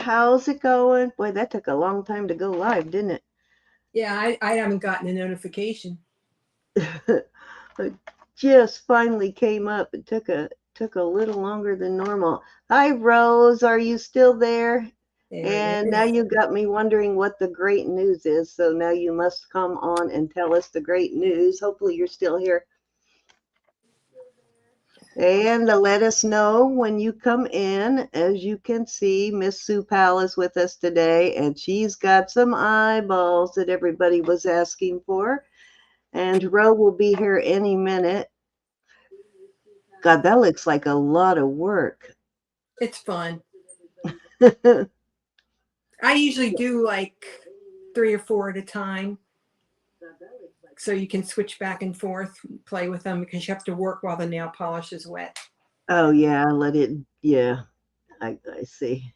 how's it going? Boy, that took a long time to go live, didn't Yeah, I haven't gotten a notification. it? It just finally came up. It took a little longer than normal. Hi, Rose. Are you still there? There it And now is. you got me wondering what the great news is. So now you must come on and tell us the great news. Hopefully you're still here. And let us know when you come in. As you can see, Miss Sue Powell is with us today, and she's got some eyeballs that everybody was asking for. And Ro will be here any minute. God, that looks like a lot of work. It's fun. I usually do like 3 or 4 at a time. So you can switch back and forth, play with them because you have to work while the nail polish is wet. Oh, yeah, yeah, I see.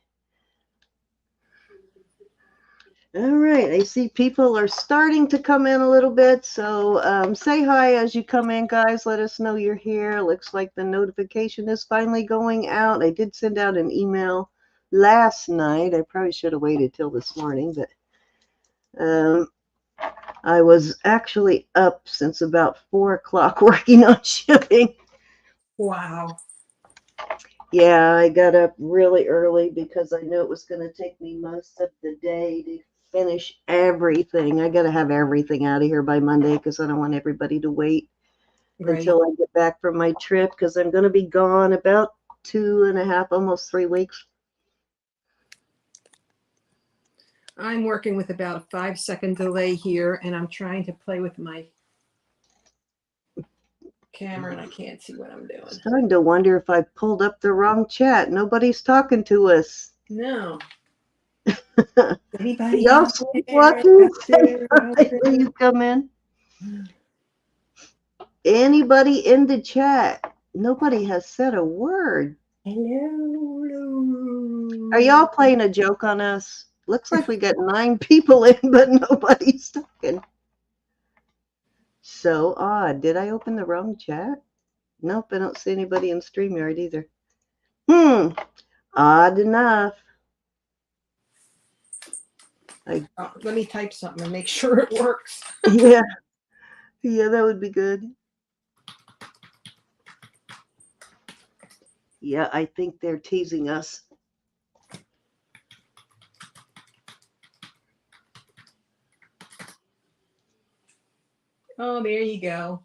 All right, I see people are starting to come in a little bit, so say hi as you come in, guys. Let us know you're here. Looks like the notification is finally going out. I did send out an email last night. I probably should have waited till this morning, but I was actually up since about 4 o'clock working on shipping. Wow. Yeah, I got up really early because I knew it was going to take me most of the day to finish everything. I got to have everything out of here by Monday because I don't want everybody to wait until I get back from my trip because I'm going to be gone about 2.5, almost 3 weeks. I'm working with about a 5-second delay here, and I'm trying to play with my camera, and I can't see what I'm doing. I'm starting to wonder if I pulled up the wrong chat. Nobody's talking to us. No. Anybody Y'all out sleepwalking? there? When you come in. Anybody in the chat? Nobody has said a word. Hello. Are y'all playing a joke on us? Looks like we got 9 people in, but nobody's talking. So odd. Did I open the wrong chat? Nope, I don't see anybody in StreamYard either. Odd enough. Let me type something and make sure it works. Yeah, that would be good. Yeah, I think they're teasing us. Oh, there you go.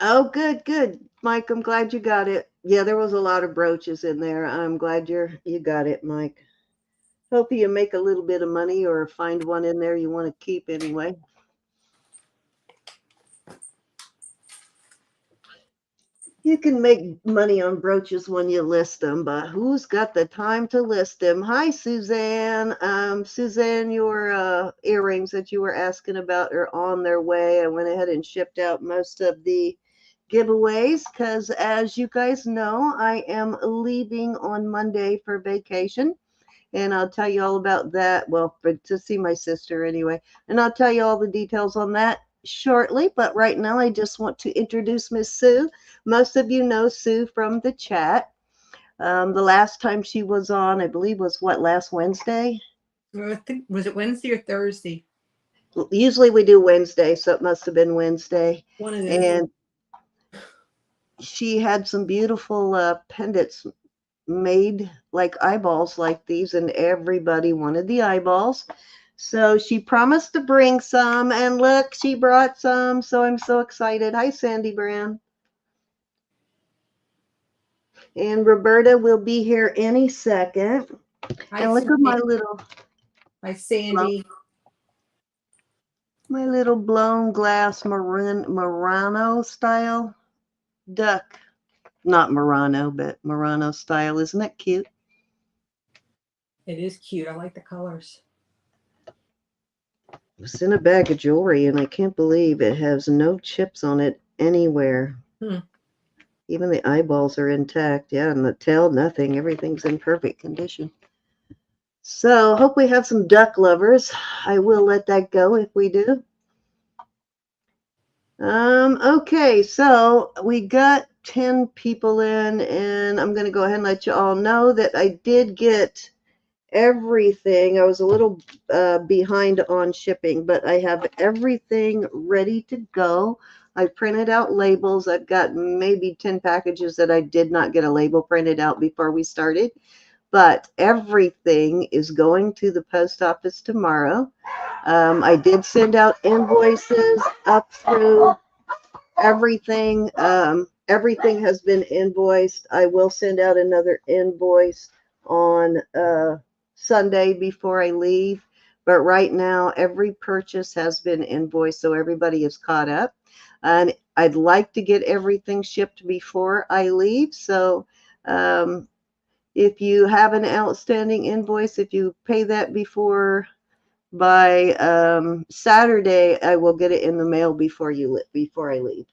Oh, good. Mike, I'm glad you got it. Yeah, there was a lot of brooches in there. I'm glad you got it, Mike. Hope you make a little bit of money or find one in there you want to keep anyway. You can make money on brooches when you list them, but who's got the time to list them? Hi, Suzanne. Suzanne, your earrings that you were asking about are on their way. I went ahead and shipped out most of the giveaways because, as you guys know, I am leaving on Monday for vacation. And I'll tell you all about that. Well, to see my sister anyway. And I'll tell you all the details on that shortly. But right now, I just want to introduce Miss Sue. Most of you know Sue from the chat. The last time she was on, I believe, was last Wednesday? Was it Wednesday or Thursday? Usually we do Wednesday, so it must have been Wednesday. One of those. And she had some beautiful pendants made like eyeballs like these, and everybody wanted the eyeballs. So she promised to bring some, and look, she brought some. So I'm so excited. Hi, Sandy Brown. And Roberta will be here any second. Hi, and look Sandy. at my little. Hi, Sandy. My little blown glass Murano style duck. Not Murano, but Murano style. Isn't that cute? It is cute. I like the colors. It's in a bag of jewelry, and I can't believe it has no chips on it anywhere. Even the eyeballs are intact. Yeah, and the tail, nothing. Everything's in perfect condition. So hope we have some duck lovers. I will let that go if we do. Okay, so we got 10 people in, and I'm going to go ahead and let you all know that I did get everything. I was a little behind on shipping, but I have everything ready to go. I printed out labels. I've got maybe 10 packages that I did not get a label printed out before we started, but everything is going to the post office tomorrow. I did send out invoices up through everything. Everything has been invoiced. I will send out another invoice on Sunday before I leave. But right now, every purchase has been invoiced, so everybody is caught up. And I'd like to get everything shipped before I leave. So if you have an outstanding invoice, if you pay that by Saturday, I will get it in the mail before I leave.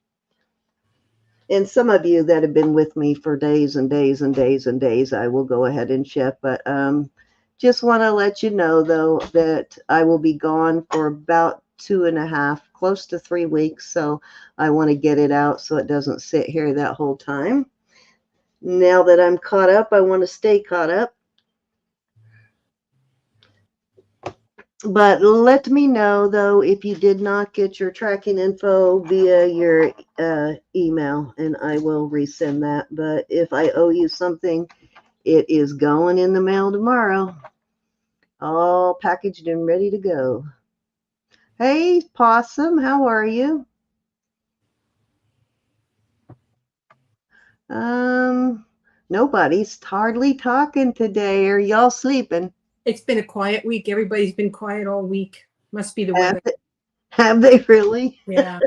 And some of you that have been with me for days and days and days and days, I will go ahead and ship. But just want to let you know, though, that I will be gone for about 2.5, close to 3 weeks. So I want to get it out so it doesn't sit here that whole time. Now that I'm caught up, I want to stay caught up. But let me know, though, if you did not get your tracking info via your email, and I will resend that. But if I owe you something, it is going in the mail tomorrow, all packaged and ready to go. Hey, Possum, how are you? Nobody's hardly talking today. Are y'all sleeping? It's been a quiet week. Everybody's been quiet all week. Must be the Have weather. have they really? Yeah.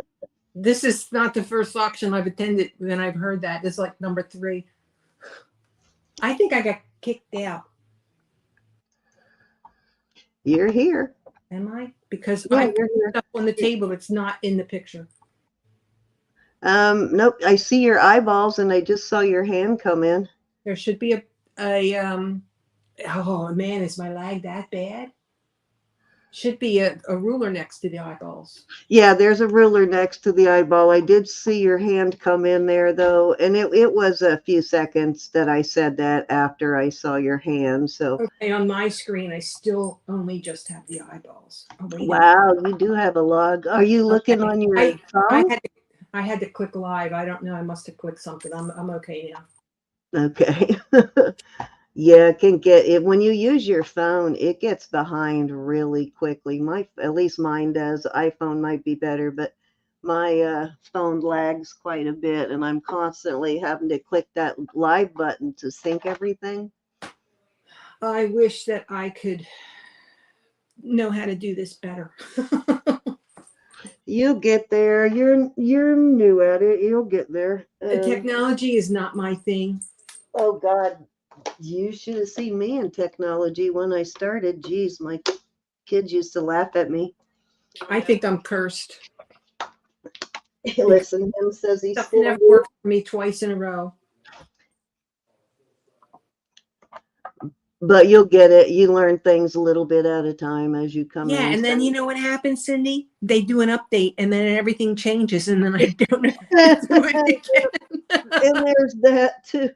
This is not the first auction I've attended when I've heard that. This is like number 3. I think I got kicked out. You're here. Am I? Because Yeah, I you're put here. stuff on the table that's not in the picture. Nope, I see your eyeballs and I just saw your hand come in. There should be oh man, is my lag that bad? Should be a ruler next to the eyeballs. Yeah, there's a ruler next to the eyeball. I did see your hand come in there, though, and it was a few seconds that I said that after I saw your hand. So, okay, on my screen, I still only just have the eyeballs. Oh, wait wow, you do have a log. Are you looking okay. on your I phone? I had to click live. I don't know. I must have clicked something. I'm okay now. Okay. Yeah, it can get it when you use your phone, it gets behind really quickly. At least mine does. iPhone might be better, but my phone lags quite a bit, and I'm constantly having to click that live button to sync everything. I wish that I could know how to do this better. You'll get there. You're new at it. You'll get there. Technology is not my thing. Oh God, you should have seen me in technology when I started. Geez, my kids used to laugh at me. I think I'm cursed. Listen, him says he's Stuff still never new. worked for me twice in a row. But you'll get it. You learn things a little bit at a time as you come in. Yeah, and then you know what happens, Cindy? They do an update, and then everything changes, and then I don't know how to do it again. And there's that too.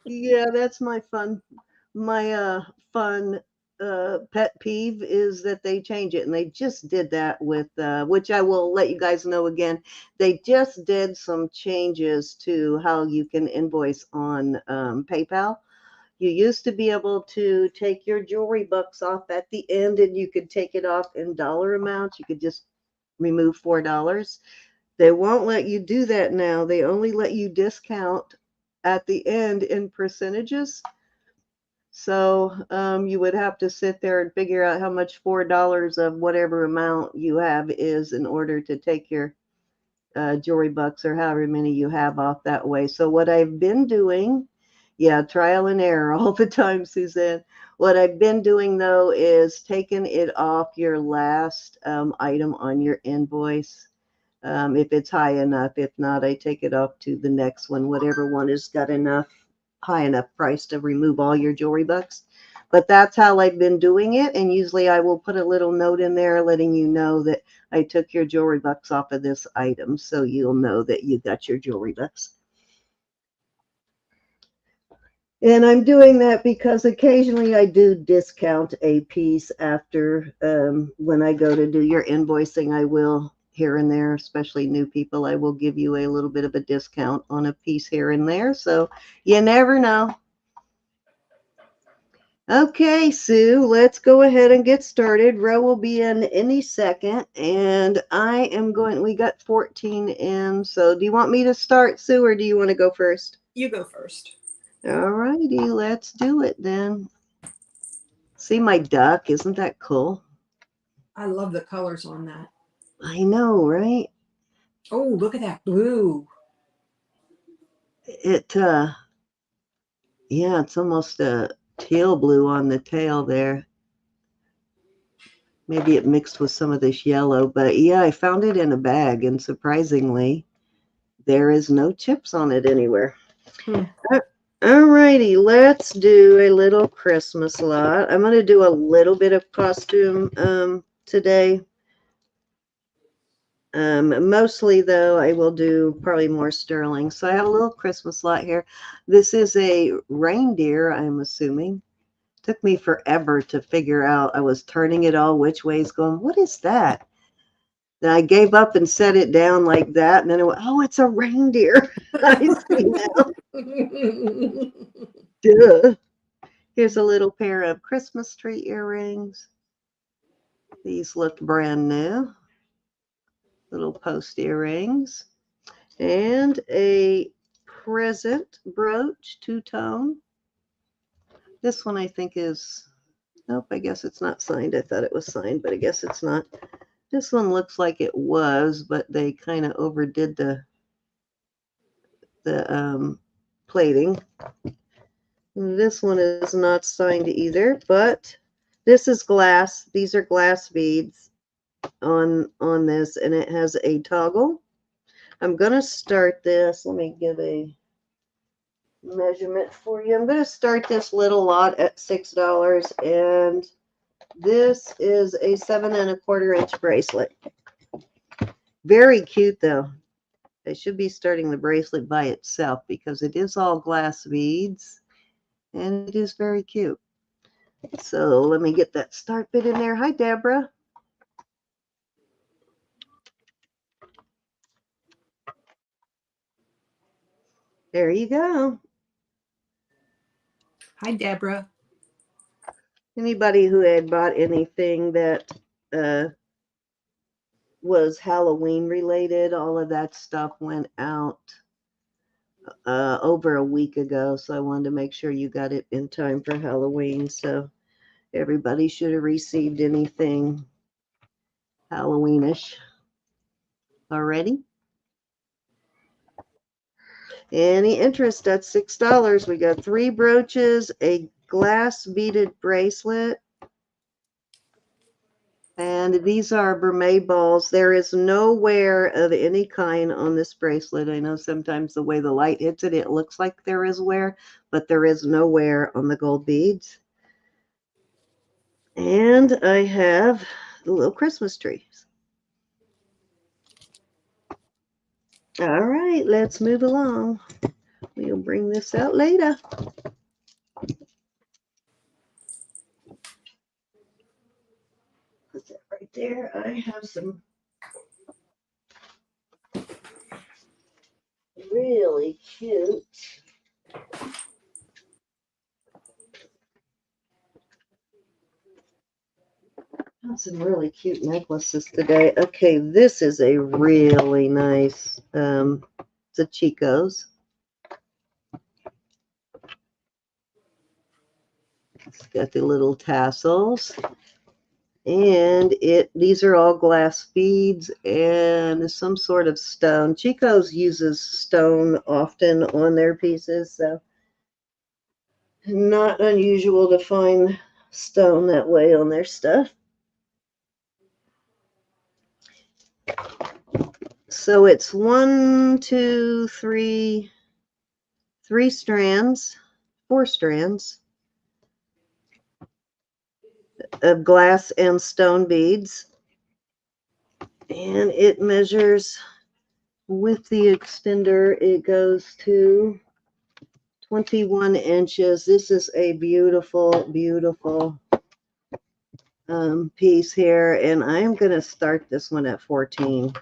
Yeah, that's my fun. My fun pet peeve is that they change it, and they just did that with which I will let you guys know again. They just did some changes to how you can invoice on PayPal. You used to be able to take your jewelry bucks off at the end, and you could take it off in dollar amounts. You could just remove $4. They won't let you do that now. They only let you discount at the end in percentages. So you would have to sit there and figure out how much $4 of whatever amount you have is in order to take your jewelry bucks or however many you have off that way. So what I've been doing, yeah, trial and error all the time, Suzanne. What I've been doing, though, is taking it off your last item on your invoice. If it's high enough. If not, I take it off to the next one, whatever one has got high enough price to remove all your jewelry bucks. But that's how I've been doing it. And usually I will put a little note in there letting you know that I took your jewelry bucks off of this item. So you'll know that you got your jewelry bucks. And I'm doing that because occasionally I do discount a piece after when I go to do your invoicing. I will here and there, especially new people, I will give you a little bit of a discount on a piece here and there. So you never know. Okay, Sue, let's go ahead and get started. Ro will be in any second, and I am going, we got 14 in. So do you want me to start, Sue, or do you want to go first? You go first. All righty, let's do it then. See my duck? Isn't that cool? I love the colors on that. I know, right? Oh, look at that blue. It, yeah, it's almost a teal blue on the tail there. Maybe it mixed with some of this yellow, but yeah, I found it in a bag, and surprisingly, there is no chips on it anywhere. All righty, let's do a little Christmas lot. I'm going to do a little bit of costume today. Mostly, though, I will do probably more sterling. So I have a little Christmas lot here. This is a reindeer, I'm assuming. Took me forever to figure out. I was turning it all which ways, going, what is that? Then I gave up and set it down like that. And then it went, oh, it's a reindeer. I see now. Duh. Here's a little pair of Christmas tree earrings. These look brand new. Little post earrings. And a present brooch, two-tone. This one I think is, nope, I guess it's not signed. I thought it was signed, but I guess it's not. This one looks like it was, but they kind of overdid the plating. This one is not signed either, but this is glass. These are glass beads on this, and it has a toggle. I'm going to start this. Let me give a measurement for you. I'm going to start this little lot at $6, and this is a 7 1/4 inch bracelet. Very cute though. I should be starting the bracelet by itself because it is all glass beads and it is very cute. So let me get that start bit in there. Hi, Deborah. There you go. Hi, Deborah. Anybody who had bought anything that was Halloween related, all of that stuff went out over a week ago. So I wanted to make sure you got it in time for Halloween. So everybody should have received anything Halloweenish already. Any interest at $6. We got 3 brooches, a glass beaded bracelet, and these are mermaid balls. There is no wear of any kind on this bracelet. I know sometimes the way the light hits it, it looks like there is wear, but there is no wear on the gold beads. And I have the little Christmas trees. All right, let's move along. We'll bring this out later. Put that right there. I have some really cute necklaces today. Okay, this is a really nice, it's a Chico's. It's got the little tassels. And these are all glass beads and some sort of stone. Chico's uses stone often on their pieces, so not unusual to find stone that way on their stuff. So it's 1, 2, 3, 4 strands of glass and stone beads. And it measures with the extender, it goes to 21 inches. This is a beautiful, beautiful piece here, and I'm going to start this one at 14.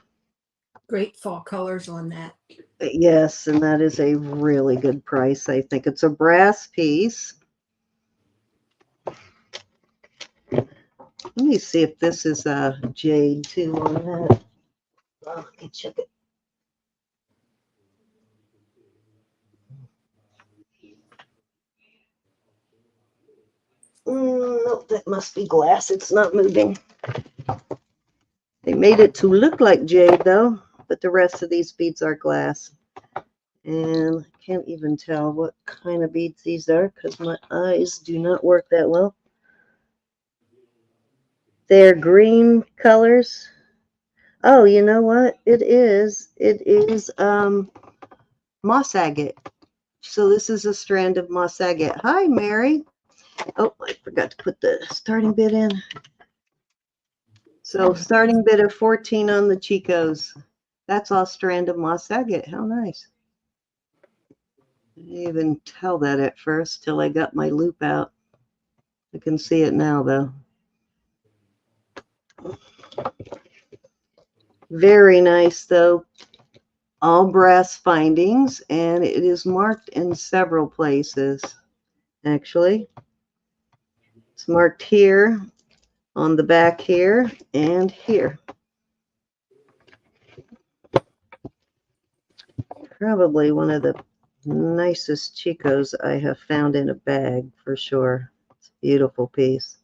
Great fall colors on that. Yes, and that is a really good price. I think it's a brass piece. Let me see if this is a jade too on that. Oh, let me check it. Nope, that must be glass. It's not moving. They made it to look like jade though, but the rest of these beads are glass. And I can't even tell what kind of beads these are because my eyes do not work that well. They're green colors. Oh, you know what? It is moss agate. So this is a strand of moss agate. Hi, Mary. Oh, I forgot to put the starting bid in. So starting bid of 14 on the Chicos. That's all strand of moss agate. How nice. I didn't even tell that at first till I got my loop out. I can see it now though. Very nice though. All brass findings, and it is marked in several places. Actually, it's marked here, on the back here, and here. Probably one of the nicest Chicos I have found in a bag for sure. It's a beautiful piece.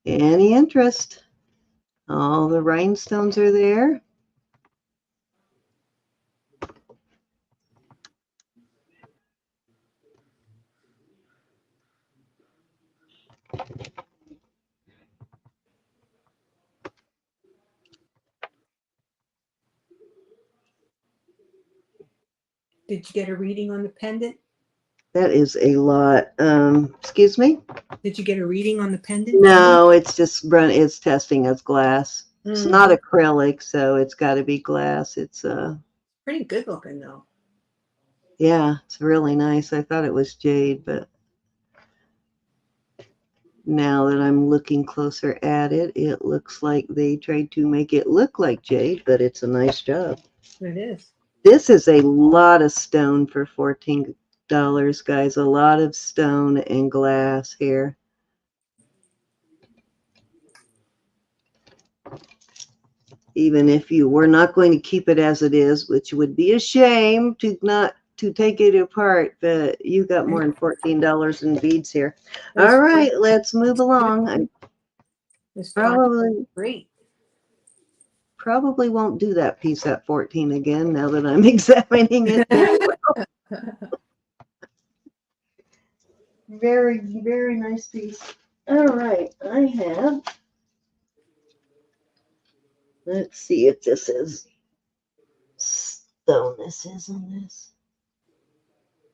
Any interest? All the rhinestones are there. Did you get a reading on the pendant? That is a lot. Excuse me? Did you get a reading on the pendant? No, it's just it's testing as glass. It's not acrylic, so it's got to be glass. It's pretty good looking though. Yeah, it's really nice. I thought it was jade, but now that I'm looking closer at it, it looks like they tried to make it look like jade, but it's a nice job. It is. This is a lot of stone for $14, guys. A lot of stone and glass here. Even if you were not going to keep it as it is, which would be a shame to take it apart, but you got more than $14 in beads here. All right, let's move along. I probably won't do that piece at 14 again now that I'm examining it. Very, very nice piece. All right, I have, let's see if this is stone. This is on this.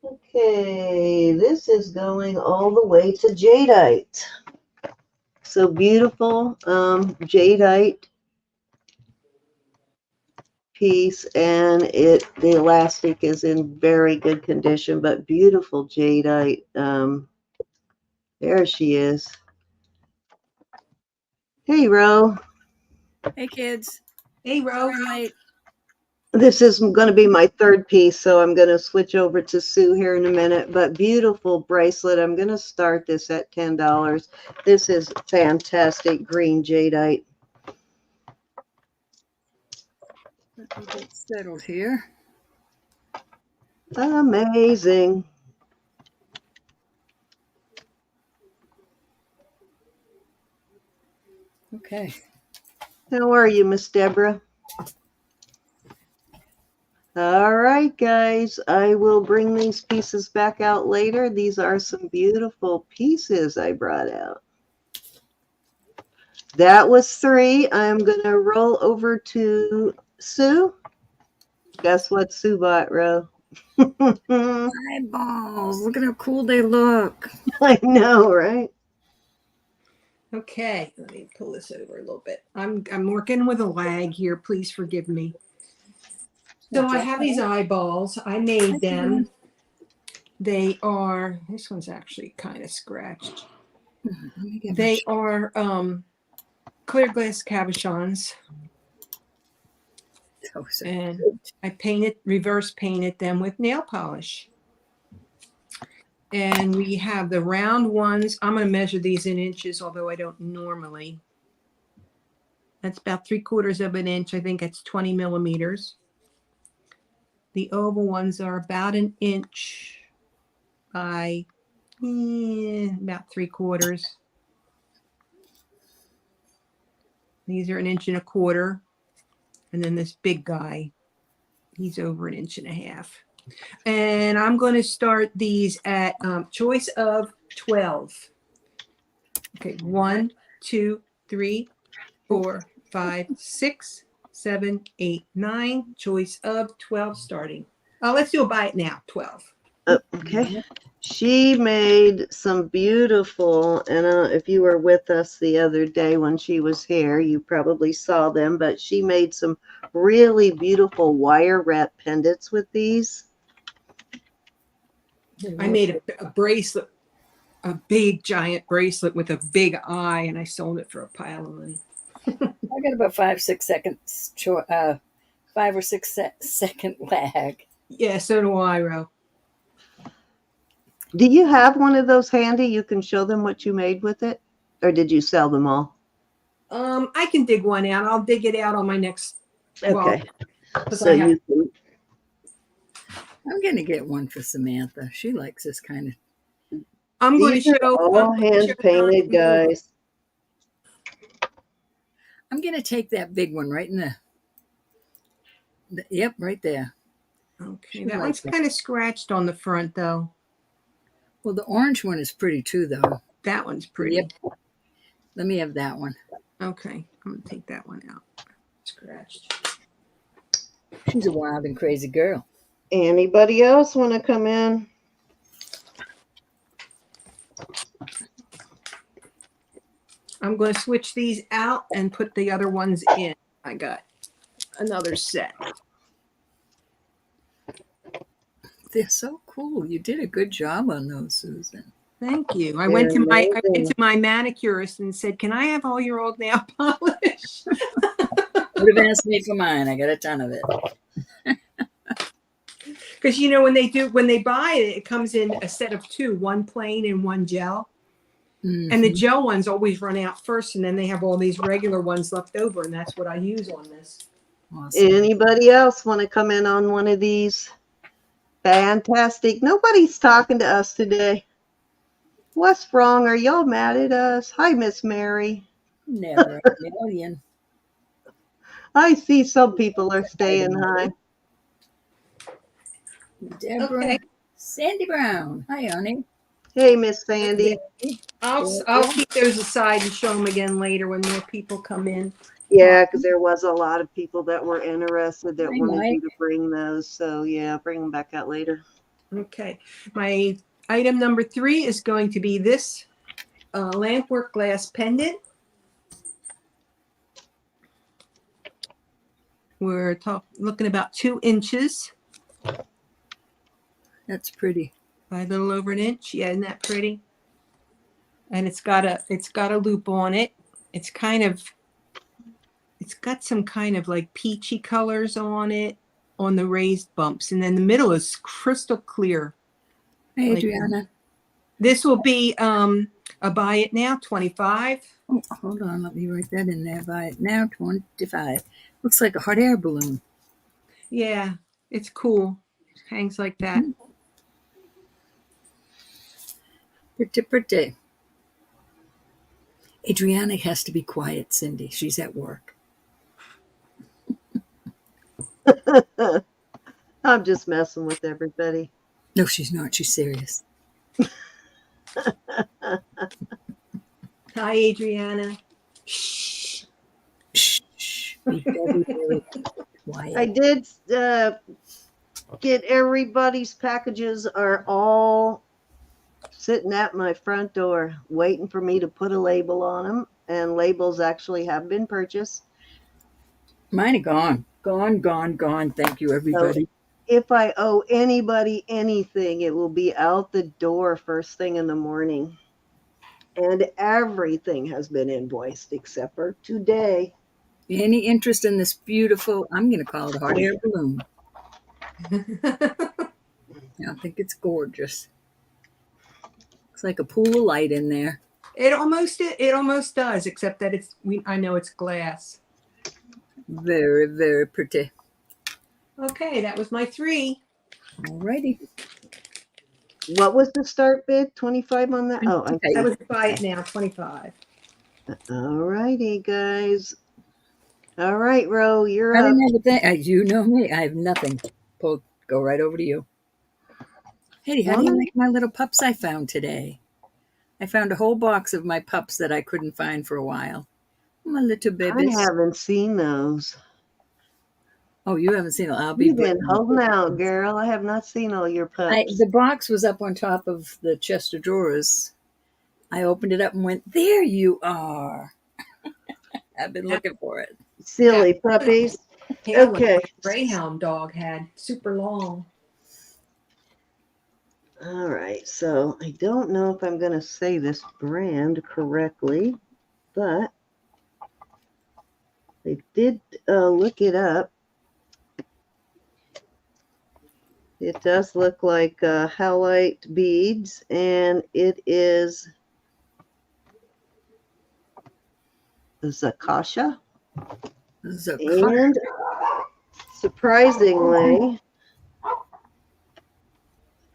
Okay, this is going all the way to jadeite. So beautiful jadeite piece, and the elastic is in very good condition, but beautiful jadeite. There she is. Hey, Ro. Hey, kids. Hey, Ro. This is going to be my third piece, so I'm going to switch over to Sue here in a minute. But beautiful bracelet. I'm going to start this at $10. This is fantastic green jadeite. Let me get settled here. Amazing. Okay. How are you, Miss Deborah? All right, guys. I will bring these pieces back out later. These are some beautiful pieces I brought out. That was 3. I'm going to roll over to Sue. Guess what Sue bought, Ro? Eyeballs. Look at how cool they look. I know, right? Okay, let me pull this over a little bit. I'm working with a lag here. Please forgive me. So I have these eyeballs. I made them. They are, this one's actually kind of scratched. They are clear glass cabochons. And I reverse painted them with nail polish. And we have the round ones. I'm going to measure these in inches, although I don't normally. That's about 3/4 of an inch. I think it's 20 millimeters. The oval ones are about an inch by about 3/4. These are 1.25 inches. And then this big guy, he's over 1.5 inches. And I'm going to start these at choice of 12. Okay, 1, 2, 3, 4, 5, 6, 7, 8, 9. Choice of 12 starting. Let's do a buy it now, 12. Okay. She made some beautiful, and if you were with us the other day when she was here, you probably saw them, but she made some really beautiful wire wrap pendants with these. I made a bracelet, a big giant bracelet with a big eye, and I sold it for a pile of money. I got about 5-6 seconds, 5 or 6 second lag. Yeah, so do I, Ro. Do you have one of those handy? You can show them what you made with it? Or did you sell them all? I can dig one out. I'll dig it out on my next. Okay. Well, so you can. I'm going to get one for Samantha. She likes this kind of. I'm going to show. All hand painted, guys. I'm going to take that big one right in the yep, right there. Okay, that one's kind of scratched on the front, though. Well, the orange one is pretty too, though. That one's pretty. Yep. Let me have that one. Okay, I'm going to take that one out. Scratched. She's a wild and crazy girl. Anybody else want to come in? I'm going to switch these out and put the other ones in. I got another set. They're so cool. You did a good job on those, Susan. Thank you. I went to my manicurist and said, "Can I have all your old nail polish?" Would have asked me for mine. I got a ton of it. Because when they buy it, it comes in a set of 2, one plain and one gel. Mm-hmm. And the gel ones always run out first, and then they have all these regular ones left over, and that's what I use on this. Awesome. Anybody else want to come in on one of these? Fantastic. Nobody's talking to us today. What's wrong? Are y'all mad at us? Hi, Miss Mary. Never a million. I see some people are staying high. Deborah. Okay. Sandy Brown. Hi, honey. Hey, Miss Sandy. I'll keep those aside and show them again later when more people come in. Yeah, because there was a lot of people that were interested that wanted you to bring those. So, yeah, bring them back out later. Okay. My item number 3 is going to be this lampwork glass pendant. We're looking about 2 inches. That's pretty. By a little over 1 inch. Yeah, isn't that pretty? And it's got a loop on it. It's got some kind of like peachy colors on it on the raised bumps. And then the middle is crystal clear. Hey, Adriana. This will be a buy it now, 25. Oh, hold on. Let me write that in there. Buy it now, 25. Looks like a hot air balloon. Yeah, it's cool. It hangs like that. Pretty, pretty. Adriana has to be quiet, Cindy. She's at work. I'm just messing with everybody. No, she's not. She's serious. Hi, Adriana. Shh. Shh. Be very, very quiet. I did get everybody's packages are all sitting at my front door waiting for me to put a label on them, and labels actually have been purchased. Mine are gone. Gone, gone, gone. Thank you, So everybody. if I owe anybody anything, it will be out the door first thing in the morning. And everything has been invoiced except for today. Any interest in this beautiful, I'm going to call it a hot air balloon. I think it's gorgeous. Looks like a pool of light in there. It almost does, except that I know it's glass. Very, very pretty. Okay, that was my 3. Alrighty. What was the start bid? 25 on that? Oh, I Okay. That was buy it now, 25. All righty, guys. All right, Ro, you're I up. didn't have a thing. You know me. I have nothing. Go right over to you. Hey, how do you like my little pups I found today? I found a whole box of my pups that I couldn't find for a while. My little babies. I haven't seen those. Oh, you haven't seen them. I'll be You've been bringing holding them. out, girl. I have not seen all your pups. The box was up on top of the chest of drawers. I opened it up and went, there you are. I've been looking for it. Silly puppies. Okay. Greyhound dog had super long. All right. So I don't know if I'm going to say this brand correctly, but I did look it up. It does look like halite beads, and it is Zakasha. And surprisingly,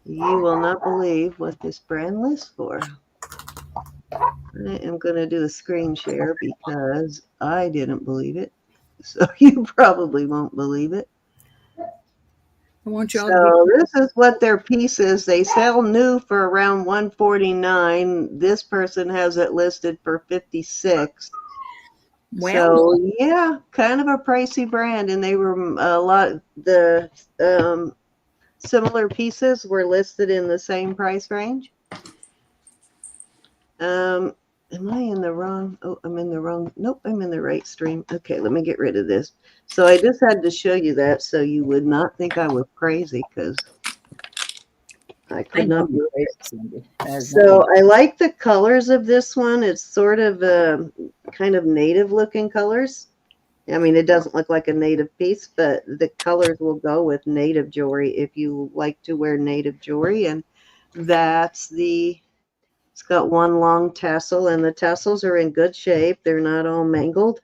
you will not believe what this brand lists for. I am going to do a screen share because I didn't believe it. So you probably won't believe it. I want y'all So this is what their piece is. They sell new for around $149. This person has it listed for $56. Wow. So yeah, kind of a pricey brand, and they were a lot. The similar pieces were listed in the same price range. Am I in the wrong? Oh, I'm in the wrong. Nope, I'm in the right stream. Okay, let me get rid of this. So I just had to show you that so you would not think I was crazy, because I could not be crazy. So I like the colors of this one. It's sort of kind of native looking colors. I mean, it doesn't look like a native piece, but the colors will go with native jewelry if you like to wear native jewelry. And that's it's got one long tassel, and the tassels are in good shape. They're not all mangled.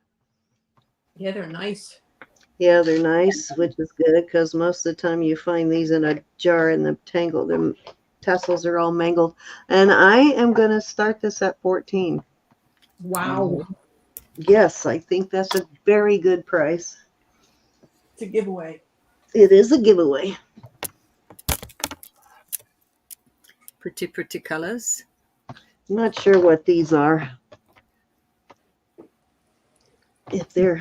Yeah, they're nice. Yeah, they're nice, which is good because most of the time you find these in a jar and the tassels are all mangled. And I am going to start this at 14. Wow. Yes, I think that's a very good price. It's a giveaway. It is a giveaway. Pretty, pretty colors. I'm not sure what these are. If they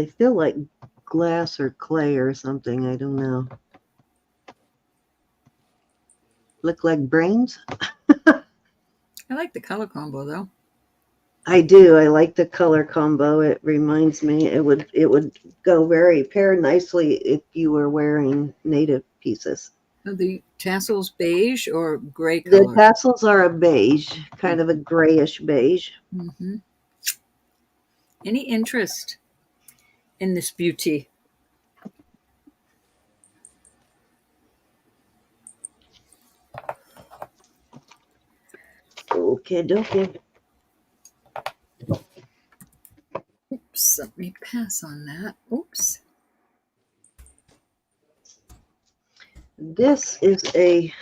feel like glass or clay or something. I don't know. Look like brains. I like the color combo though. I do. I like the color combo. It reminds me it would go pair nicely if you were wearing native pieces. Are the tassels beige or gray color? The tassels are a beige, kind of a grayish beige. Mm-hmm. Any interest in this beauty? Okay, dokie. Oops, let me pass on that. Oops. This is it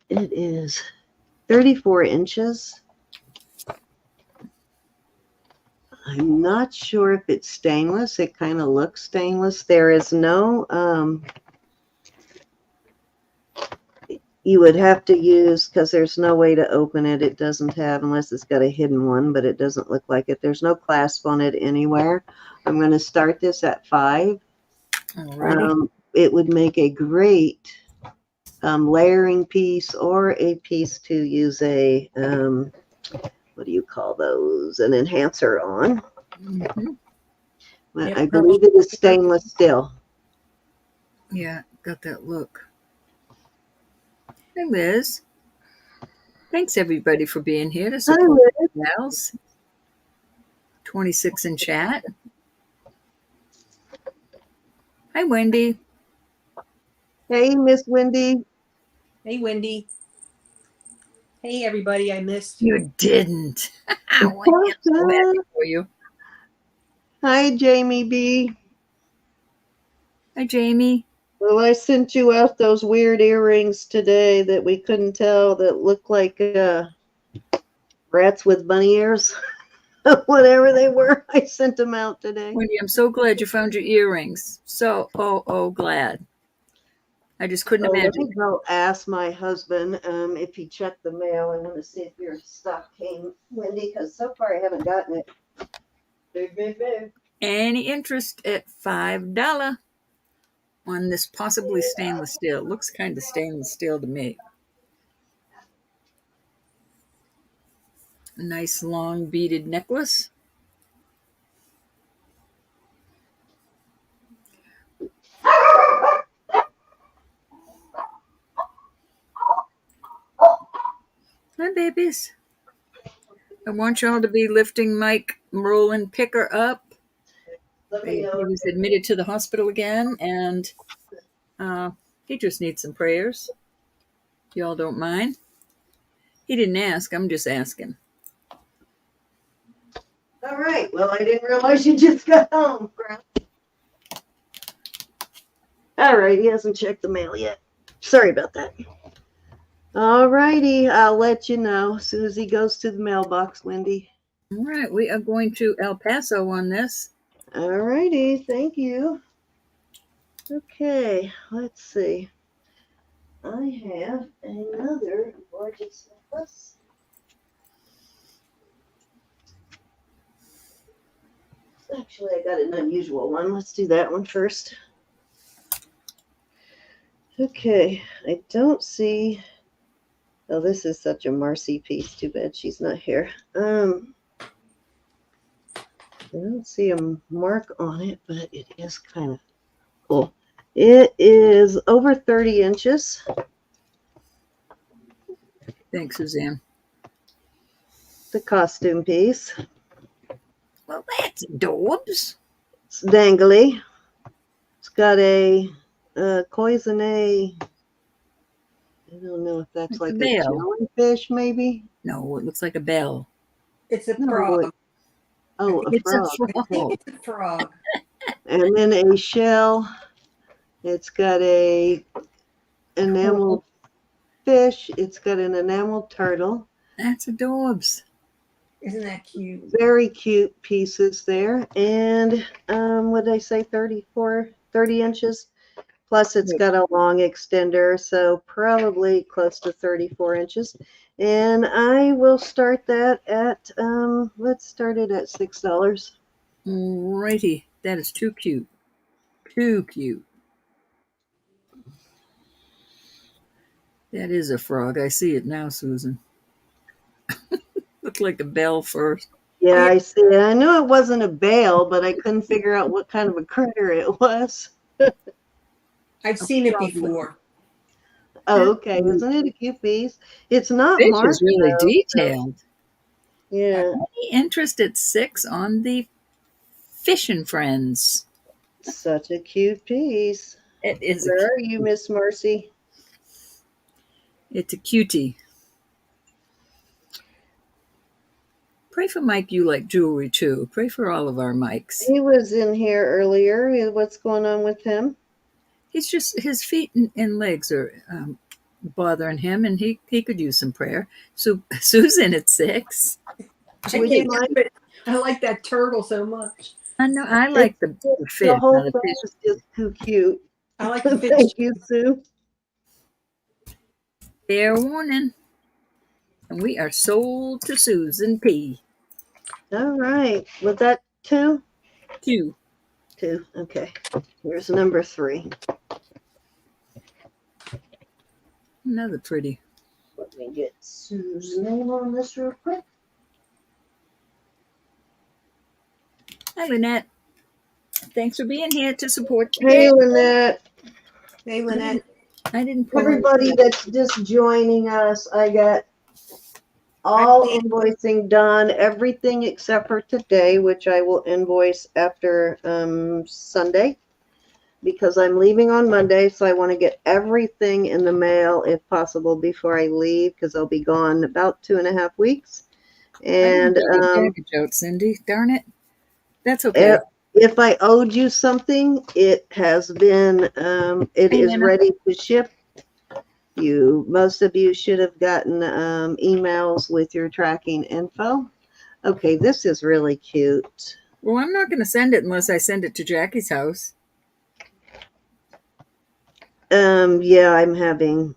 is 34 inches. I'm not sure if it's stainless. It kind of looks stainless. There is no, you would have to use, because there's no way to open it. It doesn't have, unless it's got a hidden one, but it doesn't look like it. There's no clasp on it anywhere. I'm going to start this at 5. It would make a great layering piece or a piece to use a what do you call those? An enhancer on. Mm-hmm. But Yep, I believe it is stainless steel. Yeah, got that look. Hey, Liz. Thanks, everybody, for being here to Hi, support Liz. gals. 26 in chat. Hi, Wendy. Hey, Miss Wendy. Hey, Wendy. Hey, everybody. I missed. You didn't. Wendy, I'm so happy for you. Hi, Jamie B. Hi, Jamie. Well, I sent you out those weird earrings today that we couldn't tell that looked like rats with bunny ears. Whatever they were, I sent them out today. Wendy, I'm so glad you found your earrings. So, glad. I just couldn't Let imagine. me go ask my husband if he checked the mail. I want to see if your stuff came, Wendy, because so far I haven't gotten it. Big. Any interest at $5 on this possibly stainless steel? It looks kind of stainless steel to me. A nice long beaded necklace. Hi, babies. I want y'all to be lifting Mike Merlin Picker up. He was admitted to the hospital again, and he just needs some prayers. If y'all don't mind. He didn't ask. I'm just asking. All right. Well, I didn't realize you just got home. All right. He hasn't checked the mail yet. Sorry about that. All righty. I'll let you know as soon as he goes to the mailbox, Wendy. All right. We are going to El Paso on this. All righty. Thank you. Okay. Let's see. I have another gorgeous necklace. Actually, I got an unusual one. Let's do that one first. Okay, I don't see. Oh, this is such a Marcy piece. Too bad she's not here. I don't see a mark on it, but it is kind of cool. It is over 30 inches. Thanks, Suzanne. The costume piece. Well, that's adorbs. It's dangly. It's got a cloisonne. I don't know if that's It's like a a bell. jellyfish, maybe. No, it looks like a bell. It's a No, frog. Oh, a It's a frog. I think frog. it's a frog. And then a shell. It's got a enameled fish. It's got an enameled turtle. That's adorbs. Isn't that cute? Very cute pieces there. And what did I say? 30 inches. Plus it's got a long extender, so probably close to 34 inches. And I will start that at let's start it at $6. Righty. That is too cute. Too cute. That is a frog. I see it now, Susan. Looked like a bell first. Yeah, I see. I knew it wasn't a bale, but I couldn't figure out what kind of a critter it was. I've seen it before. Oh, okay. Isn't it a cute piece? It's not Fish marked, is really though. detailed. Yeah, Any interest at 6 on the Fishin' Friends? such a cute piece. It is. Where are you, Miss Marcy? It's a cutie. Pray for Mike. You like jewelry too. Pray for all of our Mikes. He was in here earlier. What's going on with him? He's just his feet and legs are bothering him, and he could use some prayer. So Susan at 6. I Would you can't mind? help it. I like that turtle so much. I know. I like the fish. The whole Now, the thing fish. is just too cute. I like the fish. Thank you, Sue. Fair warning. And we are sold to Susan P. All right. Was that 2? 2. 2. Okay. Here's number 3. Another pretty. Let me get Sue's name on this real quick. Hi, Lynette. Thanks for being here to support the Hey, game. Lynette. Hey, Lynette. I didn't pull Everybody it. that's just joining us, I got all invoicing done, everything except for today, which I will invoice after Sunday, because I'm leaving on Monday, so I want to get everything in the mail if possible before I leave, because I'll be gone about 2.5 weeks. And I didn't get your package out, Cindy. Darn it. That's okay. if I owed you something, it has been, it Hey, is Nana. ready to ship. Most of you should have gotten emails with your tracking info. Okay, this is really cute. Well, I'm not going to send it unless I send it to Jackie's house. Yeah, I'm having,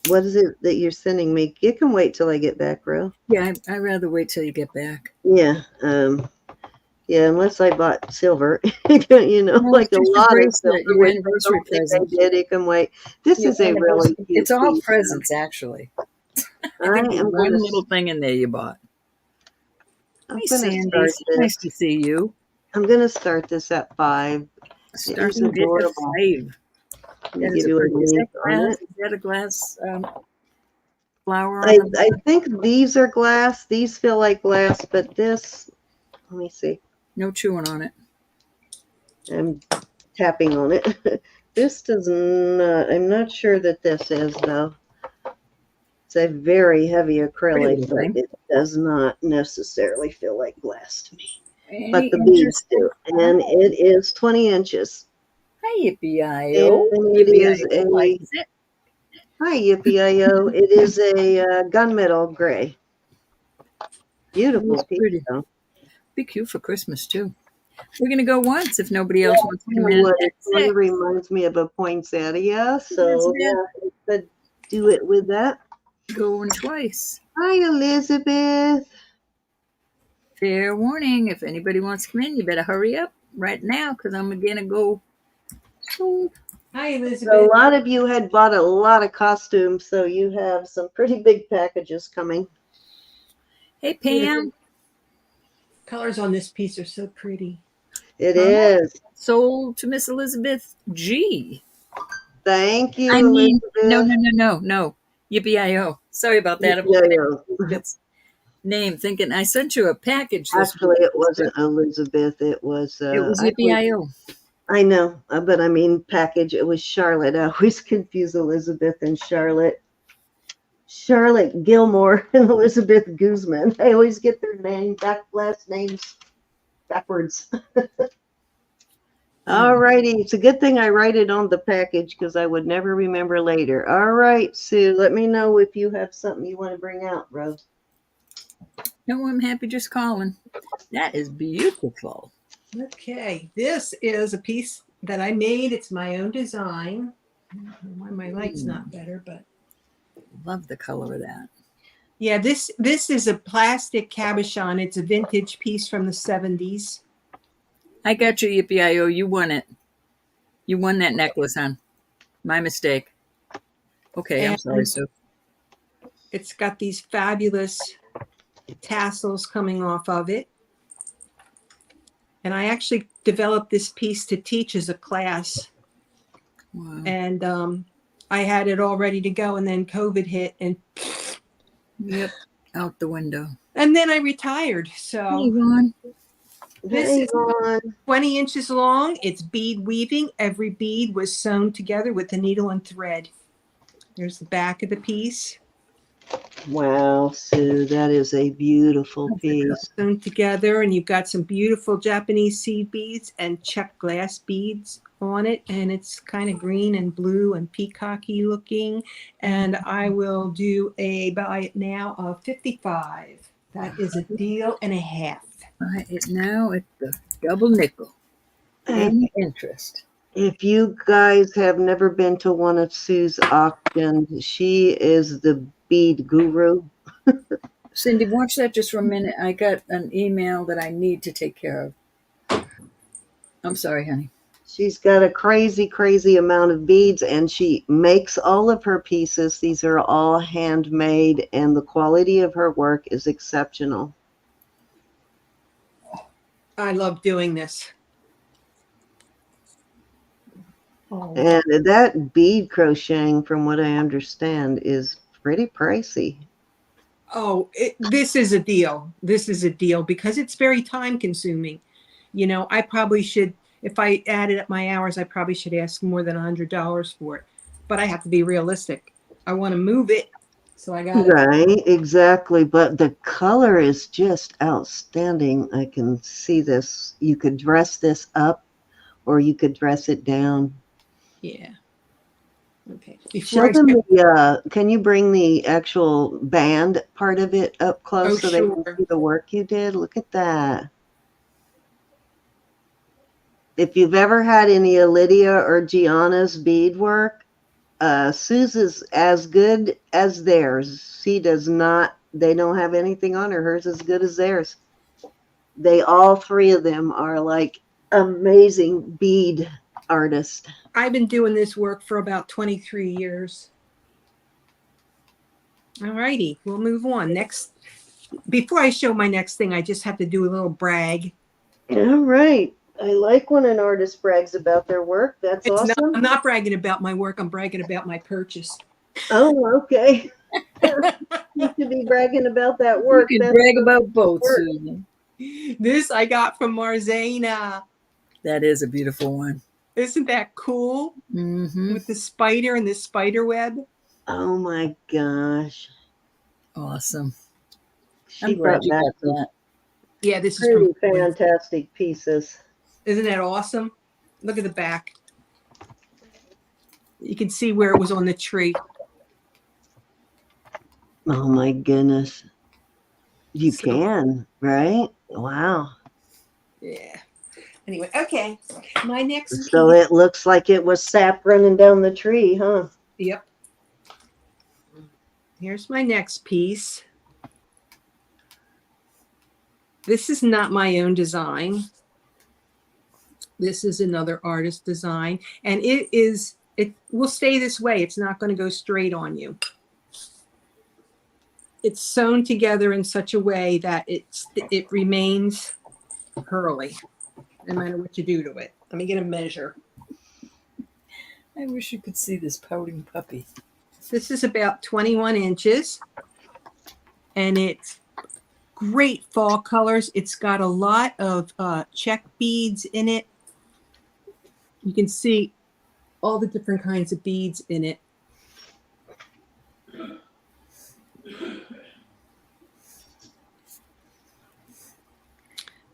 what is it that you're sending me? You can wait till I get back, Ro. Yeah, I'd rather wait till you get back. Yeah, yeah, unless I bought silver, you know, No, like it's a just your lot of bracelet, silver, your which I anniversary don't think present. I did. It can wait. This Your is a really anniversary. cute It's all piece. presents, actually. I I think there's am one gonna, little thing in there you bought. I'm Hi, gonna Sandy. start So nice to this. see you. I'm gonna start this at 5. It is Starting it at adorable. 5. Let me That is give a you a pretty. Is link that on glass? it. Is that a glass flower on the? I think these are glass. These feel like glass, but this, let me see. No chewing on it. I'm tapping on it. This does not, I'm not sure that this is, though. It's a very heavy Pretty acrylic, little but thing. it does not necessarily feel like glass to me. But Any the beads interested? do. And it is 20 inches. Hi, Yippee-I-O. And it is Yippee-I-O a, likes it. hi, Yippee-I-O. It is a gunmetal gray. Beautiful It's piece, pretty. though. Be cute for Christmas, too. We're going to go once if nobody else wants to You come know in what? at It sort 6. of reminds me of a poinsettia. So, Elizabeth, yeah, I could do it with that. going twice. Hi, Elizabeth. Fair warning, if anybody wants to come in, you better hurry up right now because I'm going to go soon. Hi, So Elizabeth. a lot of you had bought a lot of costumes, so you have some pretty big packages coming. Hey, Pam. Colors on this piece are so pretty. It Huh? is. Sold to Miss Elizabeth G. Thank I you, mean, no, Elizabeth. no, no, no, no. Yippee-I-O. Sorry about that. I'm Yeah, looking at yeah. Elizabeth's name thinking I sent you a package this week. Actually, it wasn't Elizabeth. It was, It was I always, Yippee-I-O. I know, but I mean package. It was Charlotte. I always confuse Elizabeth and Charlotte. Charlotte Gilmore and Elizabeth Guzman. I always get their last names backwards. All righty. It's a good thing I write it on the package because I would never remember later. All right, Sue, let me know if you have something you want to bring out, Rose. No, I'm happy just calling. That is beautiful. Okay, this is a piece that I made. It's my own design. I don't know why my light's not better, but Love the color of that. yeah, this is a plastic cabochon. It's a vintage piece from the 70s. I got you, Yippee-I-O. You won it. You won that necklace, hon. My mistake. Okay, I'm sorry, And Sue. it's got these fabulous tassels coming off of it. And I actually developed this piece to teach as a class. Wow. And I had it all ready to go, and then COVID hit, and Yep, out the window. and then I retired. Hey, So Ron. this Hang is on. 20 inches long. It's bead weaving. Every bead was sewn together with a needle and thread. There's the back of the piece. Wow, Sue, that is a beautiful piece. Sewn together, and you've got some beautiful Japanese seed beads and check glass beads on it, and it's kind of green and blue and peacocky looking. And I will do a buy it now of 55. That is a deal and a half. Buy it now at the double nickel. Any interest? If you guys have never been to one of Sue's auctions, she is the bead guru. Cindy, watch that just for a minute. I got an email that I need to take care of. I'm sorry, honey. She's got a crazy, crazy amount of beads, and she makes all of her pieces. These are all handmade, and the quality of her work is exceptional. I love doing this. Oh, And that bead crocheting, from what I understand, is pretty pricey. This is a deal. This is a deal because it's very time consuming. You know, I probably should, if I added up my hours, I probably should ask more than $100 for it. But I have to be realistic. I want to move it. So I got it. Right, exactly. But the color is just outstanding. I can see this. You could dress this up or you could dress it down. Yeah. Okay. Show them the, can you bring the actual band part of it up close so they can see the work you did? Look at that. If you've ever had any Lydia or Gianna's beadwork, Sue's is as good as theirs. She does not, they don't have anything on her. Hers is good as theirs. They, all three of them are like amazing bead artists. I've been doing this work for about 23 years. All righty, we'll move on. Next, before I show my next thing, I just have to do a little brag. All right. I like when an artist brags about their work. That's awesome. I'm not bragging about my work. I'm bragging about my purchase. Oh, okay. You should be bragging about that work. You can brag about both, Susan. This I got from Marzana. That is a beautiful one. Isn't that cool? Mm-hmm. With the spider and the spider web. Oh my gosh. Awesome. I'm glad you got that. Yeah, this pretty is from fantastic pieces. Isn't that awesome? Look at the back. You can see where it was on the tree. Oh my goodness. You can, right? Wow. Yeah. Anyway, okay. My next So it looks like it was sap running down the tree, huh? Yep. Here's my next piece. This is not my own design. This is another artist design, and it will stay this way. It's not going to go straight on you. It's sewn together in such a way that it remains curly, no matter what you do to it. Let me get a measure. I wish you could see this pouting puppy. This is about 21 inches, and it's great fall colors. It's got a lot of check beads in it. You can see all the different kinds of beads in it.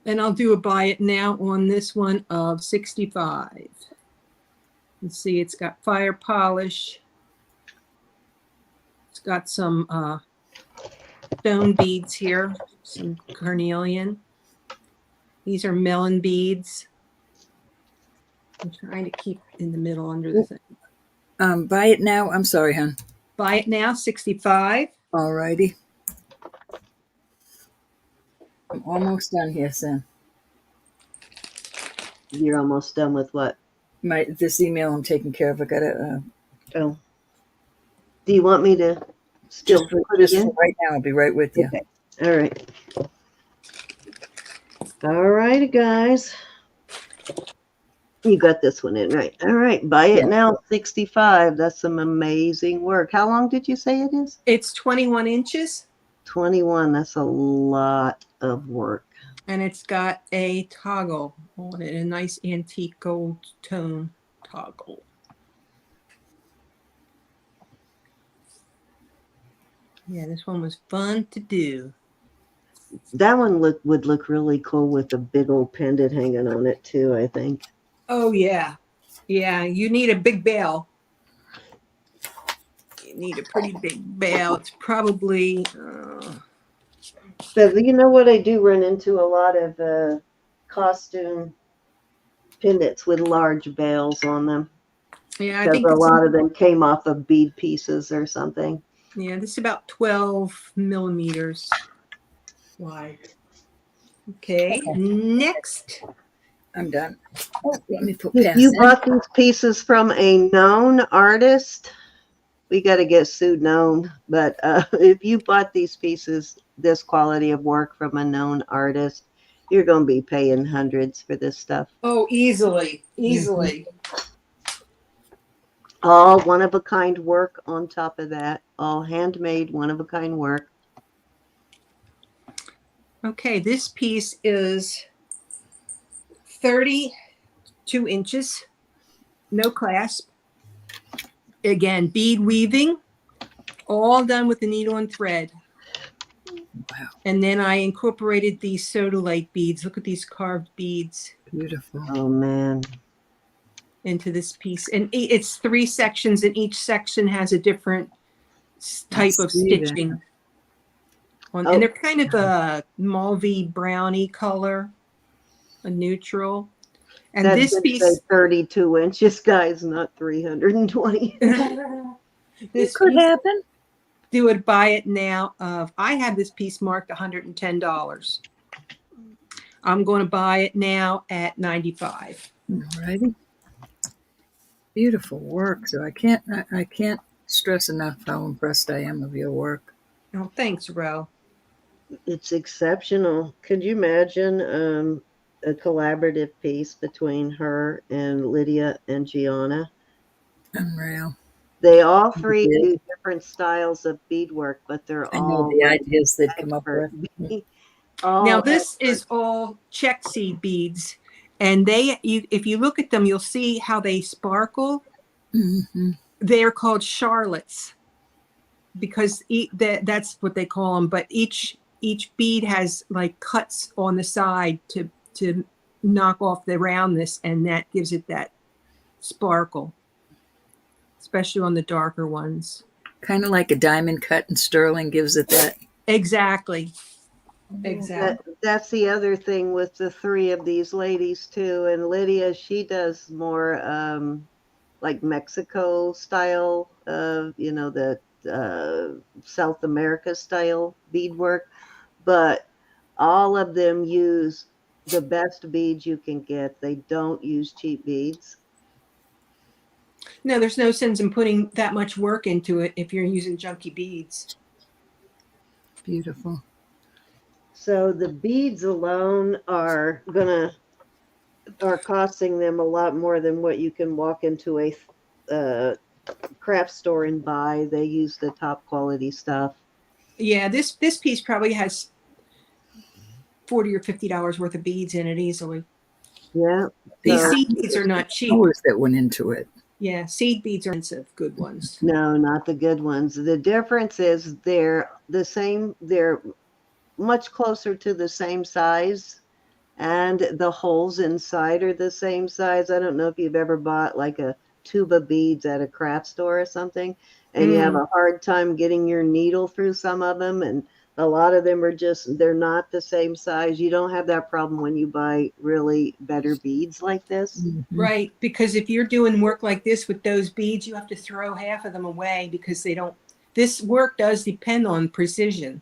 And I'll do a buy it now on this one of 65. You see it's got fire polish. It's got some stone beads here, some carnelian. These are melon beads. I'm trying to keep in the middle under the thing. Buy it now. I'm sorry, hon. Buy it now, 65. All righty. I'm almost done here, Sam. You're almost done with what? This email I'm taking care of. I gotta. Oh. Do you want me to still put it in? Right now, I'll be right with you. Okay. All right. All right, guys. You got this one in, right? All right. Buy it now, 65. That's some amazing work. How long did you say it is? It's 21 inches. 21. That's a lot of work. And it's got a toggle on it, a nice antique gold tone toggle. Yeah, this one was fun to do. That one would look really cool with a big old pendant hanging on it too, I think. Oh, yeah. Yeah, you need a big bail. You need a pretty big bail. It's probably... But you know what? I do run into a lot of costume pendants with large bails on them. Yeah, I think a lot of them came off of bead pieces or something. Yeah, this is about 12 millimeters wide. Okay, next. I'm done. Oh, let me put If you bought these pieces from a known artist, we got to get sued known. But if you bought these pieces, this quality of work from a known artist, You're going to be paying hundreds for this stuff. Oh, easily, easily. All one-of-a-kind work on top of that. All handmade, one-of-a-kind work. Okay, this piece is 32 inches, no clasp. Again, bead weaving, all done with the needle and thread. Wow. And then I incorporated these sodalite beads. Look at these carved beads. Beautiful. Oh, man. Into this piece. And it's 3 sections, and each section has a different type of stitching. And they're kind of a mauve browny color, a neutral. And That's this piece, 32 inches, guys, not 320. this could piece, happen. you would buy it now. I had this piece marked $110. I'm going to buy it now at $95. Alrighty. Beautiful work. So I can't stress enough how impressed I am of your work. Oh, thanks, Ro. It's exceptional. Could you imagine a collaborative piece between her and Lydia and Gianna? Unreal. They all three do different styles of beadwork, but they're I know all the ideas they've come up expert. with. Now this is all check seed beads, and if you look at them, you'll see how they sparkle. Mm-hmm. They're called charlottes because that's what they call them. But each bead has like cuts on the side to knock off the roundness, and that gives it that sparkle, especially on the darker ones. Kind of like a diamond cut in sterling gives it that. Exactly. Exactly. That's the other thing with the 3 of these ladies too. And Lydia, she does more like Mexico style, the South America style beadwork. But all of them use the best beads you can get. They don't use cheap beads. No, there's no sense in putting that much work into it if you're using junky beads. Beautiful. So the beads alone are costing them a lot more than what you can walk into a craft store and buy. They use the top quality stuff. Yeah, this piece probably has $40 or $50 worth of beads in it easily. Yeah. These seed beads are not cheap. Hours that went into it. Yeah, seed beads are expensive, good ones. No, not the good ones. The difference is they're the same. They're much closer to the same size, and the holes inside are the same size. I don't know if you've ever bought like a tube of beads at a craft store or something, and you have a hard time getting your needle through some of them, and a lot of them are they're not the same size. You don't have that problem when you buy really better beads like this. Mm-hmm. Right, because if you're doing work like this with those beads, you have to throw half of them away because this work does depend on precision.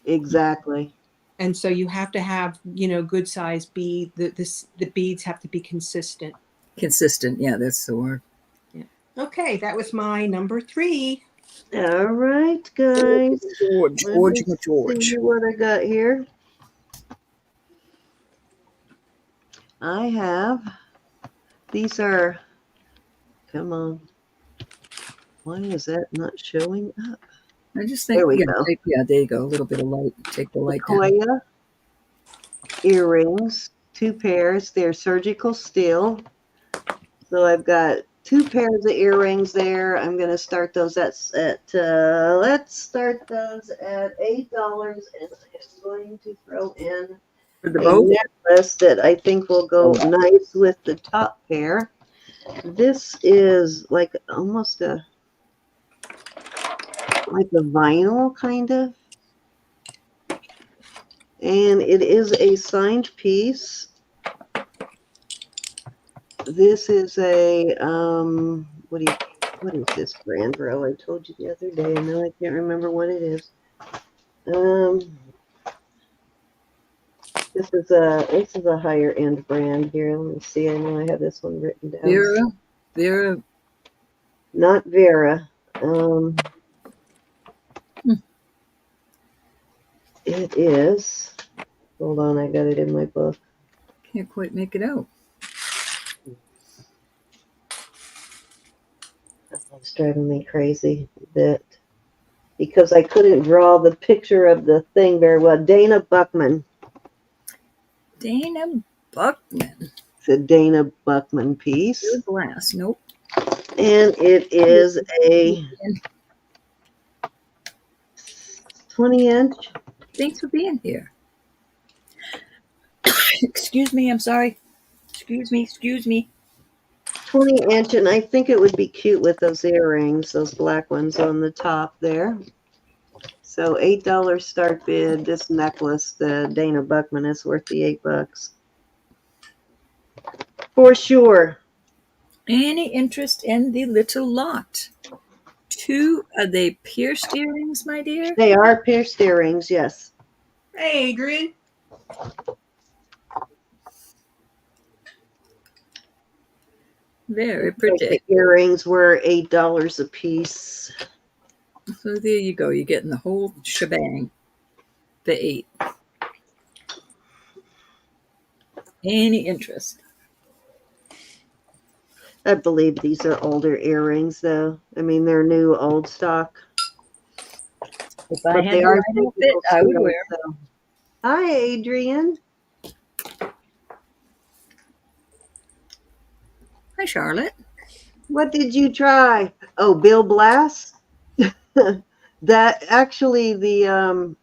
Exactly. And so you have to have, good size bead. The beads have to be consistent. Consistent, yeah, that's the word. Yeah. Okay, that was my number 3. All right, guys. George. See what I got here. I have. These are. Come on. Why is that not showing up? I just think there we go. There you go. A little bit of light. Take the light down. Koya earrings, 2 pairs. They're surgical steel. So I've got 2 pairs of earrings there. I'm going to start those let's start those at $8, and I'm going to throw in For the a both? necklace that I think will go nice with the top pair. This is like almost like a vinyl kind of, and it is a signed piece. This is a what is this brand, bro? I told you the other day, and now I can't remember what it is. This is a higher end brand here. Let me see. I know I have this one written down. Vera. Not Vera. It is. Hold on, I got it in my book. Can't quite make it out. It's driving me crazy that because I couldn't draw the picture of the thing very well. Dana Buckman. Dana Buckman. It's a Dana Buckman piece. Blue glass. Nope. And it is a 20-inch. Thanks for being here. Excuse me. I'm sorry. Excuse me. 20-inch, and I think it would be cute with those earrings, those black ones on the top there. So $8 start bid. This necklace, the Dana Buckman, is worth the $8 for sure. Any interest in the little lot? Are they pierced earrings, my dear? They are pierced earrings, yes. Hey, Adrian. Very pretty. The earrings were $8 a piece. So there you go. You're getting the whole shebang for $8. Any interest? I believe these are older earrings, though. I mean, they're new old stock. If I But had they the are right outfit, I would wear them. so. Hi, Adrian. Hi, Charlotte. What did you try? Oh, Bill Blass. That actually the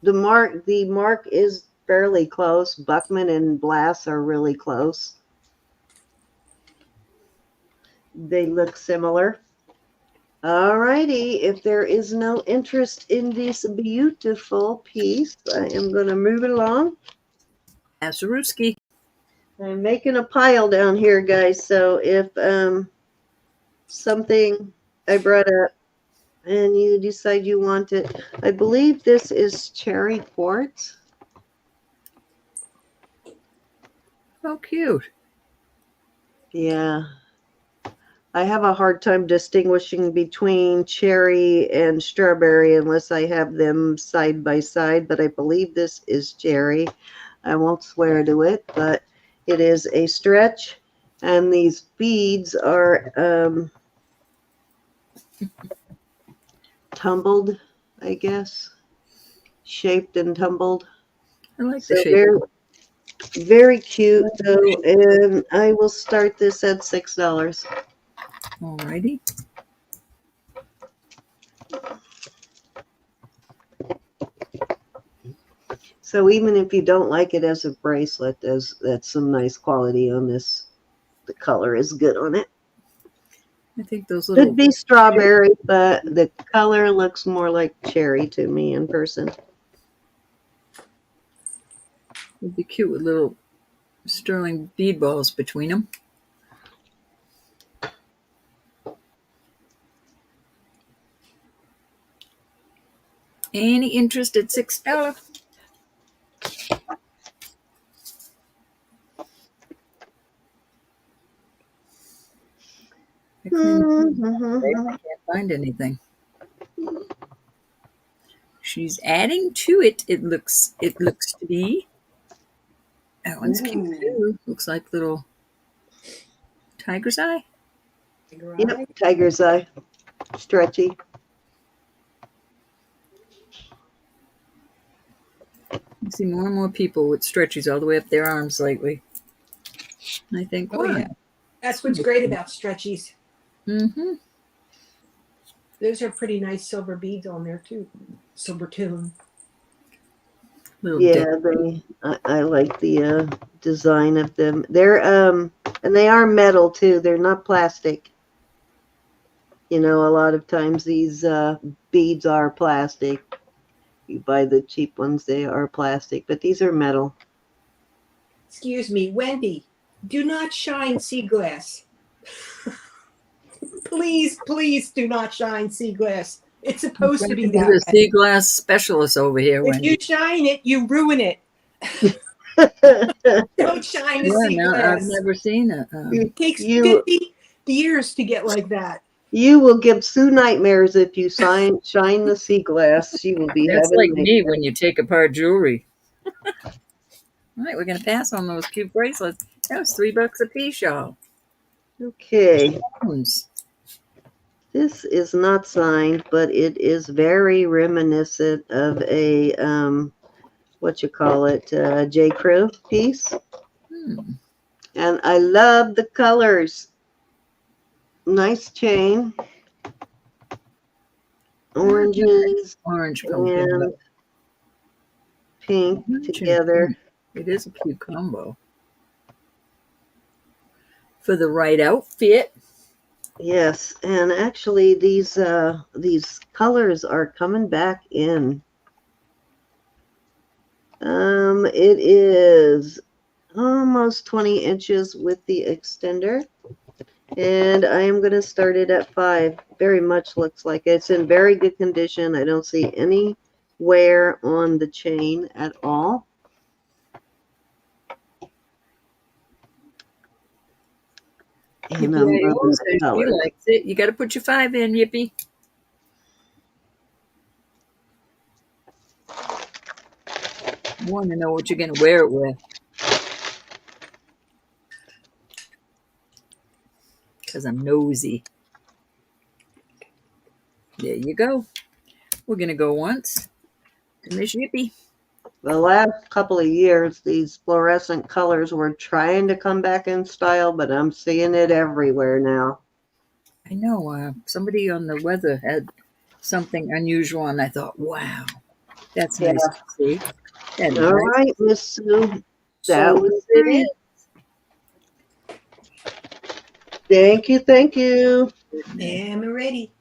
mark is fairly close. Buckman and Blass are really close. They look similar. All righty. If there is no interest in this beautiful piece, I am going to move it along. Asaruski. I'm making a pile down here, guys. So if something I brought up and you decide you want it, I believe this is cherry quartz. Oh, cute. Yeah. I have a hard time distinguishing between cherry and strawberry unless I have them side by side, but I believe this is cherry. I won't swear to it, but it is a stretch, and these beads are tumbled, I guess, shaped and tumbled. I like So the shape. they're very cute, though, and I will start this at $6. Alrighty. So even if you don't like it as a bracelet, that's some nice quality on this. The color is good on it. I think those little Could be strawberry, but the color looks more like cherry to me in person. would be cute with little sterling bead balls between them. Any interest at $6? I can't find anything. She's adding to it. It looks to be. That one's cute too. Looks like little tiger's eye. Yep, tiger's eye. Stretchy. I see more and more people with stretchies all the way up their arms lately. I think, Oh, yeah. That's what's great about stretchies. Mm-hmm. Those are pretty nice silver beads on there too. Silver tone. Yeah, I like the design of them. They're and they are metal too. They're not plastic. You know, a lot of times these beads are plastic. You buy the cheap ones, they are plastic, but these are metal. Excuse me, Wendy, do not shine sea glass. Please do not shine sea glass. It's supposed to be that You're a way. sea glass specialist over here, If Wendy. you shine it, you ruin it. Don't shine the sea No, glass. I've never seen it. It takes 50 years to get like that. You will give Sue nightmares if you shine the sea glass. She will be That's having like me nightmares. when you take apart jewelry. All right, we're going to pass on those cute bracelets. That was $3 a piece, y'all. Okay. Stones. This is not signed, but it is very reminiscent of a, what you call it, J. Crew piece. And I love the colors. Nice chain. Oranges Orange and pink together. It is a cute combo. For the right outfit. Yes, and actually these colors are coming back in. It is almost 20 inches with the extender, and I am going to start it at 5. Very much looks like it's in very good condition. I don't see any wear on the chain at all. And I'm Yippee loving the she colors. likes it. You got to put your 5 in, Yippee. I want to know what you're going to wear it with. Because I'm nosy. There you go. We're going to go once to Miss Yippee. The last couple of years, these fluorescent colors were trying to come back in style, but I'm seeing it everywhere now. I know. Somebody on the weather had something unusual, and I thought, wow, that's nice to see. That All right, Miss Sue. That was it. Thank you, thank you. Yeah, I'm ready.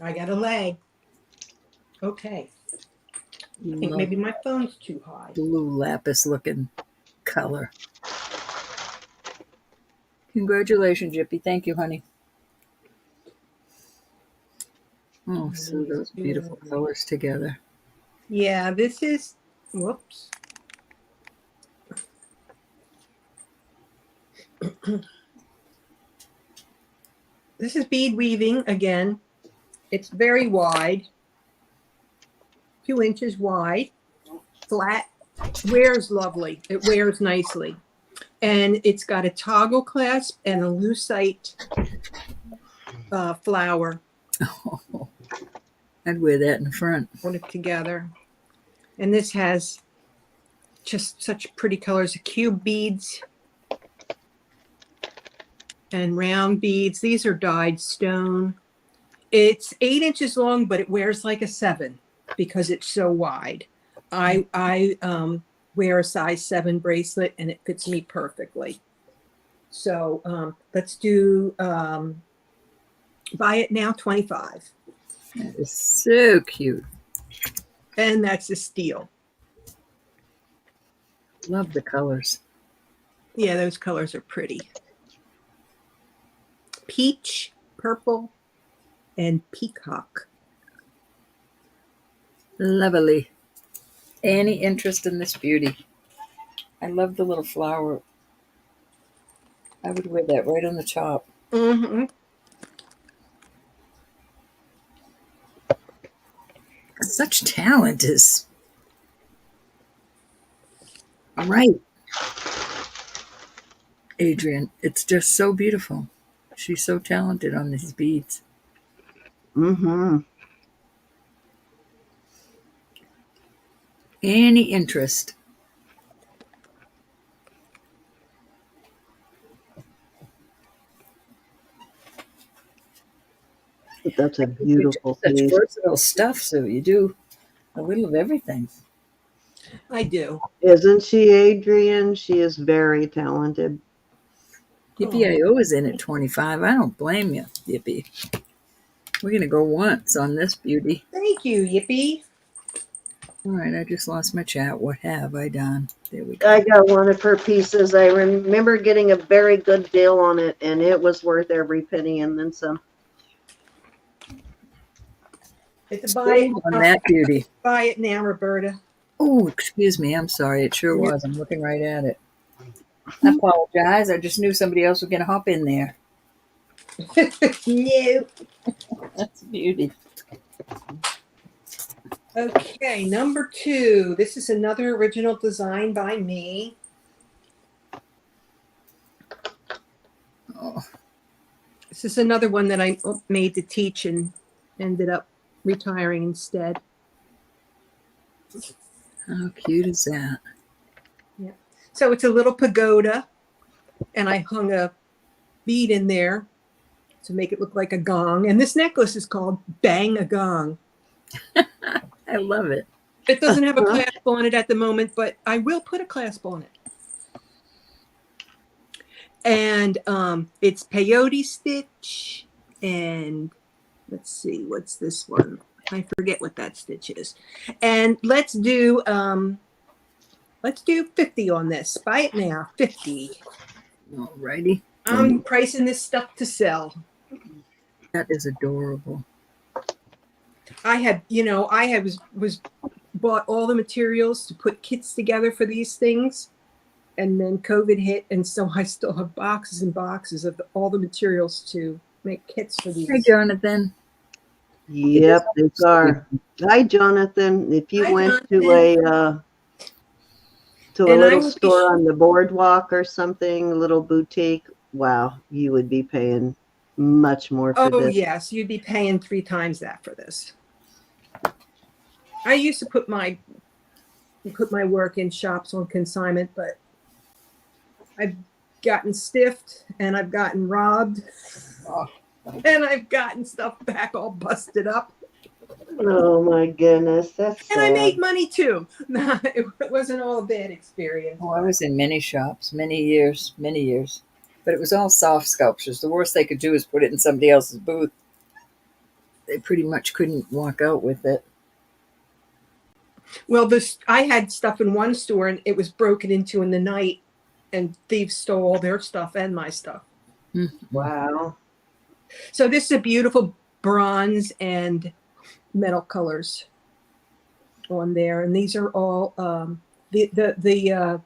I got a leg. Okay. I think maybe my phone's too high. Blue lapis looking color. Congratulations, Yippee. Thank you, honey. Oh, so those beautiful colors together. Yeah, this is, whoops. This is bead weaving again. It's very wide, 2 inches wide, flat, wears lovely. It wears nicely. And it's got a toggle clasp and a lucite flower. Oh, I'd wear that in the front. Put it together. And this has just such pretty colors, cube beads and round beads. These are dyed stone. It's 8 inches long, but it wears like a 7 because it's so wide. I wear a size 7 bracelet and it fits me perfectly. So let's do buy it now, 25. That is so cute. And that's a steal. Love the colors. Yeah, those colors are pretty. Peach, purple, and peacock. Lovely. Any interest in this beauty? I love the little flower. I would wear that right on the top. Mm-hmm. Such talent is right. Adrian, it's just so beautiful. She's so talented on these beads. Mm-hmm. Any interest? That's a beautiful such piece. versatile stuff, so you do a little of everything. I do. Isn't she, Adrian? She is very talented. Yippee-I-O is in at 25. I don't blame you, Yippee. We're going to go once on this beauty. Thank you, Yippee. All right, I just lost my chat. What have I done? There we go. I got one of her pieces. I remember getting a very good deal on it, and it was worth every penny and then some. It's a buy it On that beauty. Buy it now, Roberta. Oh, excuse me. I'm sorry. It sure was. I'm looking right at it. I apologize. I just knew somebody else was going to hop in there. No. That's a beauty. Okay, number 2. This is another original design by me. Oh, This is another one that I made to teach and ended up retiring instead. how cute is that? Yeah. So it's a little pagoda, and I hung a bead in there to make it look like a gong. And this necklace is called Bang a Gong. I love it. It doesn't have a clasp on it at the moment, but I will put a clasp on it. And it's peyote stitch, and let's see, what's this one? I forget what that stitch is. And let's do 50 on this. Buy it now, 50. Alrighty. I'm pricing this stuff to sell. That is adorable. I was bought all the materials to put kits together for these things, and then COVID hit, and so I still have boxes and boxes of all the materials to make kits for these. Hey, Jonathan. Yep, it's our. Hi, Jonathan. If you Hi, went Jonathan. to a little store on the boardwalk or something, a little boutique, wow, you would be paying much more for Oh this. yes, you'd be paying 3 times that for this. I used to put my work in shops on consignment, but I've gotten stiffed and I've gotten robbed, and I've gotten stuff back all busted up. Oh my goodness, that's sad. And I made money too. It wasn't all a bad experience. Oh, I was in many shops, many years, but it was all soft sculptures. The worst they could do is put it in somebody else's booth. They pretty much couldn't walk out with it. Well, I had stuff in one store and it was broken into in the night, and thieves stole all their stuff and my stuff. Wow. So this is a beautiful bronze and metal colors on there, and these are all the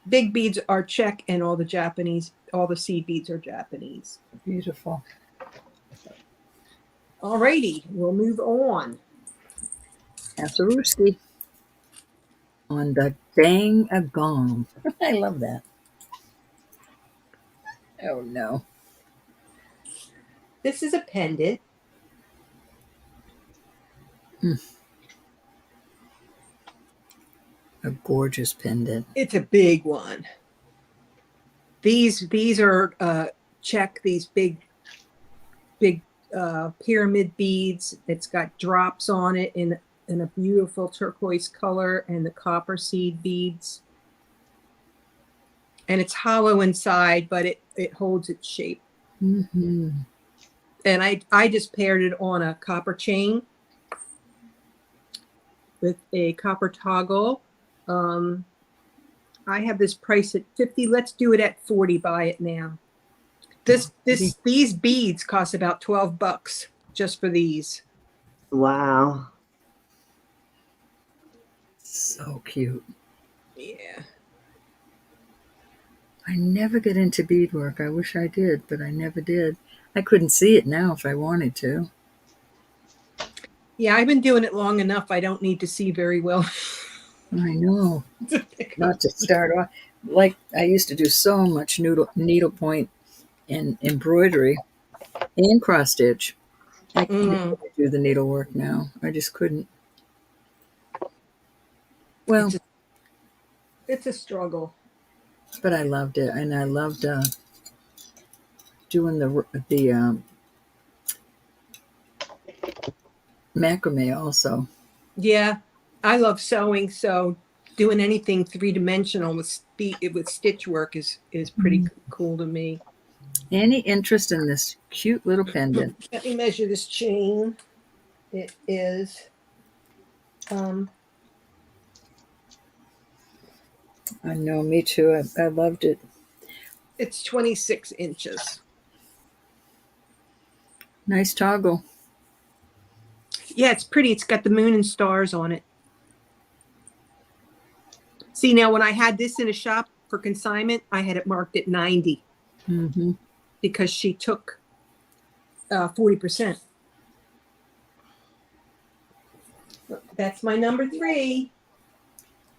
big beads are Czech, and all the seed beads are Japanese. Beautiful. Alrighty, we'll move on. Asaruski on the Bang a Gong. I love that. Oh no. This is a pendant. A gorgeous pendant. It's a big one. These are Czech, these big pyramid beads. It's got drops on it in a beautiful turquoise color, and the copper seed beads. And it's hollow inside, but it holds its shape. Mm-hmm. And I just paired it on a copper chain with a copper toggle. I have this price at 50. Let's do it at 40. Buy it now. These beads cost about $12 just for these. Wow. So cute. Yeah. I never get into beadwork. I wish I did, but I never did. I couldn't see it now if I wanted to. Yeah, I've been doing it long enough. I don't need to see very well. I know. Not to start off. Like, I used to do so much needlepoint and embroidery and cross stitch. I can't do the needlework now. I just couldn't. Well, it's a struggle. But I loved it, and I loved doing the macrame also. Yeah, I love sewing, so doing anything 3-dimensional with stitch work is pretty cool to me. Any interest in this cute little pendant? Let me measure this chain. It is I know, me too. I loved it. It's 26 inches. Nice toggle. Yeah, it's pretty. It's got the moon and stars on it. See, now when I had this in a shop for consignment, I had it marked at 90 because she took 40%. That's my number 3.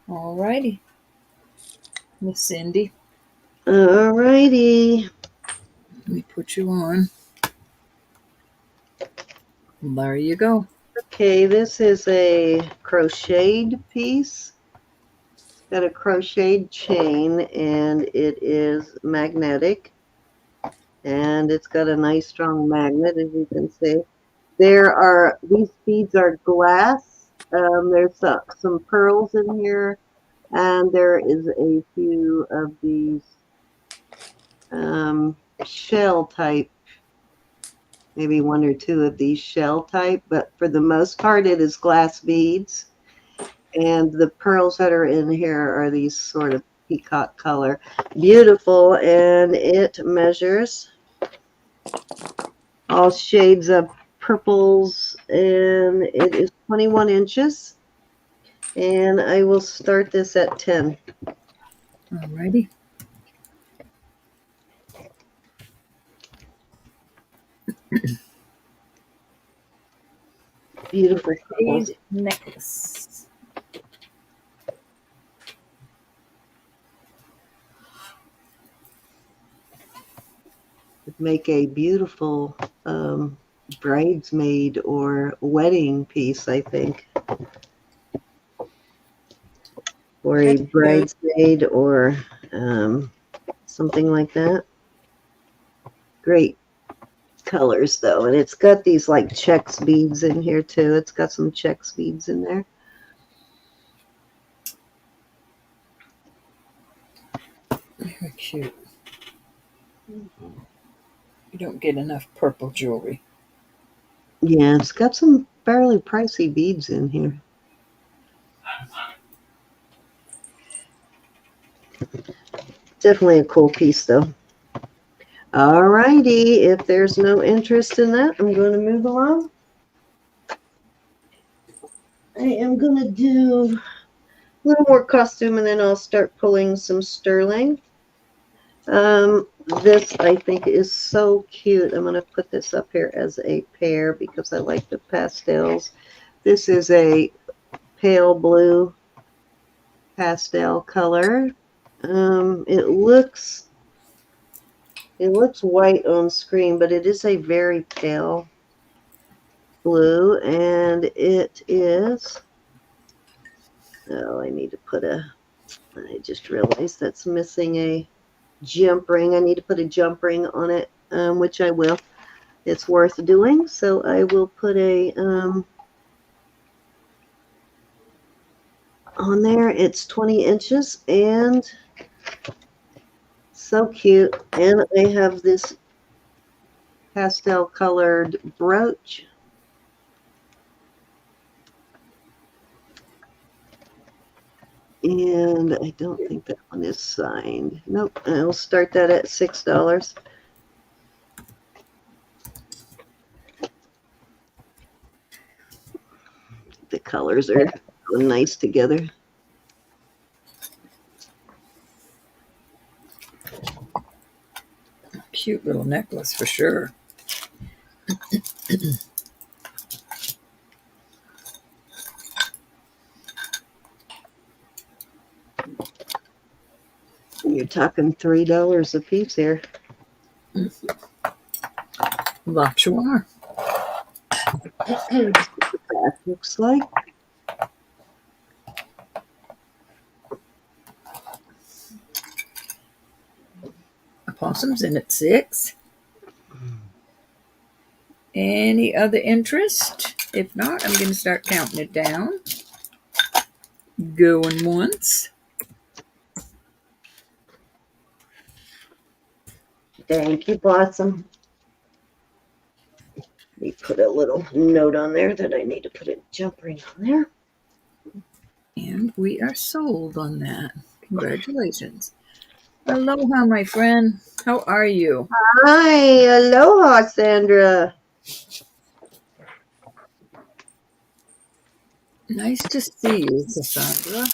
All righty. Miss Cindy, All righty. let me put you on. There you go. Okay, this is a crocheted piece. It's got a crocheted chain and it is magnetic. And it's got a nice strong magnet, as you can see. These beads are glass. There's some pearls in here, and there is a few of these shell type, maybe 1 or 2 of these shell type, but for the most part it is glass beads. And the pearls that are in here are these sort of peacock color. Beautiful, and it measures all shades of purples, and it is 21 inches. And I will start this at 10. All righty. Beautiful colors. Bead necklace. Make a beautiful bridesmaid or wedding piece, I think. Or a That's good. bridesmaid or something like that. Great colors though, and it's got these like checks beads in here too. It's got some checks beads in there. Very cute. You don't get enough purple jewelry. Yeah, it's got some fairly pricey beads in here. Definitely a cool piece though. All righty, if there's no interest in that, I'm going to move along. I am going to do a little more costume and then I'll start pulling some sterling. This I think is so cute. I'm going to put this up here as a pair because I like the pastels. This is a pale blue pastel color. It looks white on screen, but it is a very pale blue, and it is, oh, I need to put I just realized that's missing a jump ring. I need to put a jump ring on it, which I will. It's worth doing, so I will put a on there. It's 20 inches and so cute. And I have this pastel colored brooch. And I don't think that one is signed. Nope. I'll start that at $6. The colors are nice together. Cute little necklace for sure. You're talking $3 a piece here. Lots you are. That looks like. Opossum's in at 6. Any other interest? If not, I'm going to start counting it down. Going once. Thank you, Blossom. Let me put a little note on there that I need to put a jump ring on there. And we are sold on that. Congratulations. Aloha, my friend. How are you? Hi, aloha, Sandra. Nice to see you, Cassandra.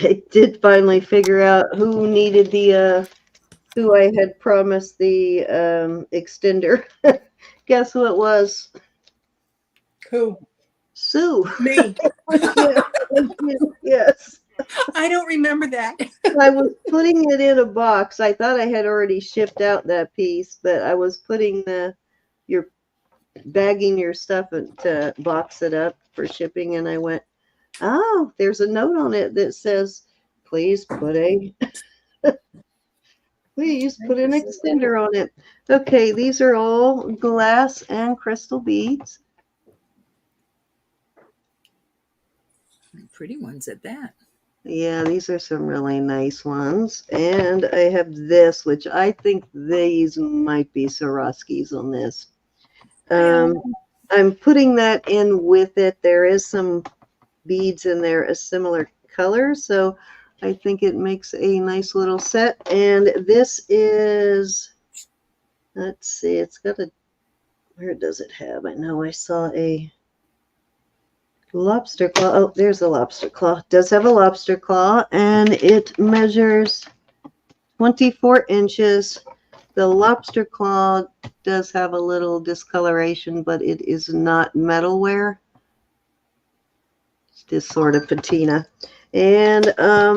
I did finally figure out who needed the who I had promised the extender. Guess who it was? Who? Sue. Me. Yeah, yes. I don't remember that. I was putting it in a box. I thought I had already shipped out that piece, but I was putting your bagging your stuff to box it up for shipping, and I went, oh, there's a note on it that says, please put an extender on it. Okay, these are all glass and crystal beads. Pretty ones at that. Yeah, these are some really nice ones. And I have this, which I think these might be Swarovskis on this. I'm putting that in with it. There is some beads in there a similar color, so I think it makes a nice little set. And this is, let's see, it's got a, where does it have? I know I saw a lobster claw. Oh, there's a lobster claw. It does have a lobster claw, and it measures 24 inches. The lobster claw does have a little discoloration, but it is not metalware. It's just sort of patina. And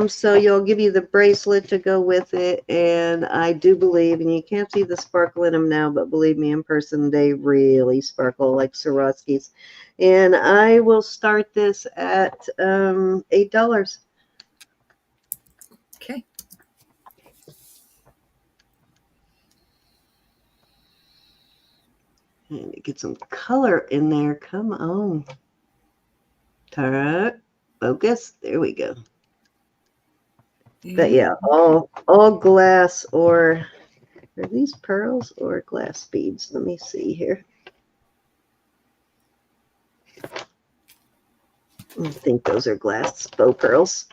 so you'll give you the bracelet to go with it. And I do believe, and you can't see the sparkle in them now, but believe me, in person, they really sparkle like Swarovskis. And I will start this at $8. Okay. And get some color in there. Come on. Focus. There we go. But yeah, all glass, or are these pearls or glass beads? Let me see here. I think those are glass faux pearls.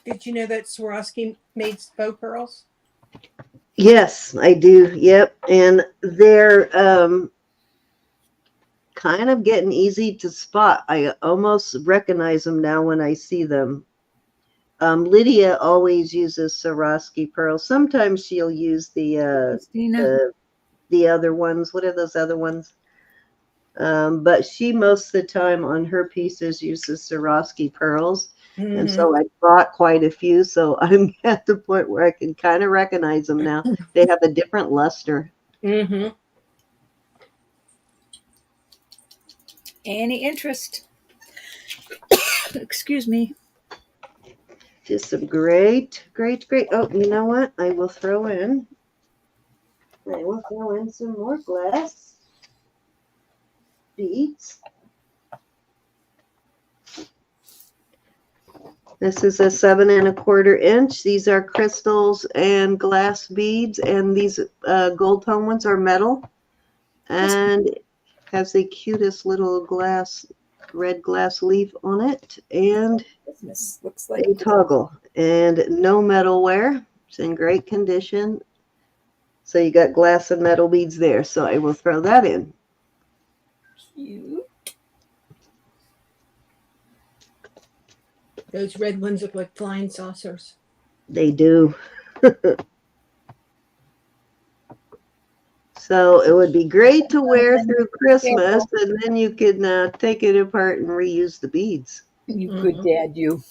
Did you know that Swarovski made faux pearls? Yes, I do. Yep. And they're kind of getting easy to spot. I almost recognize them now when I see them. Lydia always uses Swarovski pearls. Sometimes she'll use the other ones. What are those other ones? But she most of the time on her pieces uses Swarovski pearls. Mm-hmm. And so I bought quite a few. So I'm at the point where I can kind of recognize them now. They have a different luster. Mm-hmm. Any interest? Excuse me. Just some great. Oh, you know what? I will throw in some more glass beads. This is a 7 1/4 inch. These are crystals and glass beads, and these gold tone ones are metal, and has the cutest little red glass leaf on it, and This looks like a toggle, and no metalware. It's in great condition. So you got glass and metal beads there. So I will throw that in. Cute. Those red ones look like flying saucers. They do. So it would be great to wear through Christmas, and then you can take it apart and reuse the beads. You good dad, you.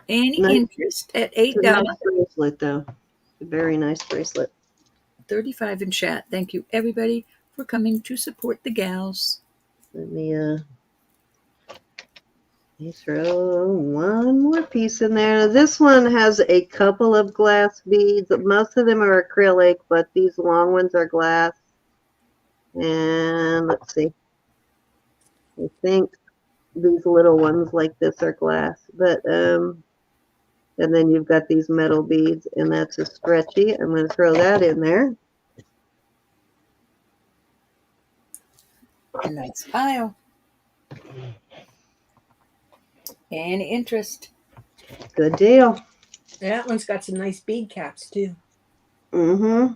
Any interest at $8? Nice bracelet, though. A very nice bracelet. 35 in chat. Thank you, everybody, for coming to support the gals. Let me throw one more piece in there. This one has a couple of glass beads. Most of them are acrylic, but these long ones are glass. And let's see. I think these little ones like this are glass, but and then you've got these metal beads, and that's a stretchy. I'm going to throw that in there. A nice pile. Any interest? Good deal. That one's got some nice bead caps too. Mm-hmm.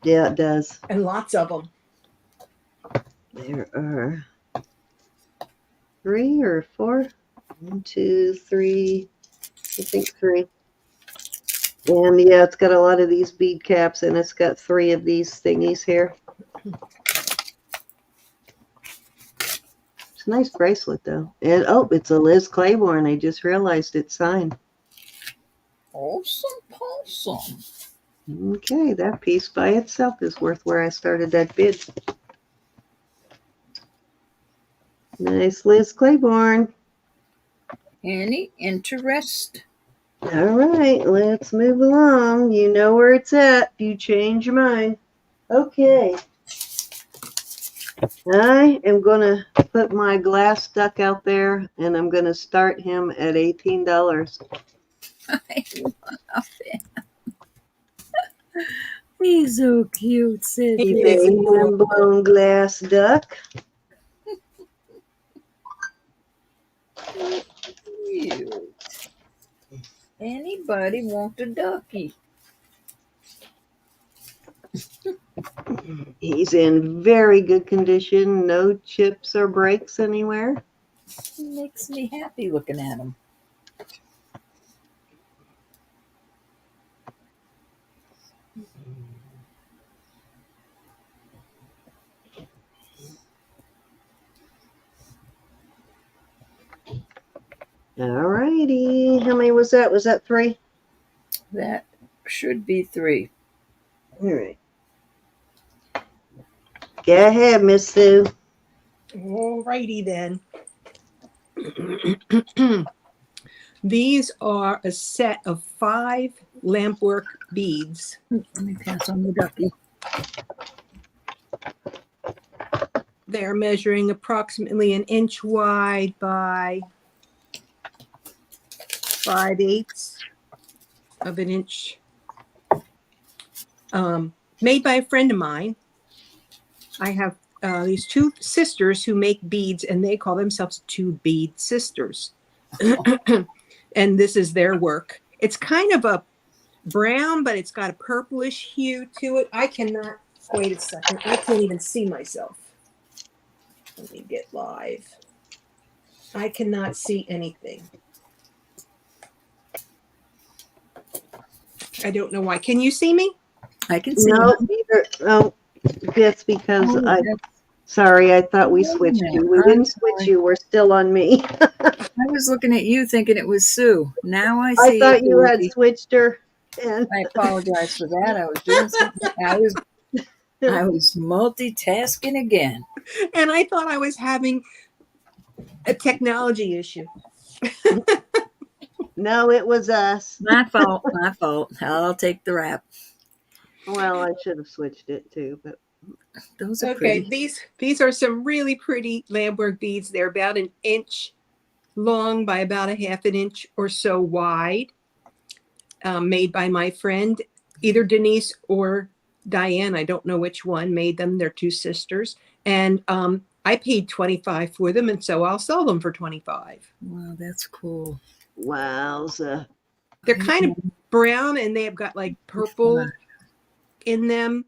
Yeah, it does. And lots of them. There are 3 or 4. 1, 2, 3. I think 3. And yeah, it's got a lot of these bead caps, and it's got 3 of these thingies here. It's a nice bracelet, though. And oh, it's a Liz Claiborne. I just realized it's signed. Awesome, awesome. Okay, that piece by itself is worth where I started that bid. Nice Liz Claiborne. Any interest? All right, let's move along. You know where it's at if you change your mind. Okay. I am going to put my glass duck out there, and I'm going to start him at $18. I love it. He's so cute, Sid. He He's is a adorable. hand-blown glass duck. Cute. Anybody want a ducky? He's in very good condition. No chips or breaks anywhere. It makes me happy looking at him. All righty. How many was that? Was that 3? That should be 3. All right. Go ahead, Miss Sue. All righty then. These are a set of 5 lampwork beads. Let me pass on the ducky. They're measuring approximately 1 inch wide by 5/8 of an inch. Made by a friend of mine. I have these 2 sisters who make beads, and they call themselves 2 bead sisters. And this is their work. It's kind of a brown, but it's got a purplish hue to it. I cannot, wait a second, I can't even see myself. Let me get live. I cannot see anything. I don't know why. Can you see me? I can see No, him. either. Oh, that's because Oh, sorry, I thought we Wait a switched minute. you. We I'm didn't switch sorry. you. We're still on me. I was looking at you thinking it was Sue. Now I I see thought you had Susie. switched her. And I apologize for that. I was doing something. I was multitasking again. And I thought I was having a technology issue. no, it was us. My fault. My fault. I'll take the rap. Well, I should have switched it too, but Those are Okay, pretty. these are some really pretty lampwork beads. They're about 1 inch long by about 1/2 inch or so wide. Made by my friend, either Denise or Diane. I don't know which one made them. They're 2 sisters. And I paid $25 for them, and so I'll sell them for $25. Wow, that's cool. wowza. They're kind of brown, and they have got like purple in them.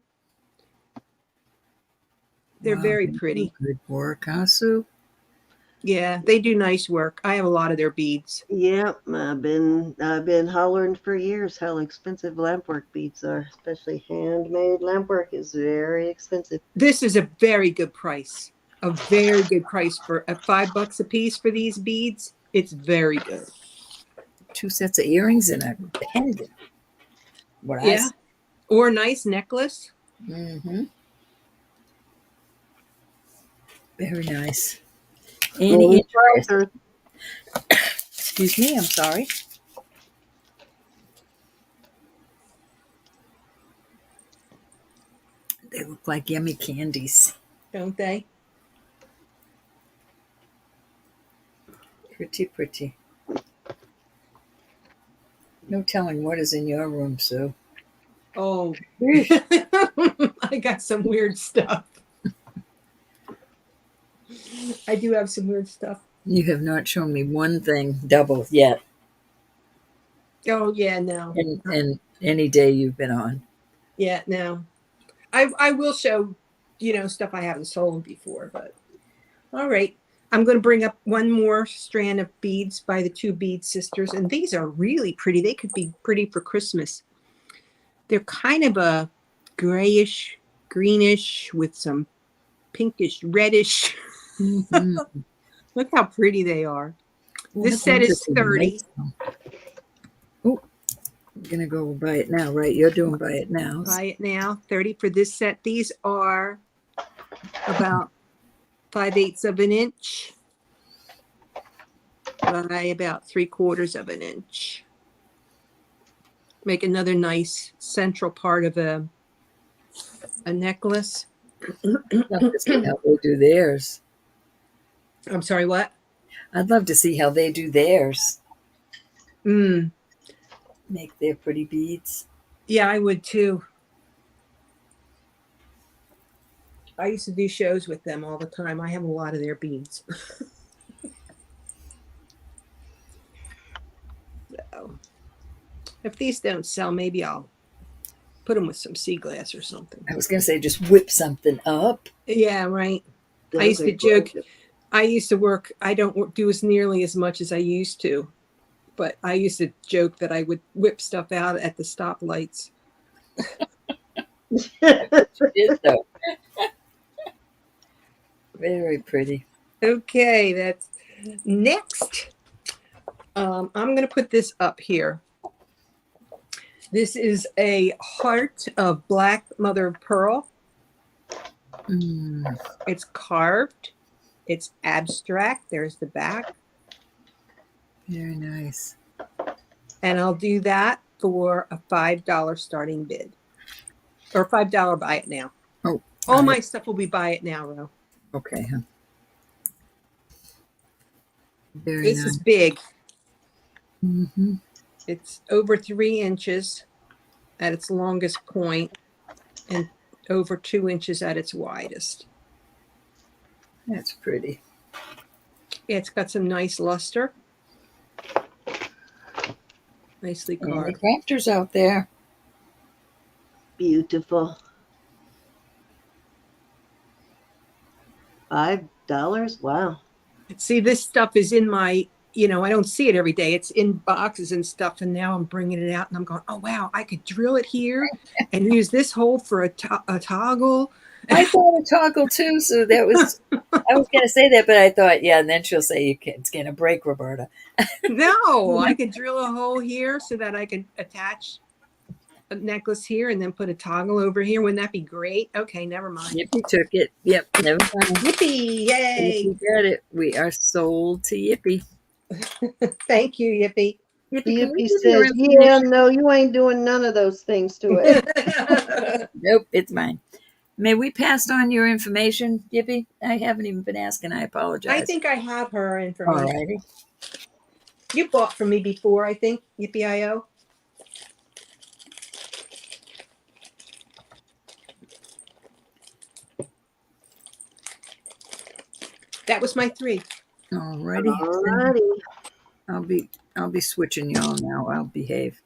They're Wow, very they do pretty. Good work, huh, Sue? Yeah, they do nice work. I have a lot of their beads. Yep, I've been hollering for years how expensive lampwork beads are, especially handmade lampwork is very expensive. This is a very good price. A very good price for $5 a piece for these beads. It's very good. 2 sets of earrings and a pendant. What Yeah. Or a nice necklace. Mm-hmm. Very nice. Any interest? Excuse me, I'm sorry. They look like yummy candies. Don't they? Pretty, pretty. No telling what is in your room, Sue. Oh, I got some weird stuff. I do have some weird stuff. You have not shown me one thing double yet. Oh, yeah, no. In any day you've been on. Yeah, no. I will show, stuff I haven't sold before, but all right. I'm going to bring up one more strand of beads by the 2 bead sisters, and these are really pretty. They could be pretty for Christmas. They're kind of a grayish, greenish with some pinkish, reddish. Mm-hmm. Look how pretty they are. Ooh, This set is 30. Oh, I'm going to go buy it now, right? You're doing buy it now. Buy it now. 30 for this set. These are about 5/8 of an inch by about 3/4 of an inch. Make another nice central part of a necklace. I'd love to see how they do theirs. I'm sorry, what? I'd love to see how they do theirs. Mm. Make their pretty beads. Yeah, I would too. I used to do shows with them all the time. I have a lot of their beads. So, if these don't sell, maybe I'll put them with some sea glass or something. I was going to say just whip something up. Yeah, right. Those I used are to joke. gorgeous. I used to work. I don't do as nearly as much as I used to, but I used to joke that I would whip stuff out at the stoplights. You did, though. Very pretty. Okay, that's next. I'm going to put this up here. This is a heart of black mother of pearl. Mm. It's carved. It's abstract. There's the back. Very nice. And I'll do that for a $5 starting bid. Or $5 buy it now. Oh, all my stuff will be buy it now, Ro. Okay. Huh? Very This nice. is big. Mm-hmm. It's over 3 inches at its longest point and over 2 inches at its widest. That's pretty. Yeah, it's got some nice luster. Nicely Any carved. crafters out there? Beautiful. $5? Wow. See, this stuff is in my, I don't see it every day. It's in boxes and stuff. And now I'm bringing it out and I'm going, oh, wow, I could drill it here and use this hole for a toggle. I thought a toggle too. So that was, I was going to say that, but I thought, yeah. And then she'll say, it's going to break, Roberta. No, I could drill a hole here so that I could attach a necklace here and then put a toggle over here. Wouldn't that be great? Okay, never mind. Yippee took it. Yep, never mind. Yippee! Yay! You got it. We are sold to Yippee. Thank you, Yippee. Yippee, can we Yippee give your says, information? yeah, no, you ain't doing none of those things to it. Nope, it's mine. May we pass on your information, Yippee? I haven't even been asking. I apologize. I think I have her information. Alrighty. You bought from me before, I think, Yippee.io. That was my 3. Alrighty. Alrighty. I'll be switching y'all now. I'll behave.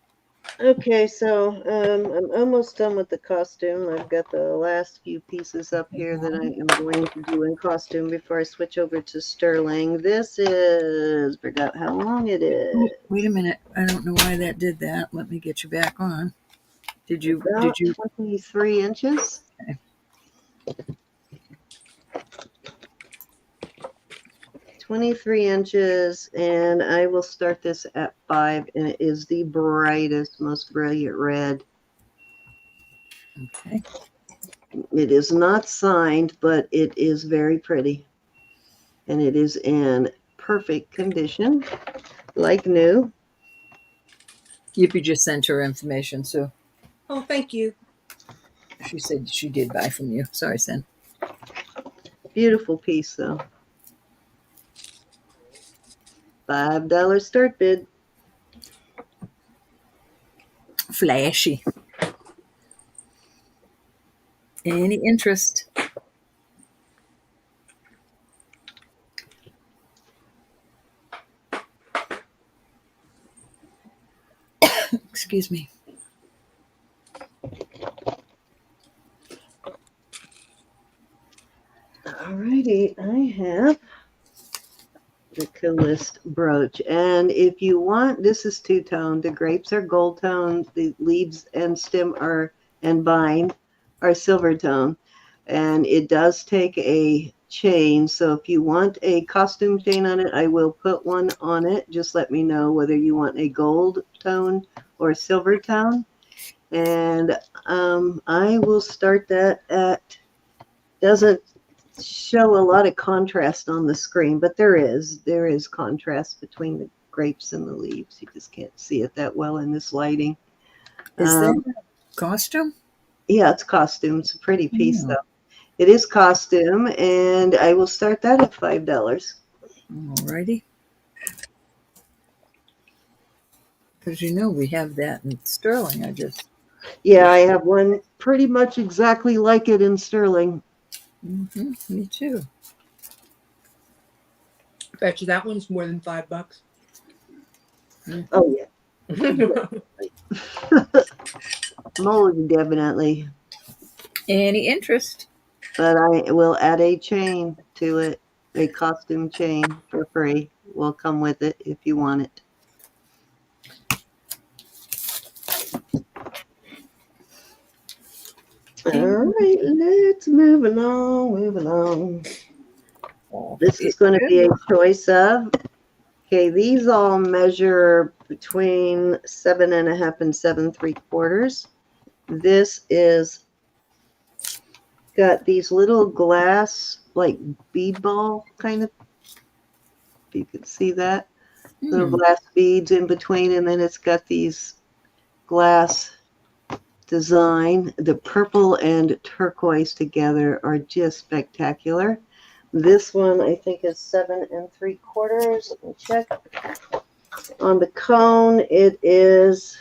Okay, so I'm almost done with the costume. I've got the last few pieces up here that I am going to do in costume before I switch over to sterling. This is, forgot how long it is. Oh, wait a minute. I don't know why that did that. Let me get you back on. Did you? About 23 inches. Okay. 23 inches, and I will start this at 5, and it is the brightest, most brilliant red. Okay. It is not signed, but it is very pretty, and it is in perfect condition, like new. Yippee just sent her information, so Oh, thank you. she said she did buy from you. Sorry, Sen. Beautiful piece, though. $5 start bid. Flashy. Any interest? Excuse me. Alrighty, I have the to list brooch. And if you want, this is two-tone. The grapes are gold tone. The leaves and stem are and bind are silver tone. And it does take a chain. So if you want a costume chain on it, I will put one on it. Just let me know whether you want a gold tone or silver tone. And I will start that at, doesn't show a lot of contrast on the screen, but there is contrast between the grapes and the leaves. You just can't see it that well in this lighting. Is that a costume? Yeah, it's costume. It's a pretty piece, Mm. though. It is costume, and I will start that at $5. Alrighty. Because you know we have that in sterling. Yeah, I have one pretty much exactly like it in sterling. Me too. Bet you that one's more than $5. Oh yeah, most definitely. Any interest? But I will add a chain to it, a costume chain for free. Will come with it if you want it. All right, let's move along. This is going to be a choice of, okay, these all measure between 7.5 and 7.75. This is got these little glass, like bead ball kind of, if you can see that, little glass beads in between, and then it's got these glass design. The purple and turquoise together are just spectacular. This one I think is 7.75. Let me check. On the cone, it is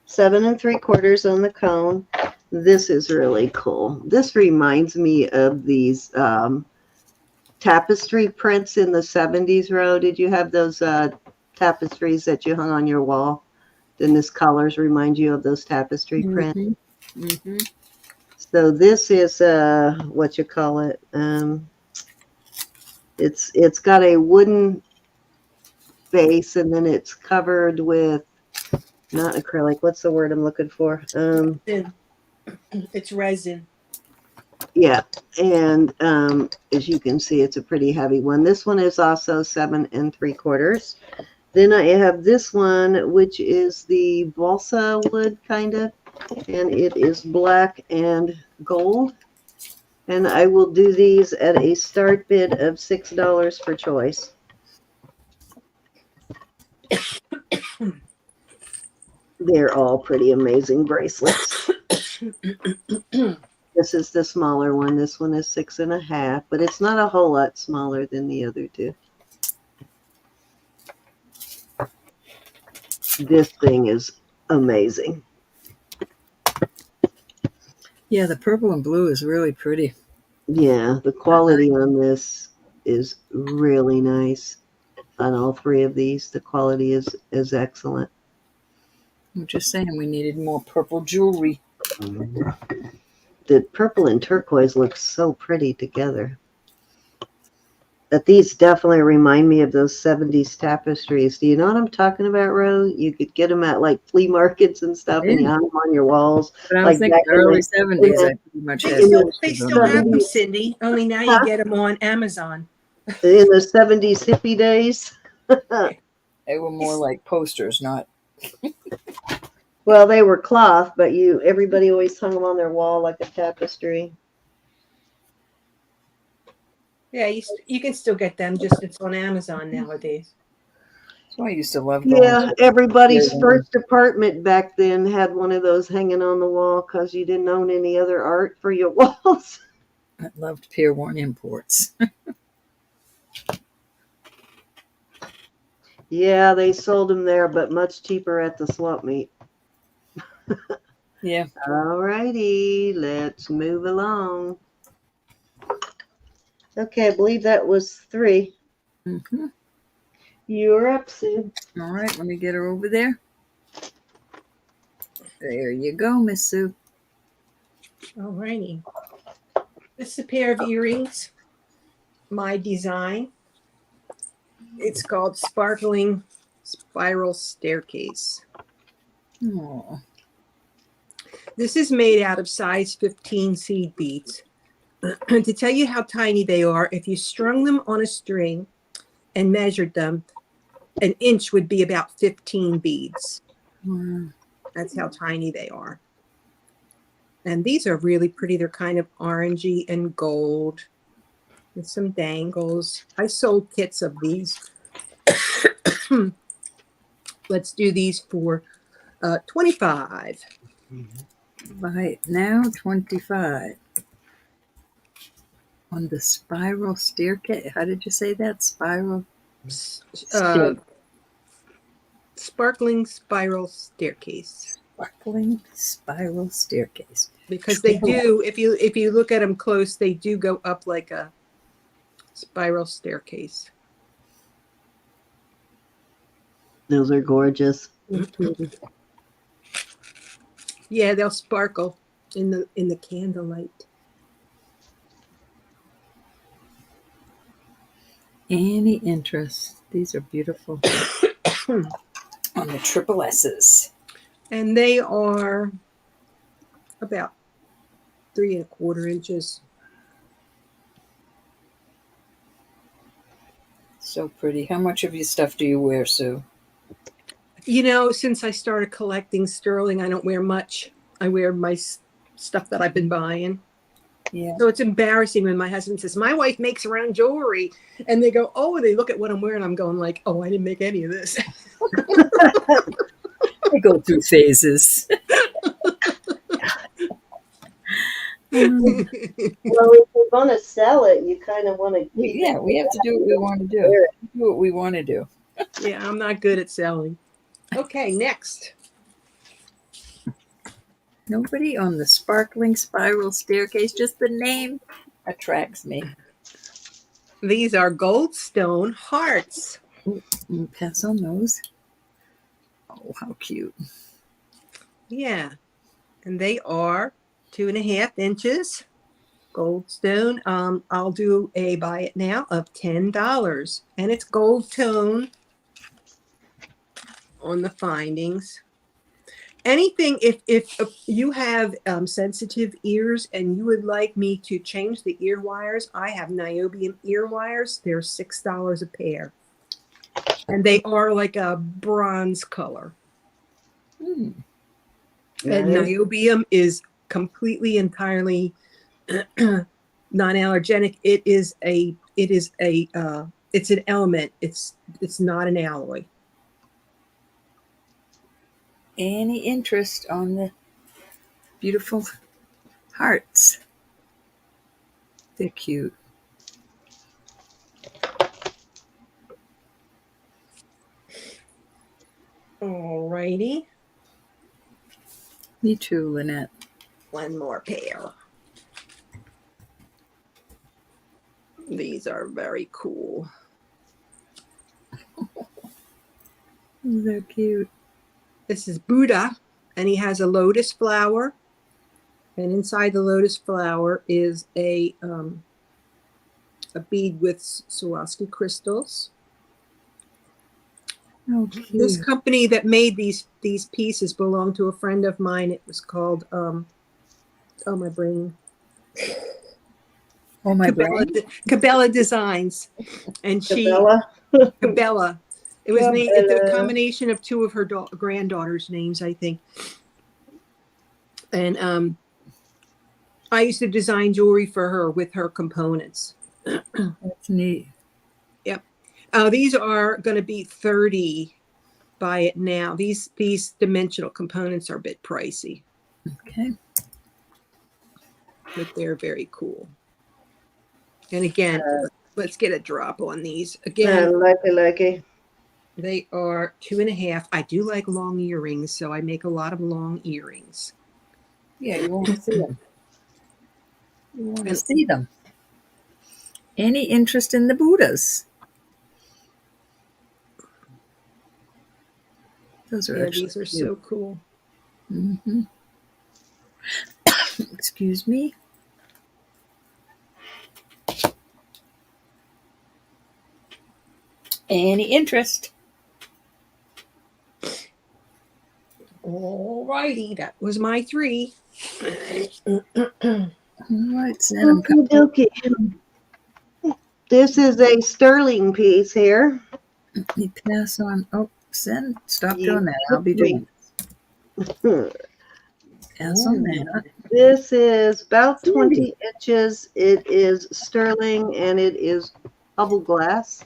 7.75 on the cone. This is really cool. This reminds me of these tapestry prints in the 70s, Ro. Did you have those tapestries that you hung on your wall? Then this colors remind you of those tapestry prints. So this is what you call it. It's got a wooden base, and then it's covered with not acrylic. What's the word I'm looking for? It's resin. Yeah, and as you can see, it's a pretty heavy one. This one is also 7.75. Then I have this one, which is the balsa wood kind of, and it is black and gold. And I will do these at a start bid of $6 per choice. They're all pretty amazing bracelets. This is the smaller one. This one is 6.5, but it's not a whole lot smaller than the other two. This thing is amazing. Yeah, the purple and blue is really pretty. Yeah, the quality on this is really nice. On all three of these, the quality is excellent. I'm just saying we needed more purple jewelry. The purple and turquoise look so pretty together. But these definitely remind me of those 70s tapestries. Do you know what I'm talking about, Ro? You could get them at like flea markets and stuff, and you hung them on your walls. But I was like thinking the early 70s, I pretty much had They still have them, Cindy. Only now you get them on Amazon. In the 70s hippie days. They were more like posters, not. Well, they were cloth, but everybody always hung them on their wall like a tapestry. Yeah, you can still get them, just it's on Amazon nowadays. So I used to love. Yeah, everybody's first apartment back then had one of those hanging on the wall because you didn't own any other art for your walls. I loved Pier 1 imports. Yeah, they sold them there, but much cheaper at the swap meet. Yeah. All righty, let's move along. Okay, I believe that was 3. You're up, Sue. All right, let me get her over there. There you go, Miss Sue. All righty. This is a pair of earrings. My design. It's called Sparkling Spiral Staircase. Oh, This is made out of size 15 seed beads. To tell you how tiny they are, if you strung them on a string and measured them, an inch would be about 15 beads. wow. That's how tiny they are. And these are really pretty. They're kind of orangey and gold with some dangles. I sold kits of these. Let's do these for 25. Right now, 25. On the spiral staircase. How did you say that? Spiral Uh, stair. Sparkling Spiral Staircase. Sparkling spiral staircase. Because they do, if you look at them close, they do go up like a spiral staircase. Those are gorgeous. Yeah, they'll sparkle in the candlelight. Any interest? These are beautiful. On the triple S's. And they are about 3¼ inches. So pretty. How much of your stuff do you wear, Sue? You know, since I started collecting sterling, I don't wear much. I wear my stuff that I've been buying. Yeah. So it's embarrassing when my husband says, my wife makes her own jewelry. And they go, oh, and they look at what I'm wearing. I'm going like, oh, I didn't make any of this. I go through phases. Well, if you're going to sell it, you kind of want to keep Yeah, we have to do what we want to do. Do what we want to do. Yeah, I'm not good at selling. Okay, next. Nobody on the sparkling spiral staircase. Just the name attracts me. These are goldstone hearts. Pass on those. Oh, how cute. Yeah, and they are 2½ inches. Goldstone. I'll do a buy it now of $10, and it's gold tone on the findings. Anything, if you have sensitive ears and you would like me to change the ear wires, I have niobium ear wires. They're $6 a pair, and they are like a bronze color. Hmm. And niobium is completely, entirely non-allergenic. It's an element. It's not an alloy. Any interest on the beautiful hearts? They're cute. Alrighty. Me too, Lynette. One more pair. These are very cool. They're cute. This is Buddha, and he has a lotus flower. And inside the lotus flower is a bead with Swarovski crystals. Oh, cute. This company that made these pieces belonged to a friend of mine. It was called oh, my brain. Oh, my brain. Cabela Designs, and Cabela. It was named the combination of two of her granddaughters' names, I think. And I used to design jewelry for her with her components. That's neat. Yep. These are going to be $30. Buy it now. These dimensional components are a bit pricey. Okay. But they're very cool. And again, let's get a drop on these. Again, lucky. they are 2½. I do like long earrings, so I make a lot of long earrings. Yeah, you want to see them. You want to see them. Any interest in the Buddhas? Those are actually these are cute. so cool. Mm-hmm. Excuse me. Any interest? All righty, that was my 3. All right, Zen, I'm Okie coming. dokie. This is a sterling piece here. Let me pass on. Oh, Zen, stop You doing that. I'll be took me. doing pass on that. This is about Sandy. 20 inches. It is sterling and it is bubble glass.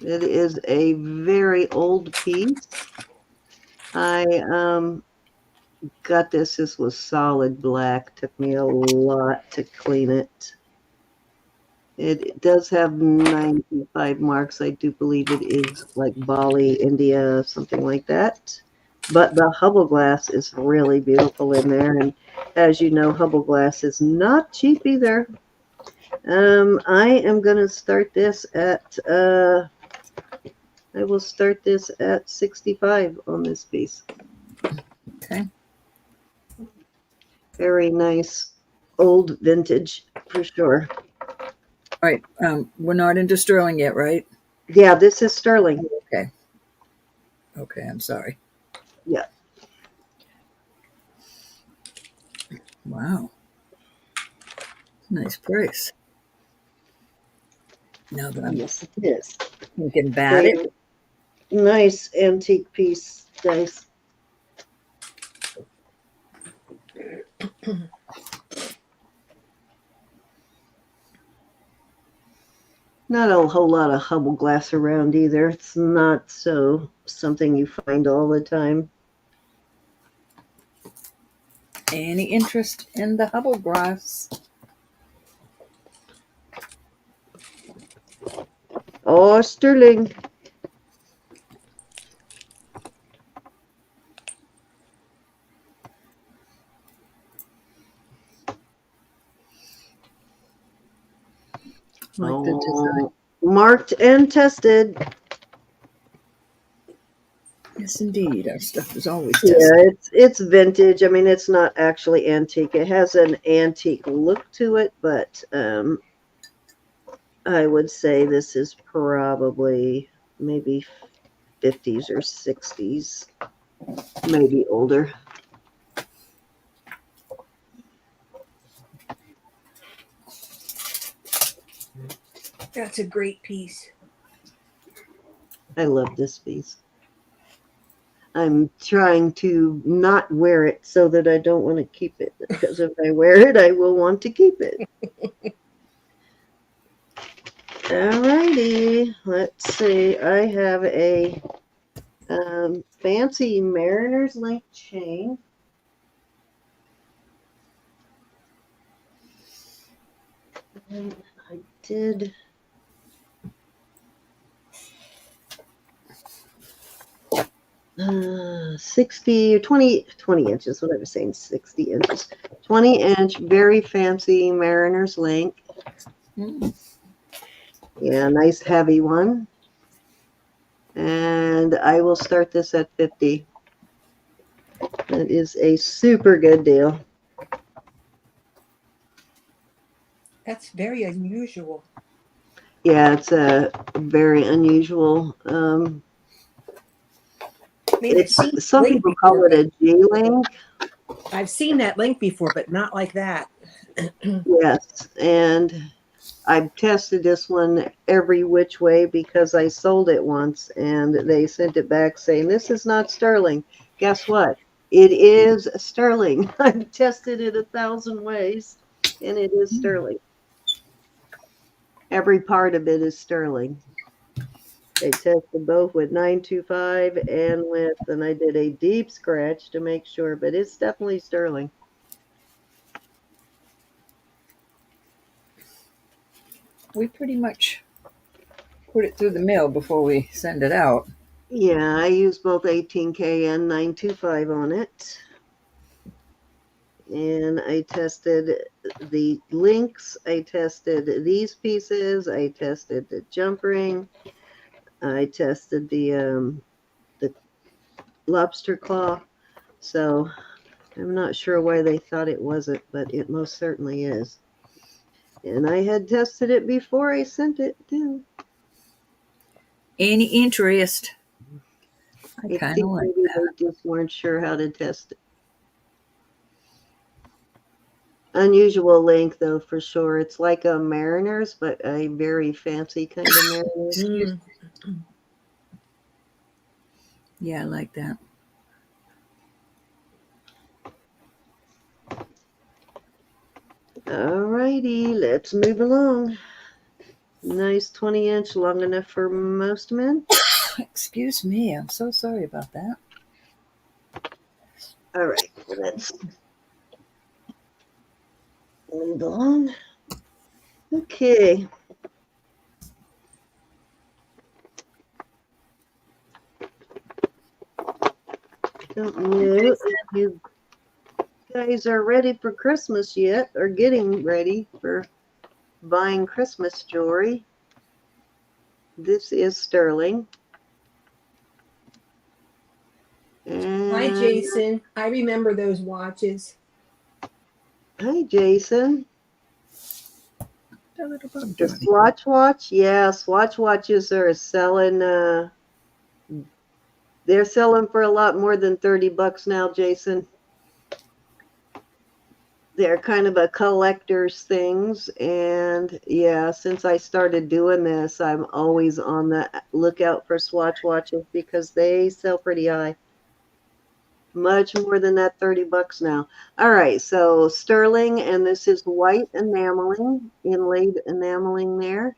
It is a very old piece. I got this. This was solid black. Took me a lot to clean it. It does have 95 marks. I do believe it is like Bali, India, something like that. But the Hubble glass is really beautiful in there. And as you know, Hubble glass is not cheap either. I am going to start this at, I will start this at 65 on this piece. Okay. Very nice old vintage for sure. All right. We're not into sterling yet, right? Yeah, this is sterling. Okay. Okay, I'm sorry. Yeah. Wow. Nice price. Now that I'm Yes, it is. thinking about it. Nice antique piece, guys. Not a whole lot of Hubble glass around either. It's not so something you find all the time. Any interest in the Hubble glass? Oh, sterling. Like the design. Marked and tested. Yes, indeed. Our stuff is always Yeah, tested. it's vintage. I mean, it's not actually antique. It has an antique look to it, but I would say this is probably maybe 50s or 60s, maybe older. That's a great piece. I love this piece. I'm trying to not wear it so that I don't want to keep it, because if I wear it, I will want to keep it. Alrighty, let's see. I have a fancy Mariner's Link chain. And I did 60 or 20 inches, what I was saying, 60 inches. 20-inch, very fancy Mariner's Link. Yeah, nice heavy one. And I will start this at 50. That is a super good deal. That's very unusual. Yeah, it's a very unusual. I mean, I've seen Some link people before, call it a G-link. I've seen that link before, but not like that. Yes, and I've tested this one every which way because I sold it once and they sent it back saying, this is not sterling. Guess what? It is sterling. I've tested it 1,000 ways and it is sterling. Every part of it is sterling. They tested both with 925 and with, and I did a deep scratch to make sure, but it's definitely sterling. We pretty much put it through the mail before we send it out. Yeah, I use both 18K and 925 on it. And I tested the links. I tested these pieces. I tested the jump ring. I tested the lobster claw. So I'm not sure why they thought it wasn't, but it most certainly is. And I had tested it before I sent it too. Any interest? I I kind of think like maybe that. they just weren't sure how to test it. Unusual length though, for sure. It's like a Mariner's, but a very fancy kind of Mariner's. Mm. Yeah, I like that. Alrighty, let's move along. Nice 20-inch, long enough for most men. Excuse me. I'm so sorry about that. All right, let's move along. Okay. Don't know if you guys are ready for Christmas yet, or getting ready for buying Christmas jewelry. This is sterling. Hi, And Jason. I remember those watches. hi, Jason. A little bug The journey. Swatch watch, yeah, Swatch watches are selling. They're selling for a lot more than $30 now, Jason. They're kind of a collector's things, and yeah, since I started doing this, I'm always on the lookout for Swatch watches because they sell pretty high. Much more than that $30 now. All right, so sterling, and this is white enameling, inlaid enameling there.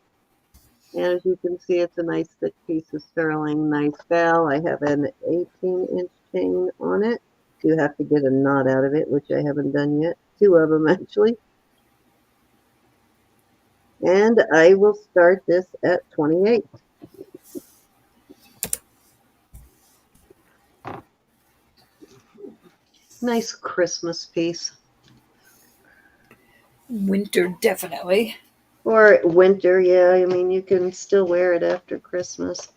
And as you can see, it's a nice thick piece of sterling, nice bell. I have an 18-inch chain on it. Do have to get a knot out of it, which I haven't done yet. Two of them, actually. And I will start this at 28. Nice Christmas piece. Winter, definitely. Or winter, yeah. I mean, you can still wear it after Christmas.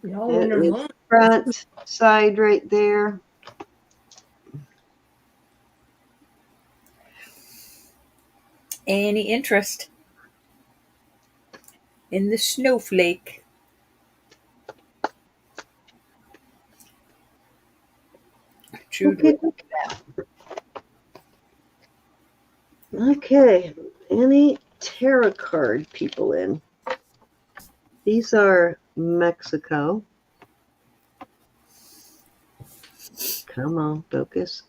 We all It winter is long. front side right there. Any interest in the snowflake? Jude Okay. would. Okay. Any tarot card people in? These are Mexico. Come on, focus.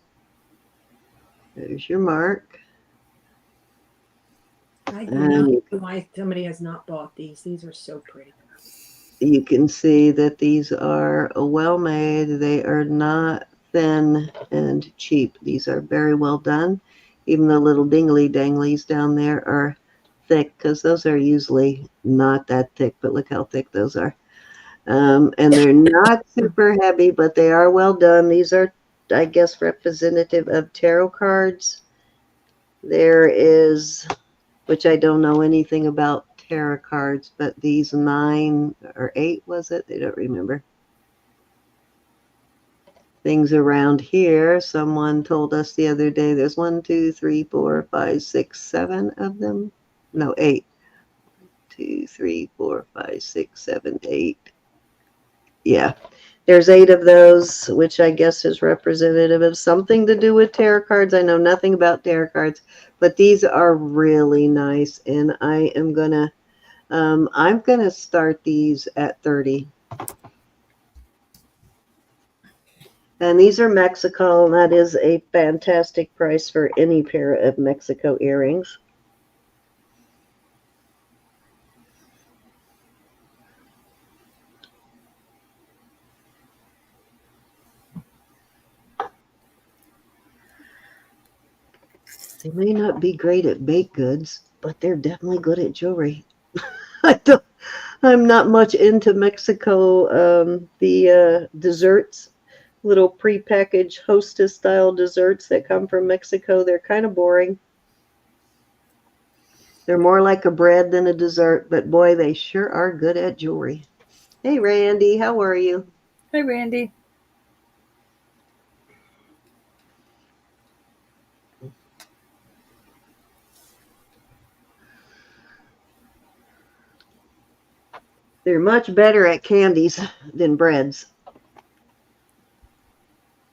There's your mark. I do And not you, know why somebody has not bought these. These are so pretty. you can see that these are well made. They are not thin and cheap. These are very well done. Even the little dingly danglies down there are thick because those are usually not that thick, but look how thick those are. And they're not super heavy, but they are well done. These are, I guess, representative of tarot cards. There is, which I don't know anything about tarot cards, but these 9 or 8, was it? I don't remember. Things around here. Someone told us the other day there's 1, 2, 3, 4, 5, 6, 7 of them. No, 8. 2, 3, 4, 5, 6, 7, 8. Yeah. There's 8 of those, which I guess is representative of something to do with tarot cards. I know nothing about tarot cards, but these are really nice, and I'm gonna start these at 30. And these are Mexico, and that is a fantastic price for any pair of Mexico earrings. They may not be great at baked goods, but they're definitely good at jewelry. I'm not much into Mexico. The desserts, little prepackaged hostess style desserts that come from Mexico, they're kind of boring. They're more like a bread than a dessert, but boy, they sure are good at jewelry. Hey, Randy, how are you? Hi, Randy. They're much better at candies than breads.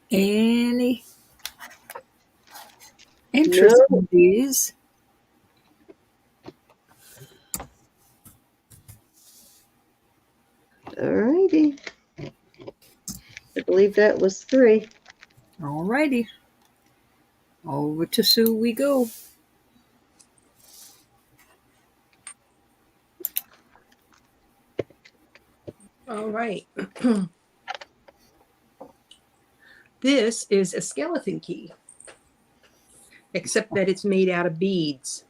Any interest No. in these? All righty. I believe that was 3. All righty. Over to Sue we go. All right. This is a skeleton key, except that it's made out of beads.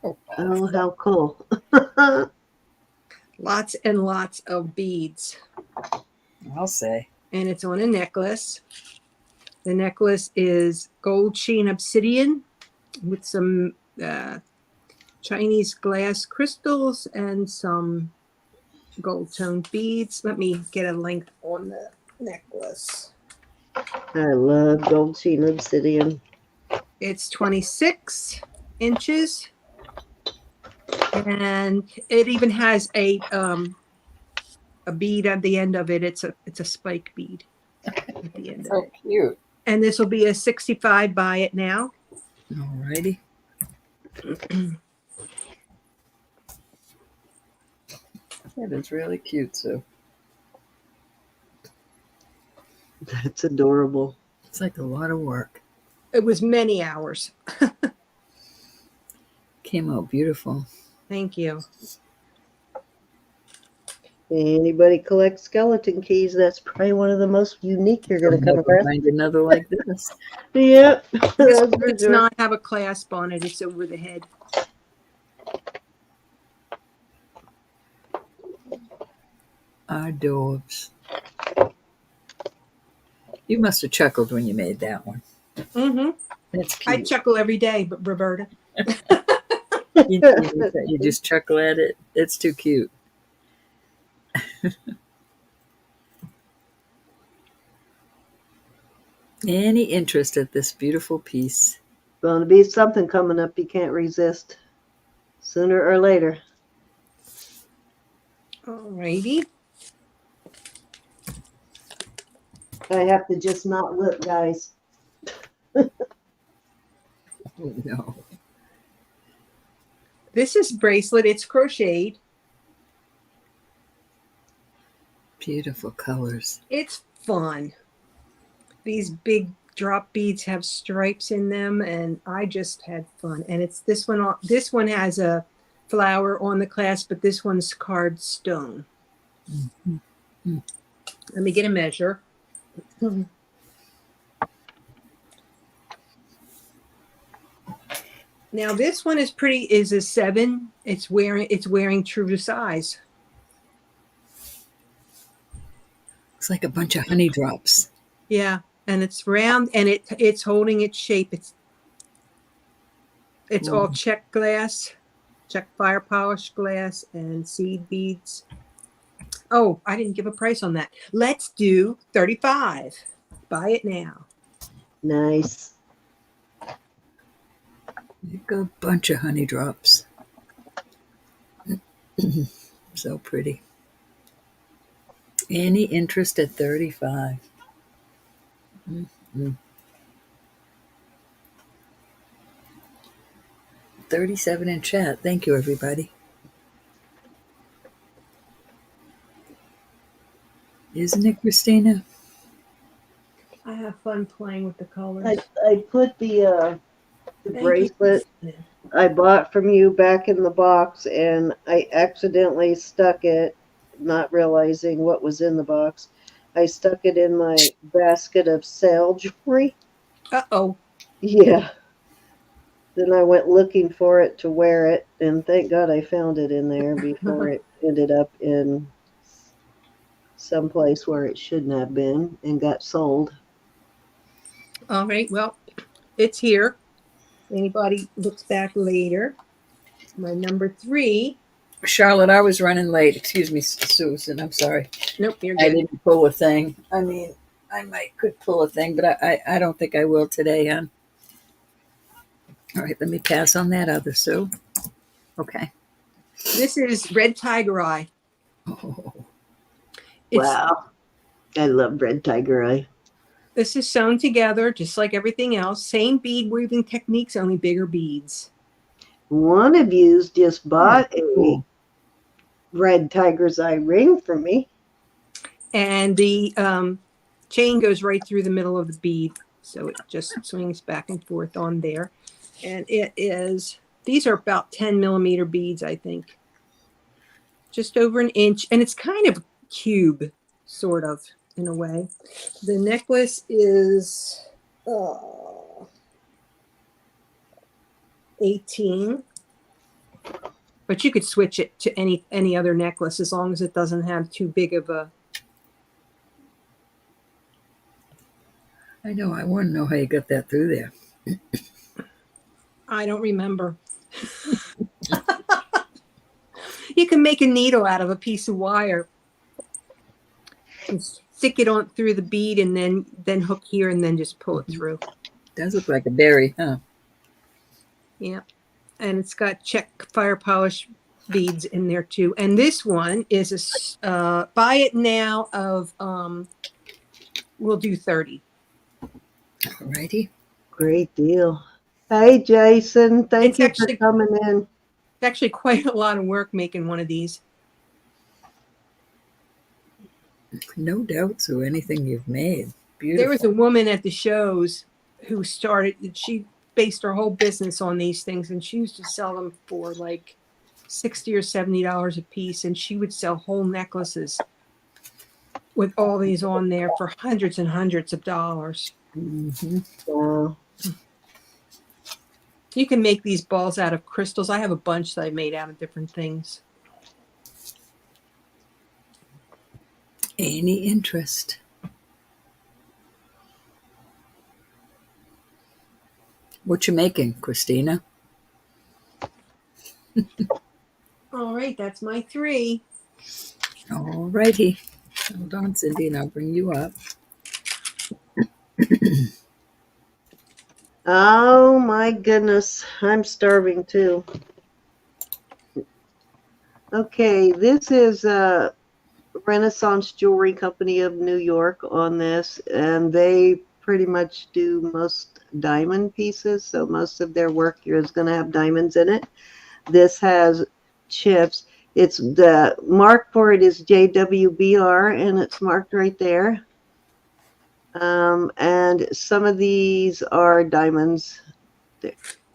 Oh, how cool. Lots and lots of beads. I'll say. And it's on a necklace. The necklace is gold sheen obsidian with some Chinese glass crystals and some gold toned beads. Let me get a length on the necklace. I love gold sheen obsidian. It's 26 inches. And it even has a bead at the end of it. It's a spike bead at the end of So it. cute. And this will be a 65 buy it now. All righty. That is really cute, Sue. That's adorable. It's like a lot of work. It was many hours. Came out beautiful. Thank you. Anybody collect skeleton keys? That's probably one of the most unique you're going to come across. Find another like this. Yep. This That's for does sure. not have a clasp on it. It's over the head. Adorbs. You must have chuckled when you made that one. Mm-hmm. That's I cute. chuckle every day, but Roberta. You just chuckle at it. It's too cute. Any interest at this beautiful piece? Going to be something coming up you can't resist sooner or later. Alrighty. I have to just not look, guys. Oh, no. This is bracelet. It's crocheted. Beautiful colors. It's fun. These big drop beads have stripes in them, and I just had fun. And it's this one. This one has a flower on the clasp, but this one's carved stone. Mm-hmm. Let me get a measure. Now this one is pretty. Is a 7. It's wearing true to size. Looks like a bunch of honey drops. Yeah, and it's round, and it's holding its shape. It's all check glass, check fire polish glass, and seed beads. Oh, I didn't give a price on that. Let's do 35. Buy it now. Nice. A bunch of honey drops. So pretty. Any interest at 35? Mm-hmm. 37 in chat. Thank you, everybody. Isn't it, Christina? I have fun playing with the colors. I put the Thank bracelet you. I bought from you back in the box, and I accidentally stuck it, not realizing what was in the box. I stuck it in my basket of sale jewelry. Uh-oh. Yeah. Then I went looking for it to wear it, and thank God I found it in there before it ended up in some place where it shouldn't have been and got sold. All right. Well, it's here. Anybody looks back later. My number 3. Charlotte, I was running late. Excuse me, Susan. I'm sorry. Nope, you're I good. didn't pull a thing. I mean, I could pull a thing, but I don't think I will today, hon. All right, let me pass on that other, Sue. Okay. This is red tiger eye. Oh, It's Wow. I love red tiger eye. This is sewn together just like everything else. Same bead weaving techniques, only bigger beads. One of you's just bought a cool. red tiger's eye ring for me. And the chain goes right through the middle of the bead. So it just swings back and forth on there. And these are about 10 millimeter beads, I think. Just over an inch. And it's kind of cube, sort of, in a way. The necklace is 18. But you could switch it to any other necklace as long as it doesn't have too big of a. I know. I want to know how you got that through there. I don't remember. You can make a needle out of a piece of wire and stick it on through the bead and then hook here and then just pull it through. Does look like a berry, huh? Yeah. And it's got check fire polish beads in there too. And this one is a buy it now of we'll do 30. Alrighty. Great deal. Hey, Jason. Thank It's you actually- for coming in. It's actually quite a lot of work making one of these. No doubts of anything you've made. Beautiful. There was a woman at the shows who she based her whole business on these things, and she used to sell them for like $60 or $70 a piece, and she would sell whole necklaces with all these on there for hundreds and hundreds of dollars. Mm-hmm. Wow. You can make these balls out of crystals. I have a bunch that I made out of different things. Any interest? What you making, Christina? All right, that's my 3. Alrighty. Hold on, Cindy, and I'll bring you up. Oh my goodness. I'm starving too. Okay, this is Renaissance Jewelry Company of New York on this, and they pretty much do most diamond pieces, so most of their work here is going to have diamonds in it. This has chips. It's the mark for it is JWBR, and it's marked right there. And some of these are diamonds.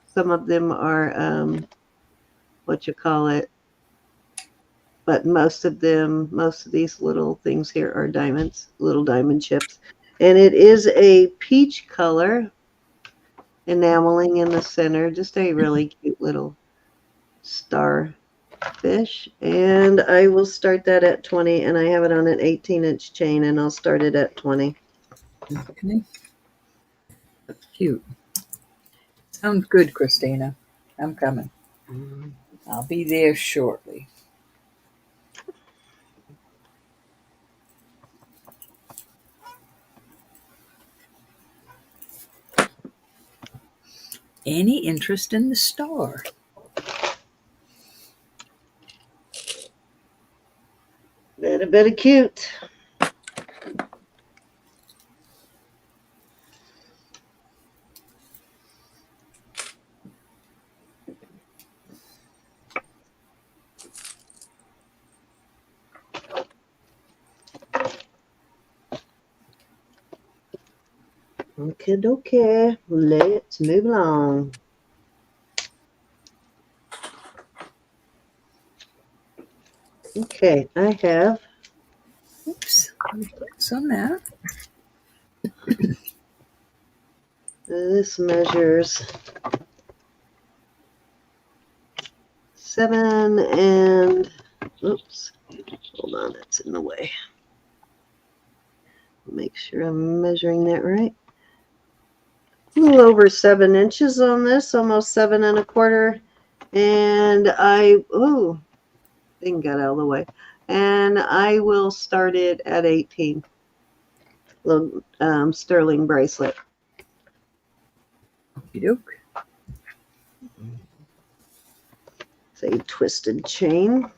Some of them are what you call it. But most of these little things here are diamonds, little diamond chips. And it is a peach color, enameling in the center, just a really cute little starfish. And I will start that at 20, and I have it on an 18-inch chain, and I'll start it at 20. Okay. That's cute. Sounds good, Christina. I'm coming. I'll be there shortly. Any interest in the star? Bit a bit of cute. Okay, let's move along. Okay, I have. Oops. Focus on that. This measures 7 and, oops, hold on, it's in the way. Make sure I'm measuring that right. A little over 7 inches on this, almost 7 1/4. And thing got out of the way. And I will start it at 18. Little sterling bracelet. Okey-doke. It's a twisted chain.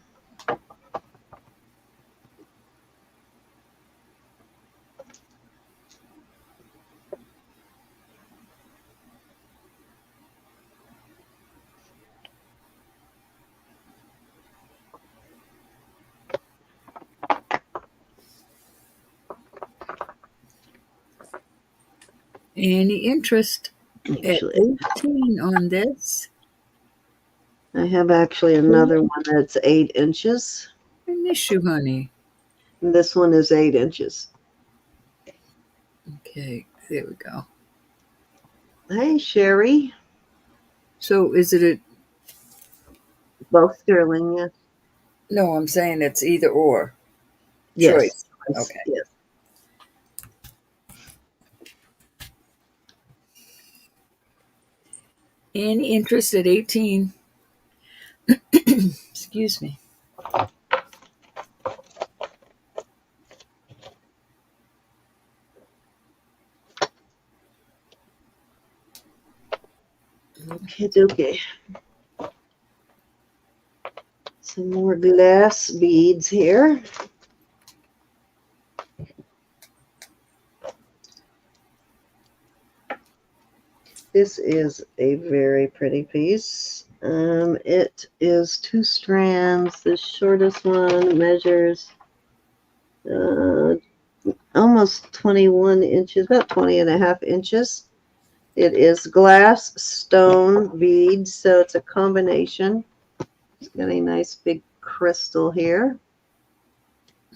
Any interest at Actually, 18 on this? I have actually another one that's 8 inches. I miss you, honey. And this one is 8 inches. Okay, there we go. Hey, Sherry. So is it a... Both sterling, yes. No, I'm saying it's either or. Yes. Choice. Okay. Yes. Any interest at 18? Excuse me. Okay. Some more glass beads here. This is a very pretty piece. It is 2 strands. The shortest one measures almost 21 inches, about 20.5 inches. It is glass stone beads, so it's a combination. It's got a nice big crystal here.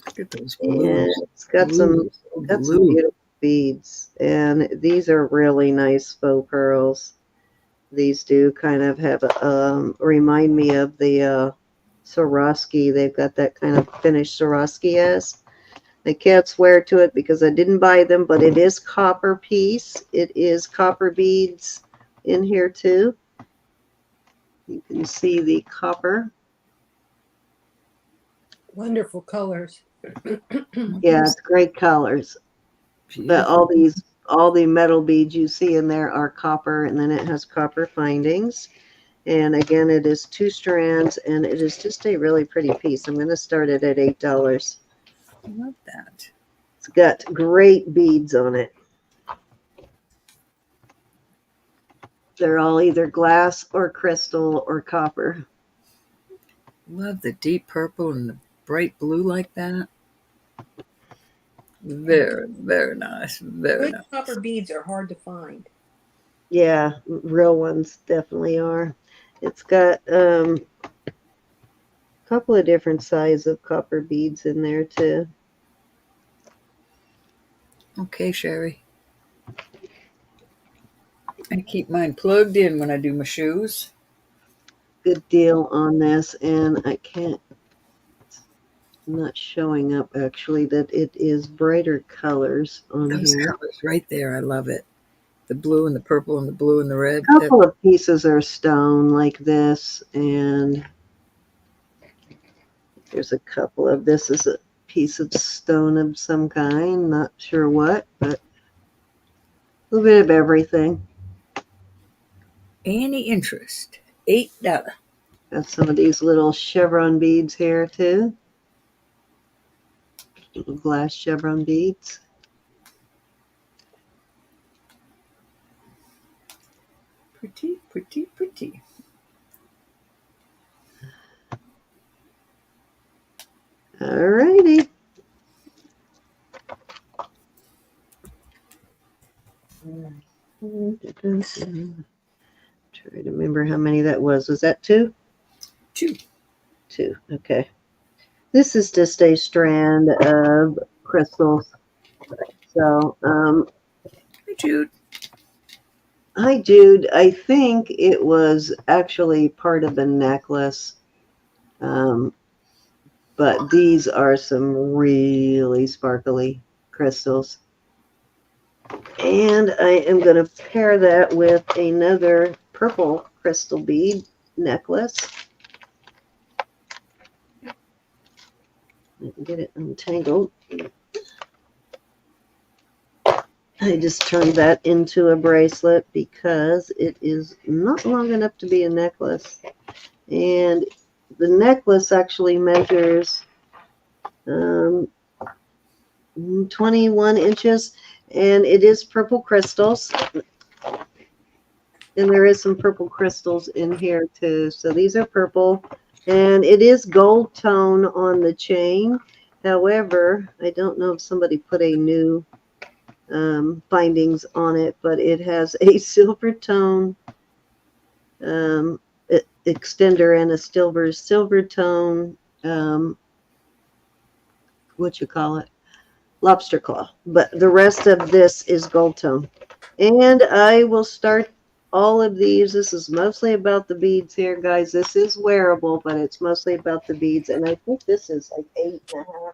Look at those And blues. it's got some beautiful beads. And these are really nice faux pearls. These do kind of have remind me of the Swarovski. They've got that kind of finish Swarovski has. I can't swear to it because I didn't buy them, but it is copper piece. It is copper beads in here too. You can see the copper. Wonderful colors. Yeah, it's great colors. But all the metal beads you see in there are copper, and then it has copper findings. And again, it is 2 strands, and it is just a really pretty piece. I'm going to start it at $8. I love that. It's got great beads on it. They're all either glass or crystal or copper. Love the deep purple and the bright blue like that. Very, very nice. Very Good nice. copper beads are hard to find. Yeah, real ones definitely are. It's got a couple of different sizes of copper beads in there too. Okay, Sherry. I keep mine plugged in when I do my shoes. Good deal on this, and I can't, it's not showing up actually that it is brighter colors on Those here. colors right there, I love it. The blue and the purple and the blue and the red. A couple of pieces are stone like this, and there's a couple of, this is a piece of stone of some kind, not sure what, but a little bit of everything. Any interest? $8. Got some of these little chevron beads here too. Little glass chevron beads. Pretty, pretty, pretty. All righty. Try to remember how many that was. Was that 2? 2. 2. Okay. This is just a strand of crystals. So, Hi, Jude. hi, Jude. I think it was actually part of the necklace. But these are some really sparkly crystals. And I am going to pair that with another purple crystal bead necklace. I can get it untangled. I just turned that into a bracelet because it is not long enough to be a necklace. And the necklace actually measures 21 inches, and it is purple crystals. And there is some purple crystals in here too. So these are purple, and it is gold tone on the chain. However, I don't know if somebody put a new findings on it, but it has a silver tone extender and a silver tone, what you call it, lobster claw. But the rest of this is gold tone. And I will start all of these. This is mostly about the beads here, guys. This is wearable, but it's mostly about the beads. And I think this is like 8.5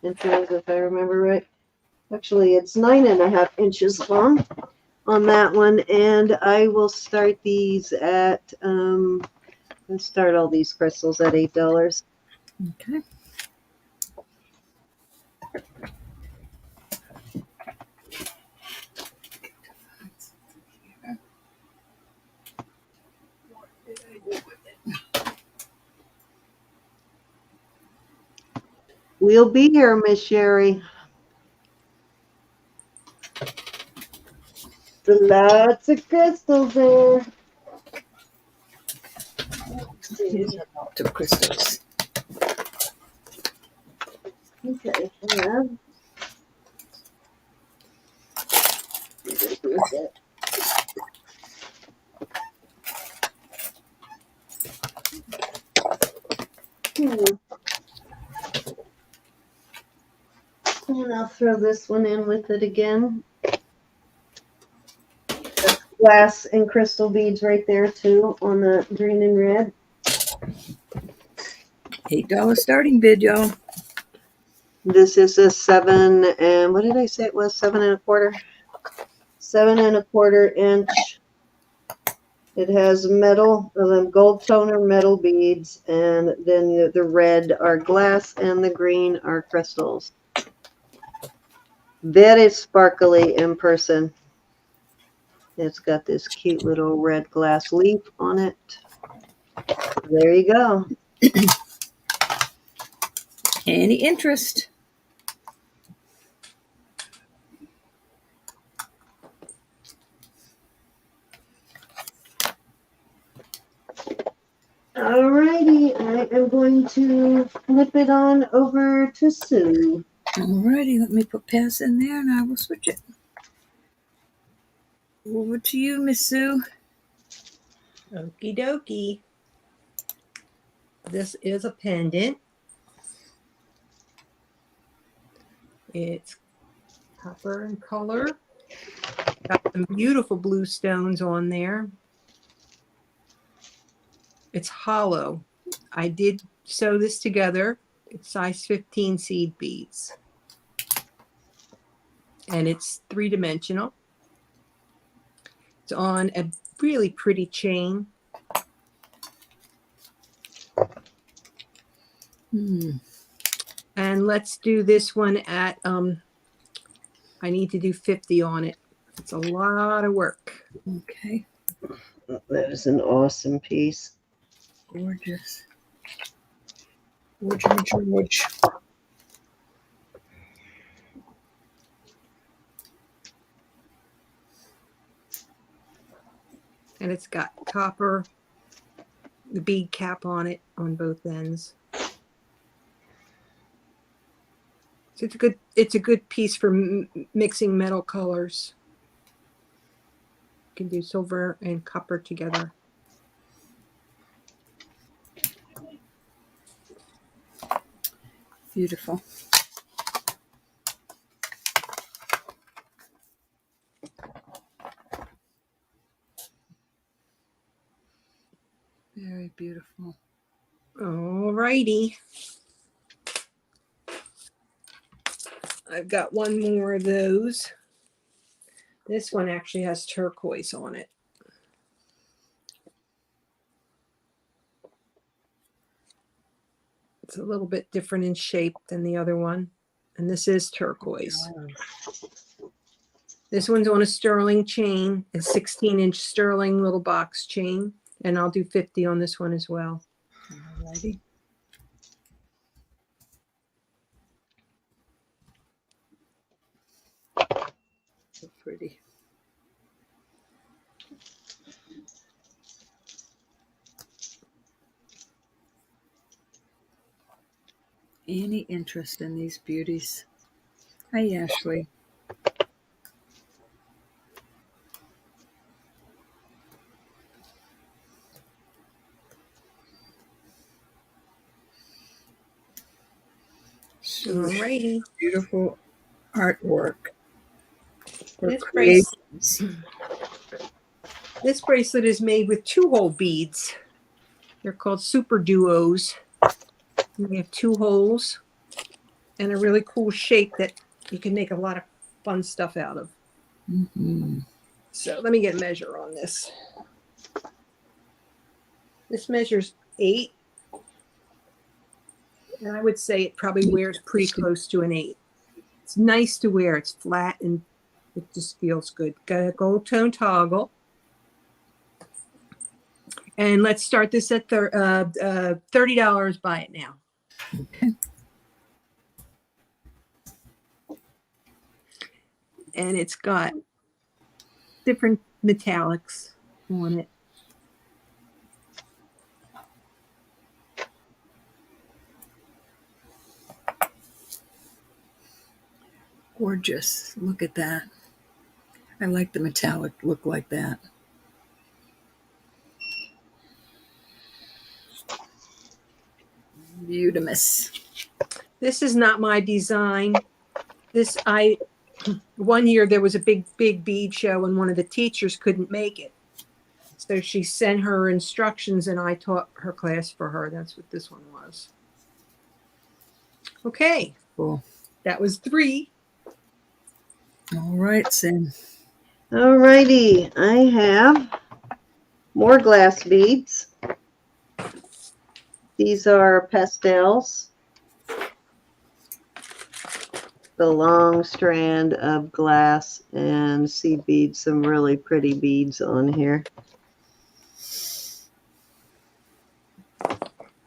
inches, if I remember right. Actually, it's 9.5 inches long on that one. And I will start these at, let's start all these crystals at $8. Okay. We'll be here, Miss Sherry. Lots of crystals there. Here's a lot of crystals. Okay, yeah. And I'll throw this one in with it again. That's glass and crystal beads right there too on the green and red. $8 starting bid, y'all. This is a 7 and what did I say it was? 7.25. 7.25 inch. It has metal, gold toner metal beads, and then the red are glass and the green are crystals. Very sparkly in person. It's got this cute little red glass leaf on it. There you go. Any interest? Alrighty, I am going to flip it on over to Sue. Alrighty, let me put pass in there and I will switch it. Over to you, Miss Sue. Okie dokie. This is a pendant. It's copper in color. Got some beautiful blue stones on there. It's hollow. I did sew this together. It's size 15 seed beads. And it's 3-dimensional. It's on a really pretty chain. And let's do this one at, I need to do 50 on it. It's a lot of work. Okay. That is an awesome piece. Gorgeous. George. And it's got copper, the bead cap on it on both ends. So it's a good piece for mixing metal colors. You can do silver and copper together. Beautiful. Very beautiful. All righty. I've got one more of those. This one actually has turquoise on it. It's a little bit different in shape than the other one. And this is turquoise. This one's on a sterling chain, a 16-inch sterling little box chain. And I'll do 50 on this one as well. Alrighty. So pretty. Any interest in these beauties? Hi, Ashley. Alrighty. Beautiful artwork for This creations. This bracelet is made with 2-hole beads. They're called super duos. They have 2 holes and a really cool shape that you can make a lot of fun stuff out of. Mm-hmm. So let me get a measure on this. This measures 8. And I would say it probably wears pretty close to an 8. It's nice to wear. It's flat and it just feels good. Got a gold tone toggle. And let's start this at $30. Buy it now. Okay. And it's got different metallics on it. Gorgeous. Look at that. I like the metallic look like that. Beautimous. This is not my design. One year there was a big bead show and one of the teachers couldn't make it. So she sent her instructions and I taught her class for her. That's what this one was. Okay. Cool. That was 3. All right, Sam. All righty. I have more glass beads. These are pastels. The long strand of glass and seed beads, some really pretty beads on here.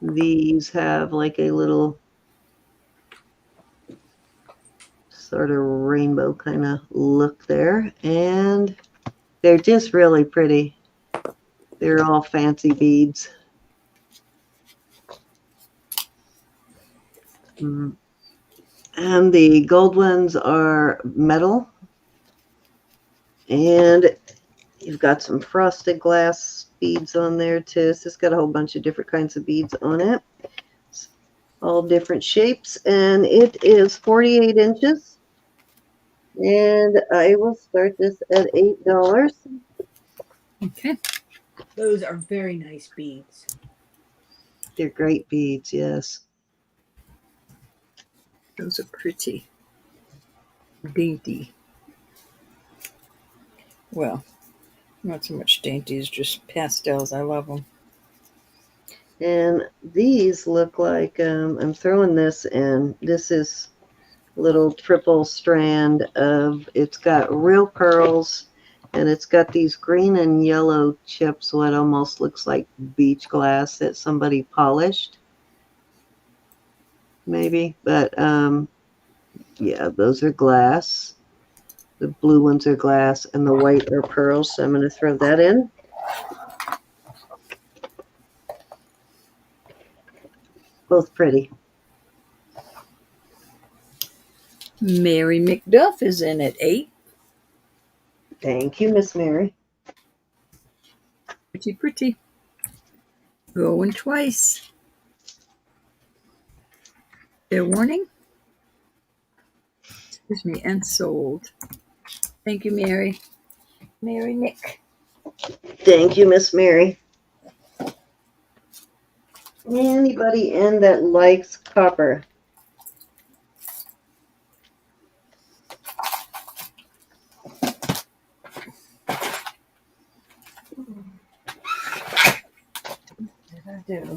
These have like a little sort of rainbow kind of look there, and they're just really pretty. They're all fancy beads. And the gold ones are metal, and you've got some frosted glass beads on there too. So it's got a whole bunch of different kinds of beads on it, all different shapes, and it is 48 inches. And I will start this at $8. Okay. Those are very nice beads. They're great beads, yes. Those are pretty. Dainty. Well, not so much dainties, just pastels. I love them. And these look like, I'm throwing this in. This is a little triple strand of, it's got real pearls, and it's got these green and yellow chips, what almost looks like beach glass that somebody polished. Maybe, but yeah, those are glass. The blue ones are glass, and the white are pearls. So I'm going to throw that in. Both pretty. Mary McDuff is in at 8. Thank you, Miss Mary. Pretty, pretty. Going twice. Fair warning. Excuse me, and sold. Thank you, Mary. Mary Nick. Thank you, Miss Mary. Anybody in that likes copper? I do.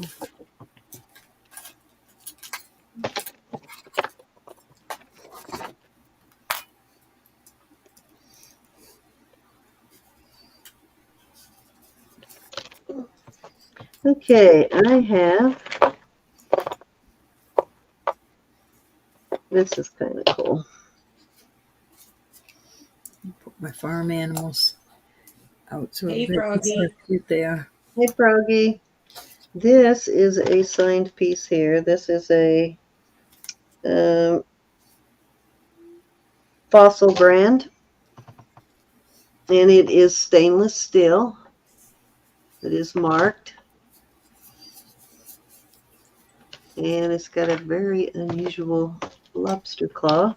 Okay, I have, this is kind of cool. Put my farm animals out so Hey, they can see how Froggy. cute they are. Hey, Froggy. This is a signed piece here. This is a Fossil brand, and it is stainless steel. It is marked, and it's got a very unusual lobster claw.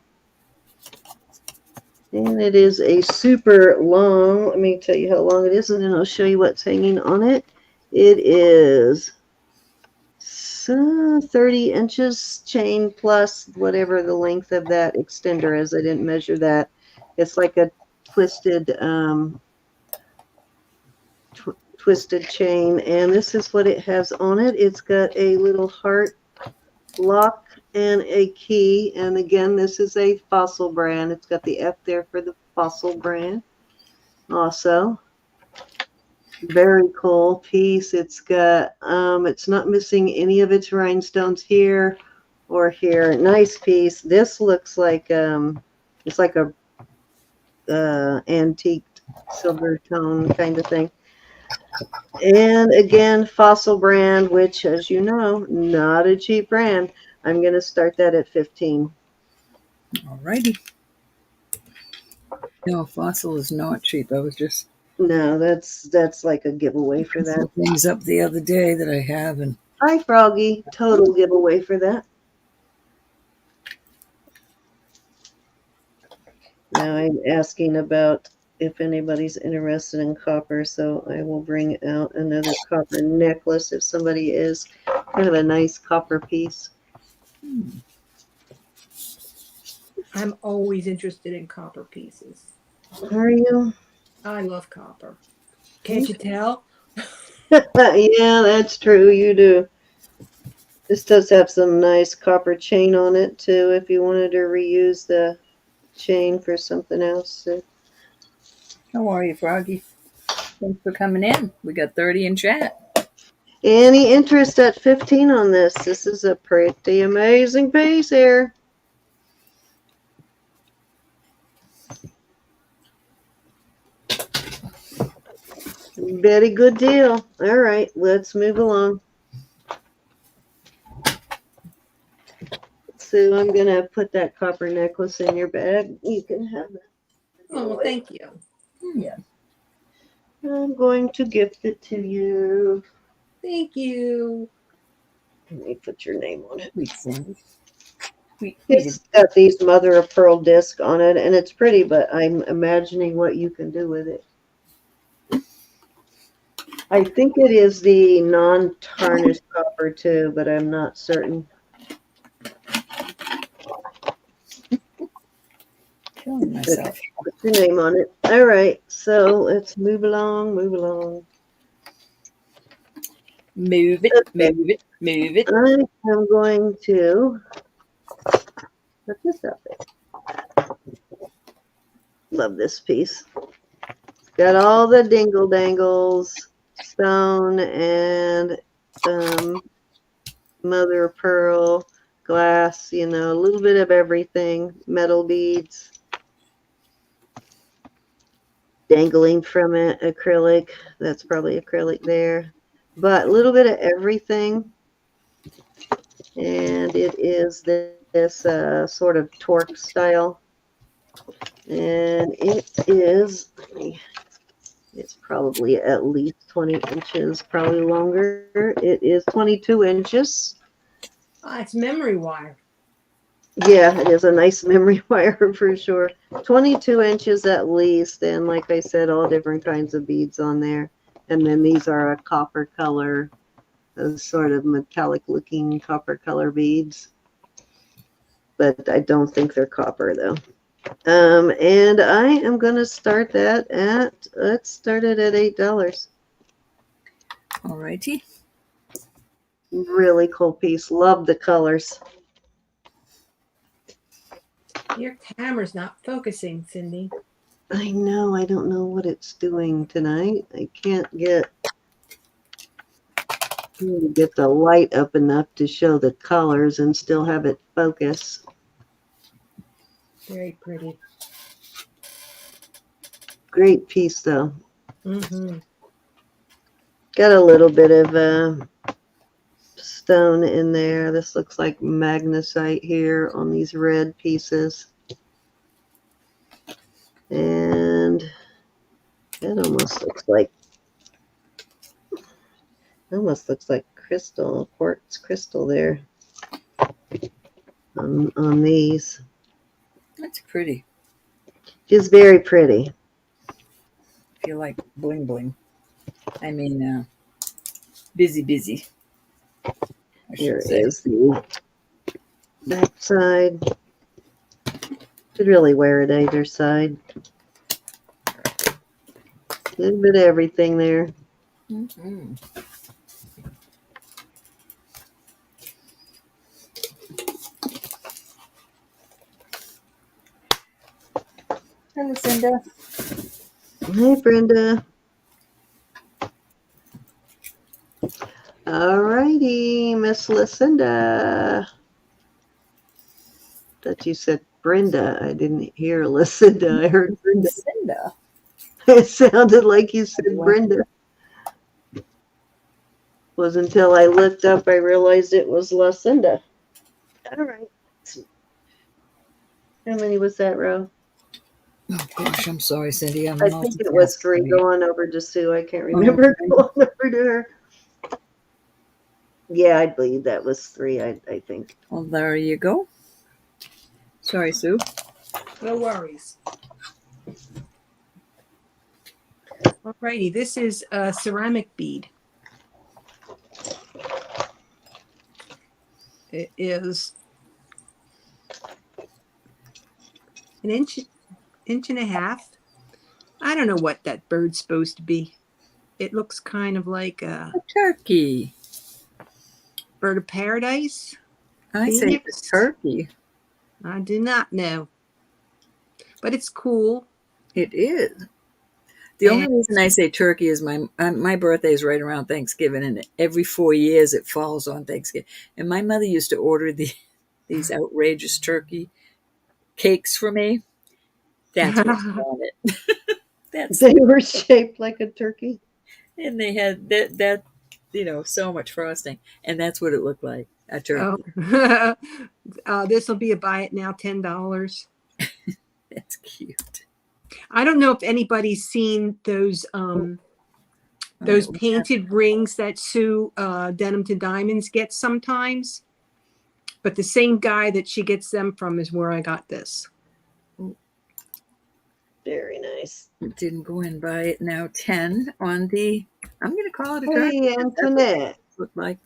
And it is a super long, let me tell you how long it is, and then I'll show you what's hanging on it. It is 30 inches chain plus whatever the length of that extender is. I didn't measure that. It's like a twisted twisted chain, and this is what it has on it. It's got a little heart lock and a key, and again, this is a Fossil brand. It's got the F there for the Fossil brand. Also, very cool piece. It's got it's not missing any of its rhinestones here or here. Nice piece. This looks like it's like a antique silver tone kind of thing. And again, Fossil brand, which, as you know, not a cheap brand. I'm going to start that at 15. All righty. No, Fossil is not cheap. I was just No, that's like a giveaway for that. some things up the other day that I have, and Hi, Froggy. Total giveaway for that. Now I'm asking about if anybody's interested in copper, so I will bring out another copper necklace if somebody is. Kind of a nice copper piece. I'm always interested in copper pieces. Are you? I love copper. Can't you tell? Yeah, that's true. You do. This does have some nice copper chain on it, too, if you wanted to reuse the chain for something else. So. how are you, Froggy? Thanks for coming in. We got 30 in chat. Any interest at 15 on this? This is a pretty amazing piece here. Very good deal. All right, let's move along. So I'm going to put that copper necklace in your bag. You can have that. Oh, well, thank you. Yeah. I'm going to gift it to you. Thank you. Let me put your name on it. Sweet Sandy. It's got these mother of pearl disc on it, and it's pretty, but I'm imagining what you can do with it. I think it is the non-tarnished copper too, but I'm not certain. Killing myself. Put your name on it. All right, so let's move along, move along. Move it, Okay. move it, move it. I am going to put this up there. Love this piece. It's got all the dingle dangles, stone and mother of pearl, glass, you know, a little bit of everything, metal beads dangling from it, acrylic. That's probably acrylic there, but a little bit of everything. And it is this sort of torque style. And it is, it's probably at least 20 inches, probably longer. It is 22 inches. It's memory wire. Yeah, it is a nice memory wire for sure. 22 inches at least. And like I said, all different kinds of beads on there. And then these are a copper color, those sort of metallic looking copper color beads. But I don't think they're copper though. And I am going to start that at, let's start it at $8. All righty. Really cool piece. Love the colors. Your camera's not focusing, Cindy. I know. I don't know what it's doing tonight. I can't get the light up enough to show the colors and still have it focus. Very pretty. Great piece though. Mm-hmm. Got a little bit of stone in there. This looks like magnesite here on these red pieces. And it almost looks like crystal, quartz crystal there on these. That's pretty. She's very pretty. Feel like bling bling. I mean, busy. I Here should say. is the back side. Could really wear it either side. A little bit of everything there. Mm-hmm. Hi, Lucinda. Hey, Brenda. All righty, Miss Lucinda. Thought you said Brenda. I didn't hear Lucinda. I heard Brenda. Lucinda. It sounded like you said Brenda. Was until I looked up, I realized it was Lucinda. All right. How many was that, Ro? Oh gosh, I'm sorry, Cindy. I'm I think it was 3. multitasking. Going over to Sue. I can't remember going over to her. Yeah, I believe that was 3, I think. Well, there you go. Sorry, Sue. No worries. Alrighty, this is a ceramic bead. It is an inch and a half. I don't know what that bird's supposed to be. It looks kind of like a turkey. Bird of paradise. I say it's turkey. I do not know. But it's cool. It is. The only reason I say turkey is my birthday is right around Thanksgiving, and every 4 years it falls on Thanksgiving. And my mother used to order these outrageous turkey cakes for me. That's what's on it. They were shaped like a turkey. And they had that so much frosting. And that's what it looked like, a turkey. Oh. This will be a buy it now, $10. That's cute. I don't know if anybody's seen those painted rings that Sue Denim to Diamonds gets sometimes. But the same guy that she gets them from is where I got this. Very nice. Didn't go in buy it now 10 on the, I'm going to call it a Hey, Antoinette. Look like.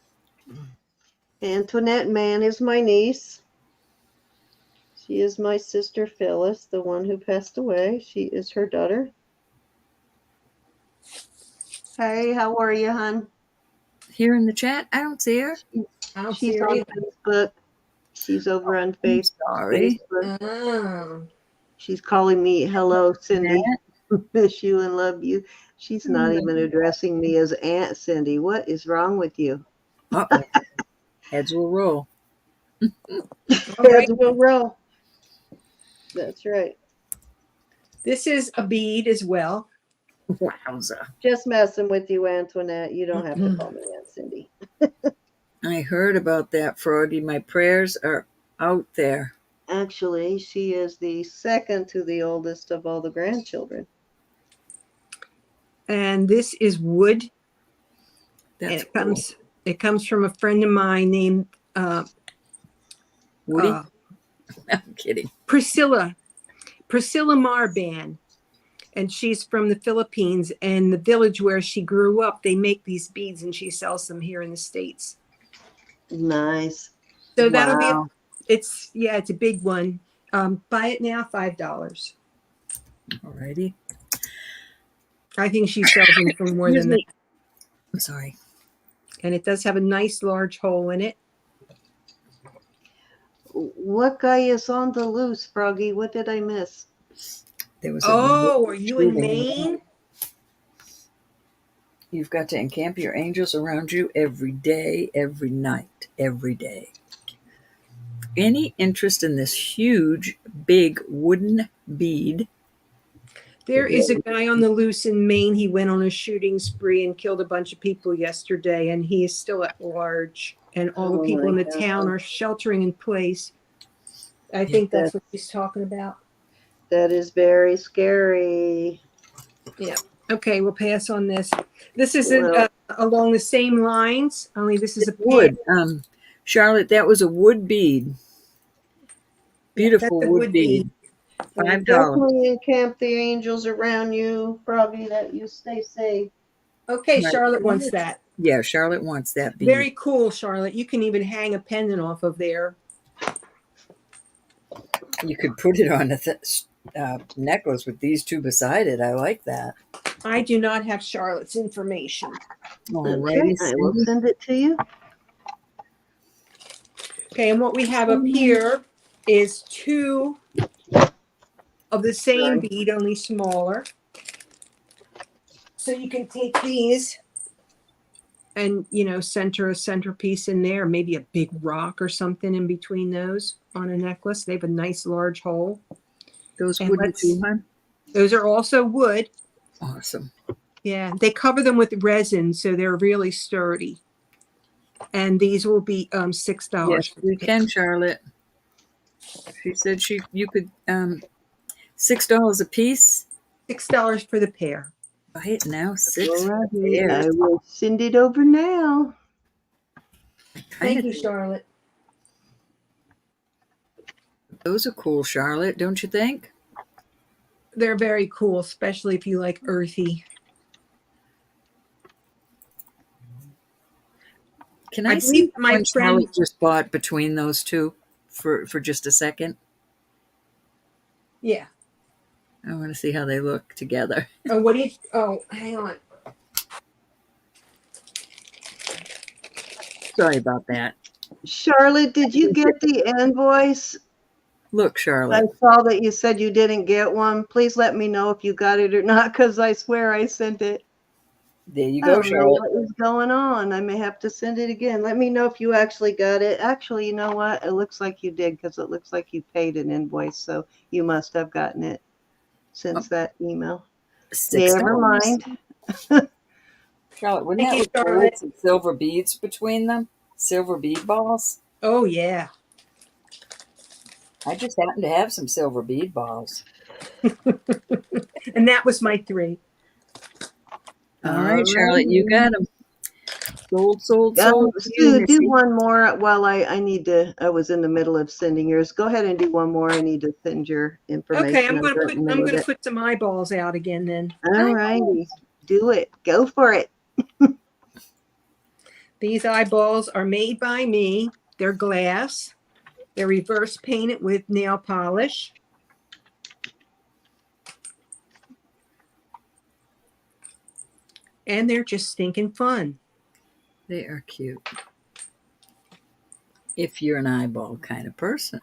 Antoinette Mann is my niece. She is my sister Phyllis, the one who passed away. She is her daughter. Hey, how are you, hon? Here in the chat, I don't see her. She's on Facebook. She's over on Facebook. Sorry. Oh. She's calling me, hello, Cindy. Miss you and love you. She's not even addressing me as Aunt Cindy. What is wrong with you? Uh-oh. Heads will roll. Heads will roll. That's right. This is a bead as well. Wowza. Just messing with you, Antoinette. You don't have to call me Aunt Cindy. I heard about that, Froggy. My prayers are out there. Actually, she is the second to the oldest of all the grandchildren. And this is wood. That's and it comes from a friend of mine named Woody. I'm kidding. Priscilla Marban. And she's from the Philippines, and the village where she grew up, they make these beads and she sells them here in the States. Nice. So that'll be it's a big one. Buy it now, $5. Alrighty. I think she sells them for more than that. I'm sorry. And it does have a nice large hole in it. What guy is on the loose, Froggy? What did I miss? There was are you in Maine? You've got to encamp your angels around you every day, every night, every day. Any interest in this huge, big wooden bead? There is a guy on the loose in Maine. He went on a shooting spree and killed a bunch of people yesterday, and he is still at large. And all the people in the town are sheltering in place. I think that's what he's talking about. That is very scary. Yeah. Okay, we'll pass on this. This is along the same lines, only this is a wood. Charlotte, that was a wood bead. Beautiful That's a wood wood bead. And $5. definitely encamp the angels around you, probably that you stay safe. Okay, Right. Charlotte wants that. Yeah, Charlotte wants that bead. Very cool, Charlotte. You can even hang a pendant off of there. You could put it on a necklace with these two beside it. I like that. I do not have Charlotte's information. Alrighty, Okay, I will Cindy. send it to you. Okay, and what we have up here is 2 of the same Sorry. bead, only smaller. So you can take these and, center a centerpiece in there, maybe a big rock or something in between those on a necklace. They have a nice large hole. Those And wooden too, hon? those are also wood. Awesome. Yeah, they cover them with resin, so they're really sturdy. And these will be $6. Yes, we can, Charlotte. She said you could $6 a piece. $6 for the pair. Right now, 6 Alrighty, I pairs. will send it over now. Thank you, Charlotte. Those are cool, Charlotte, don't you think? They're very cool, especially if you like earthy. Can I I see believe my what friend- Charlotte just bought between those two for just a second? Yeah. I want to see how they look together. Oh, hang on. Sorry about that. Charlotte, did you get the invoice? Look, I Charlotte. saw that you said you didn't get one. Please let me know if you got it or not, because I swear I sent it. There you I go, don't know Charlotte. what is going on. I may have to send it again. Let me know if you actually got it. Actually, you know what? It looks like you did, because it looks like you paid an invoice, so you must have gotten it since that email. $6. Never mind. Charlotte, wouldn't Thank that you, look cool Charlotte. with some silver beads between them? Silver bead balls? Oh, yeah. I just happen to have some silver bead balls. And that was my 3. All right, Charlotte, you got them. Sold. Sue, do one more while I was in the middle of sending yours. Go ahead and do one more. I need to send your information. Okay, I'm gonna put some eyeballs out again then. All righty. Do it. Go for it. These eyeballs are made by me. They're glass. They're reverse painted with nail polish. And they're just stinking fun. They are cute. If you're an eyeball kind of person.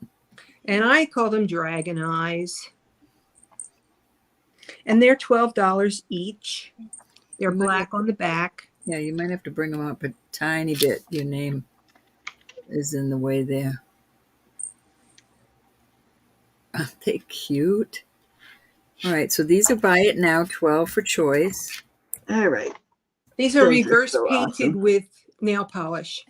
And I call them dragon eyes. And they're $12 each. They're black on the back. Yeah, you might have to bring them up a tiny bit. Your name is in the way there. Aren't they cute? All right, so these are buy it now, 12 for choice. All right. These are Those are reverse so painted awesome. with nail polish.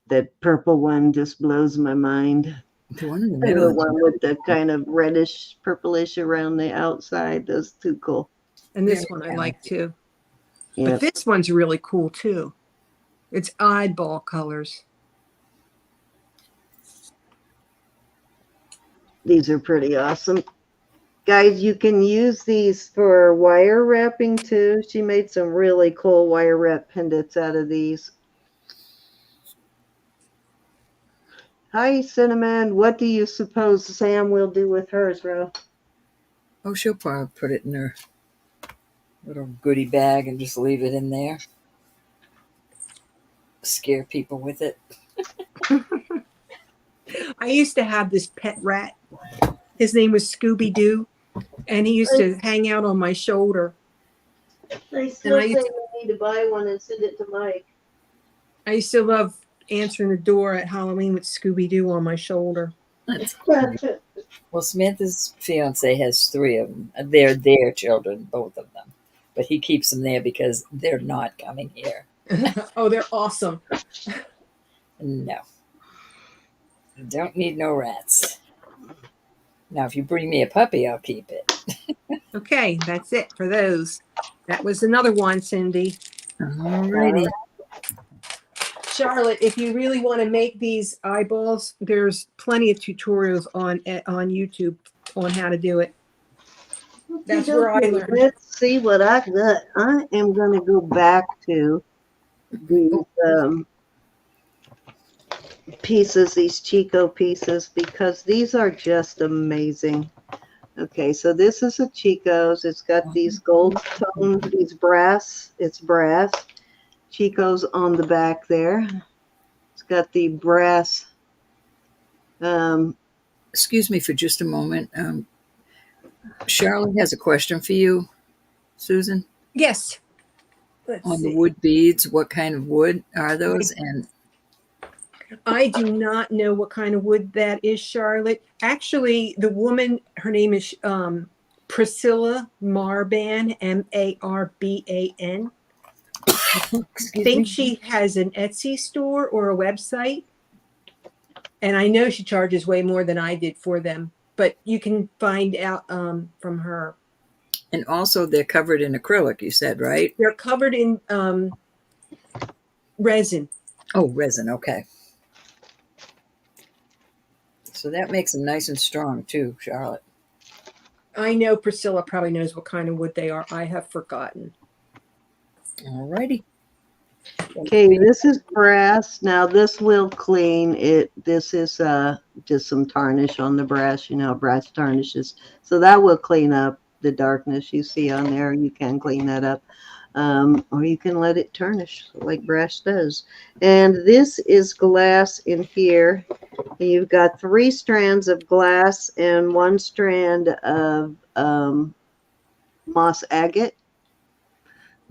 That purple one just blows my mind. The one in the And middle. the one with the kind of reddish, purplish around the outside. Those too cool. And this one I like too. Yeah. But this one's really cool too. It's eyeball colors. These are pretty awesome. Guys, you can use these for wire wrapping too. She made some really cool wire wrap pendants out of these. Hi, Cinnamon. What do you suppose Sam will do with hers, Ro? Oh, she'll probably put it in her little goodie bag and just leave it in there. Scare people with it. I used to have this pet rat. His name was Scooby-Doo. And he used to hang out on my shoulder. I still say we need to buy one and send it to Mike. I used to love answering the door at Halloween with Scooby-Doo on my shoulder. That's cool. Well, Samantha's fiance has 3 of them. They're their children, both of them. But he keeps them there because they're not coming here. Oh, they're awesome. No. Don't need no rats. Now, if you bring me a puppy, I'll keep it. Okay, that's it for those. That was another one, Cindy. Alrighty. Charlotte, if you really want to make these eyeballs, there's plenty of tutorials on YouTube on how to do it. That's where I learned. Let's see what I got. I am going to go back to these pieces, these Chico pieces, because these are just amazing. Okay, so this is a Chico's. It's got these gold tone, these brass. It's brass. Chico's on the back there. It's got the brass. Excuse me for just a moment. Charlotte has a question for you, Susan. Yes. Let's On the see. wood beads, what kind of wood are those? And I do not know what kind of wood that is, Charlotte. Actually, the woman, her name is Priscilla Marban, Marban. I think she has an Etsy store or a website. And I know she charges way more than I did for them. But you can find out from her. And also they're covered in acrylic, you said, right? They're covered in resin. Oh, resin. Okay. So that makes them nice and strong too, Charlotte. I know Priscilla probably knows what kind of wood they are. I have forgotten. All righty. Okay, this is brass. Now this will clean it. This is just some tarnish on the brass. You know, brass tarnishes. So that will clean up the darkness you see on there. You can clean that up. Or you can let it tarnish like brass does. And this is glass in here. And you've got 3 strands of glass and 1 strand of moss agate.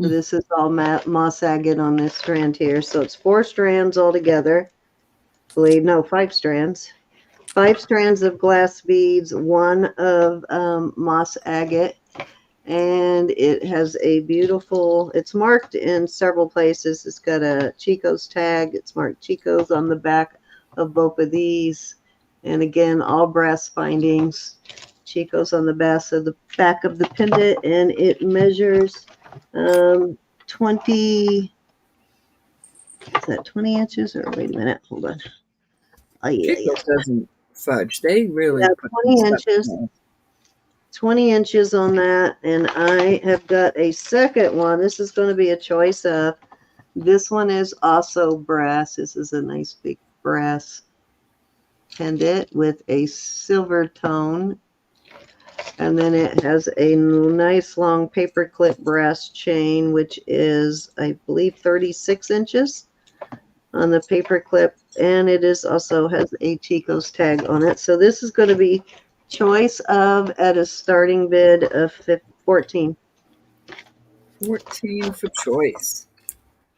So this is all moss agate on this strand here. So it's 4 strands altogether. No, 5 strands. 5 strands of glass beads, 1 of moss agate. And it has a beautiful, it's marked in several places. It's got a Chico's tag. It's marked Chico's on the back of both of these. And again, all brass findings. Chico's on the back of the pendant. And it measures 20, is that 20 inches? Or wait a minute, hold on. Oh, yeah, Chico doesn't fudge. They really put 20 inches. 20 inches on that, and I have got a second one. This is going to be a choice of. This one is also brass. This is a nice big brass pendant with a silver tone, and then it has a nice long paper clip brass chain, which is, I believe, 36 inches on the paper clip, and it is also has a Chico's tag on it. So this is going to be choice of at a starting bid of 14. 14 for choice.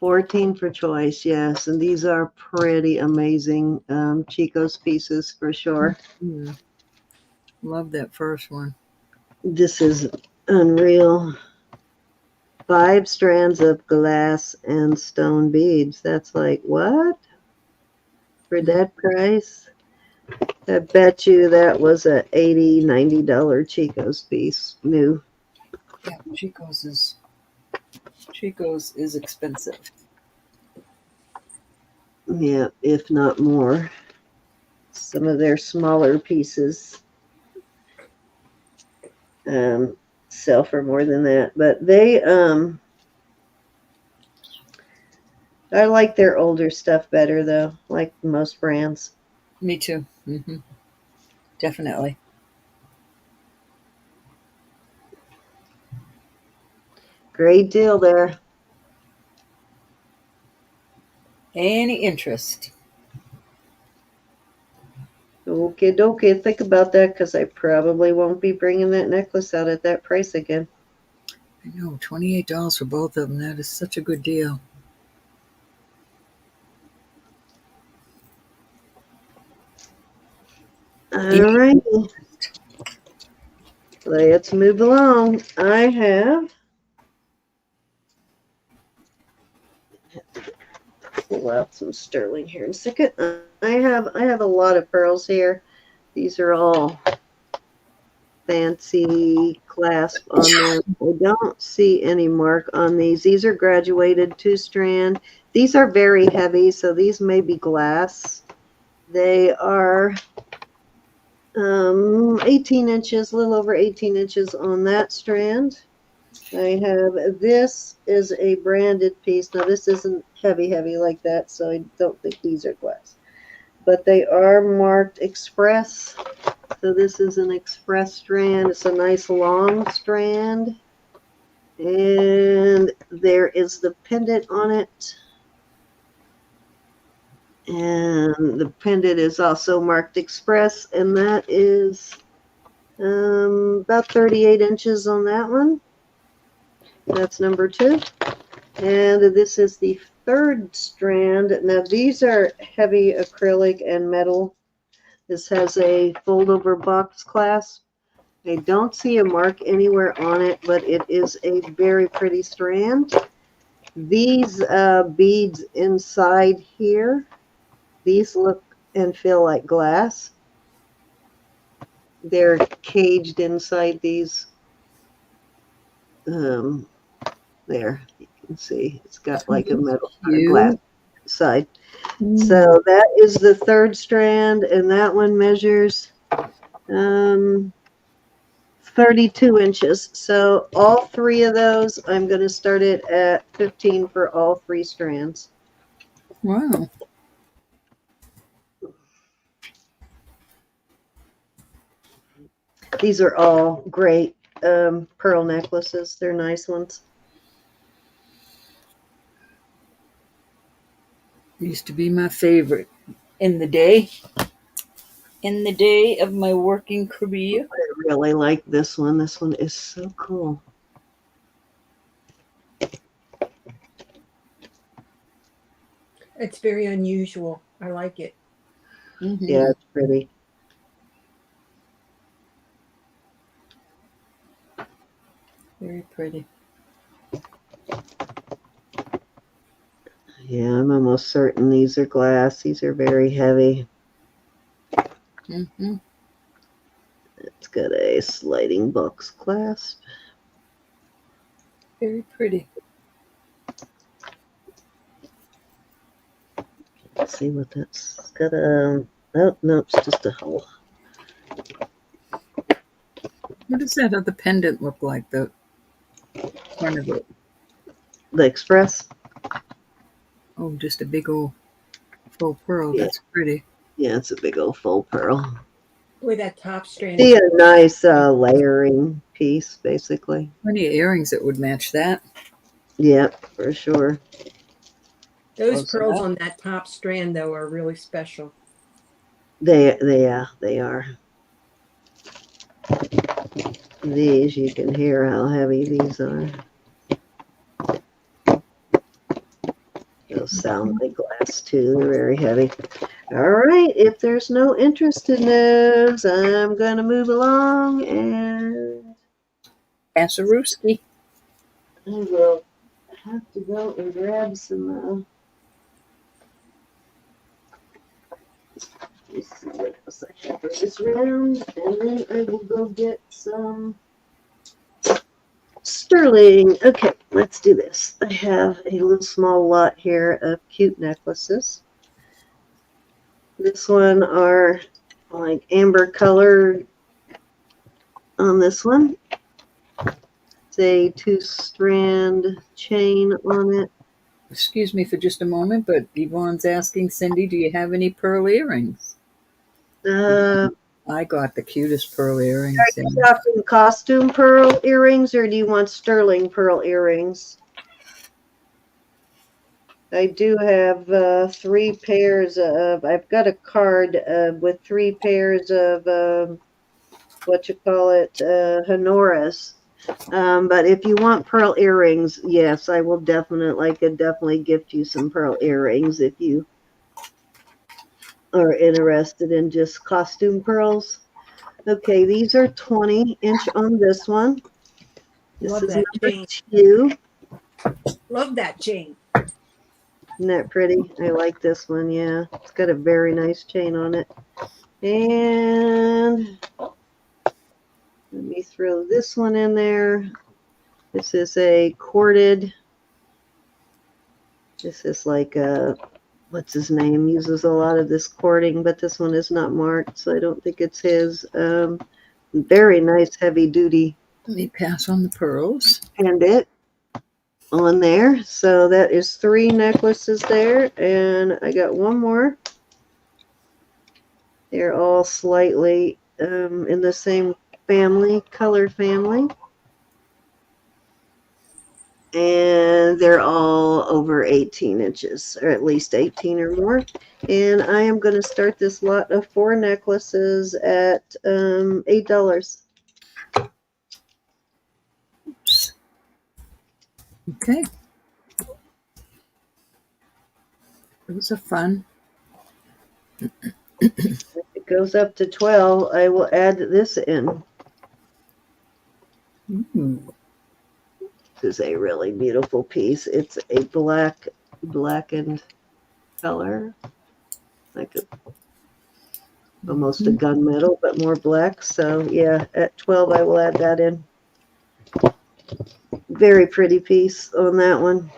14 for choice, yes. And these are pretty amazing Chico's pieces for sure. Love that first one. This is unreal. 5 strands of glass and stone beads. That's like, what? For that price? I bet you that was a $80, $90 Chico's piece, new. Yeah, Chico's is expensive. Yeah, if not more. Some of their smaller pieces sell for more than that. But they, I like their older stuff better, though, like most brands. Me too. Definitely. Great deal there. Any interest? Okay, think about that, because I probably won't be bringing that necklace out at that price again. I know, $28 for both of them. That is such a good deal. All right. Let's move along. I have pull out some sterling here in a second. I have a lot of pearls here. These are all fancy clasp on them. I don't see any mark on these. These are graduated 2-strand. These are very heavy, so these may be glass. They are 18 inches, a little over 18 inches on that strand. I have, this is a branded piece. Now this isn't heavy like that, so I don't think these are glass. But they are marked express. So this is an express strand. It's a nice long strand. And there is the pendant on it. And the pendant is also marked express, and that is about 38 inches on that one. That's number 2. And this is the 3rd strand. Now these are heavy acrylic and metal. This has a fold-over box clasp. I don't see a mark anywhere on it, but it is a very pretty strand. These beads inside here, these look and feel like glass. They're caged inside these. There, you can see it's got like a metal or glass side. So that is the 3rd strand, and that one measures 32 inches. So all 3 of those, I'm going to start it at 15 for all 3 strands. Wow. These are all great pearl necklaces. They're nice ones. Used to be my favorite in the day. In the day of my working career. I really like this one. This one is so cool. It's very unusual. I like it. Mm-hmm. Yeah, it's pretty. Very pretty. Yeah, I'm almost certain these are glass. These are very heavy. Mm-hmm. It's got a sliding box clasp. Very pretty. Let's see what that's. It's got a. Oh no, it's just a hole. What does that other pendant look like? The front of it. The express. Oh, just a big old full pearl. Yeah. That's pretty. Yeah, it's a big old full pearl. With that top strand. See, a nice layering piece, basically. Plenty of earrings that would match that. Yep, for sure. Those Close pearls enough. on that top strand, though, are really special. They are. These, you can hear how heavy these are. Those sound like glass too. They're very heavy. All right. If there's no interest in those, I'm gonna move along, and Passerooski. I will have to go and grab some. Let's see what else I have for this round, and then I will go get some sterling. Okay, let's do this. I have a little small lot here of cute necklaces. This one are like amber colored on this one. It's a 2-strand chain on it. Excuse me for just a moment, but Yvonne's asking Cindy, do you have any pearl earrings? I got the cutest pearl earrings. Are you talking costume pearl earrings, or do you want sterling pearl earrings? I do have 3 pairs of, I've got a card with 3 pairs of, what you call it, Honoras. But if you want pearl earrings, yes, I will definitely gift you some pearl earrings if you are interested in just costume pearls. Okay, these are 20-inch on this one. This Love is that number chain. 2. Love that chain. Isn't that pretty? I like this one, yeah. It's got a very nice chain on it. And Let me throw this one in there. This is a corded. This is like a, what's his name? Uses a lot of this cording, but this one is not marked, so I don't think it's his. Very nice heavy duty Let me pass on the pearls. pendant on there. So that is 3 necklaces there, and I got one more. They're all slightly in the same family, color family. And they're all over 18 inches, or at least 18 or more. And I am going to start this lot of 4 necklaces at $8. Oops. Okay. Those are fun. If it goes up to 12, I will add this in. Ooh. This is a really beautiful piece. It's a blackened color, like almost a gunmetal, but more black. So yeah, at 12, I will add that in. Very pretty piece on that one.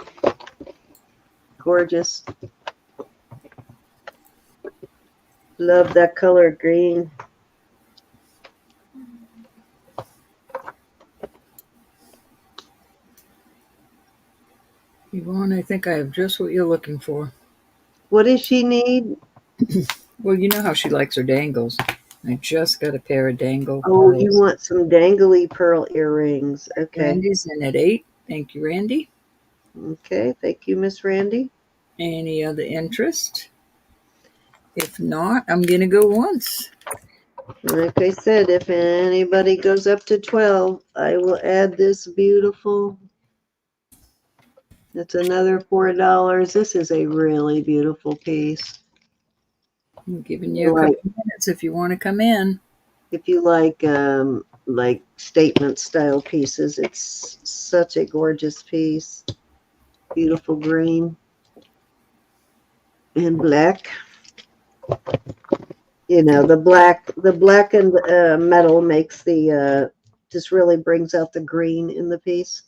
Gorgeous. Love that color green. Yvonne, I think I have just what you're looking for. What does she need? Well, you know how she likes her dangles. I just got a pair of dangle Oh, you pearls. want some dangly pearl earrings. Okay. Randy's in at 8. Thank you, Randy. Okay. Thank you, Miss Randy. Any other interest? If not, I'm going to go once. Like I said, if anybody goes up to 12, I will add this beautiful. That's another $4. This is a really beautiful piece. I'm giving you a couple minutes if you want to come in. If you like statement style pieces, it's such a gorgeous piece. Beautiful green and black. You know, the blackened metal makes the just really brings out the green in the piece.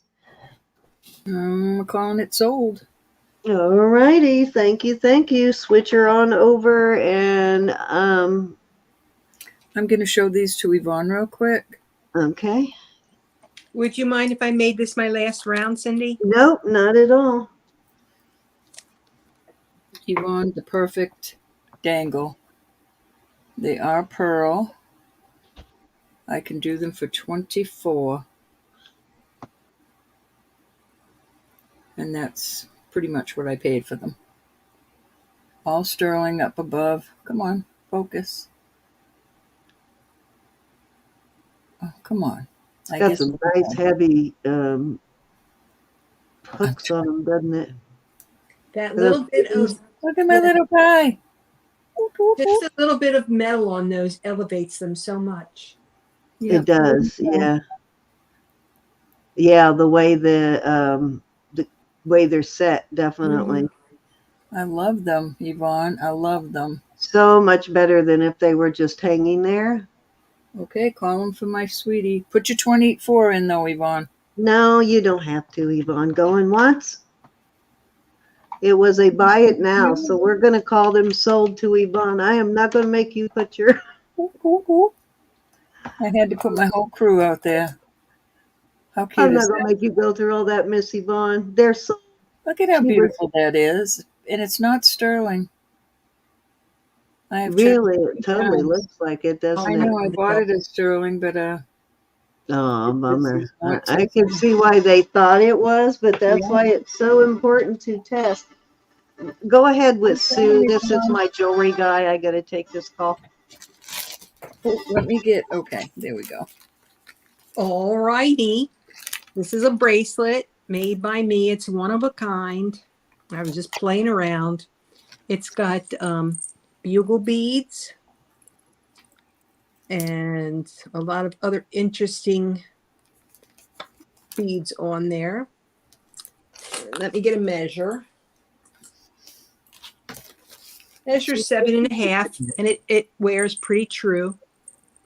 I'm calling it sold. All righty, thank you. Switch her on over, and I'm going to show these to Yvonne real quick. okay. Would you mind if I made this my last round, Cindy? Nope, not at all. Yvonne, the perfect dangle. They are pearl. I can do them for $24. And that's pretty much what I paid for them. All sterling up above. Come on, focus. Oh, come on. It's got some nice heavy hooks on them, doesn't it? That little bit of, Look at my little pie. just a little bit of metal on those elevates them so much. It does, yeah. Yeah, the way the way they're set, definitely. I love them, Yvonne. I love them. So much better than if they were just hanging there. Okay, call them for my sweetie. Put your 24 in though, Yvonne. No, you don't have to, Yvonne. Going once. It was a buy it now, so we're going to call them sold to Yvonne. I am not going to make you put your... I had to put my whole crew out there. How cute I'm is not going that? to make you go through all that, Miss Yvonne. They're sold. Look at how beautiful that is. And it's not sterling. I have really, it totally looks like it, doesn't it? I know I bought it as sterling, but oh, bummer. I can see why they thought it was, but that's why it's so important to test. Go ahead with Sue. This is my jewelry guy. I got to take this call. Oh, let me get, okay, there we go. All righty. This is a bracelet made by me. It's one of a kind. I was just playing around. It's got bugle beads and a lot of other interesting beads on there. Let me get a measure. Measure 7.5, and it wears pretty true.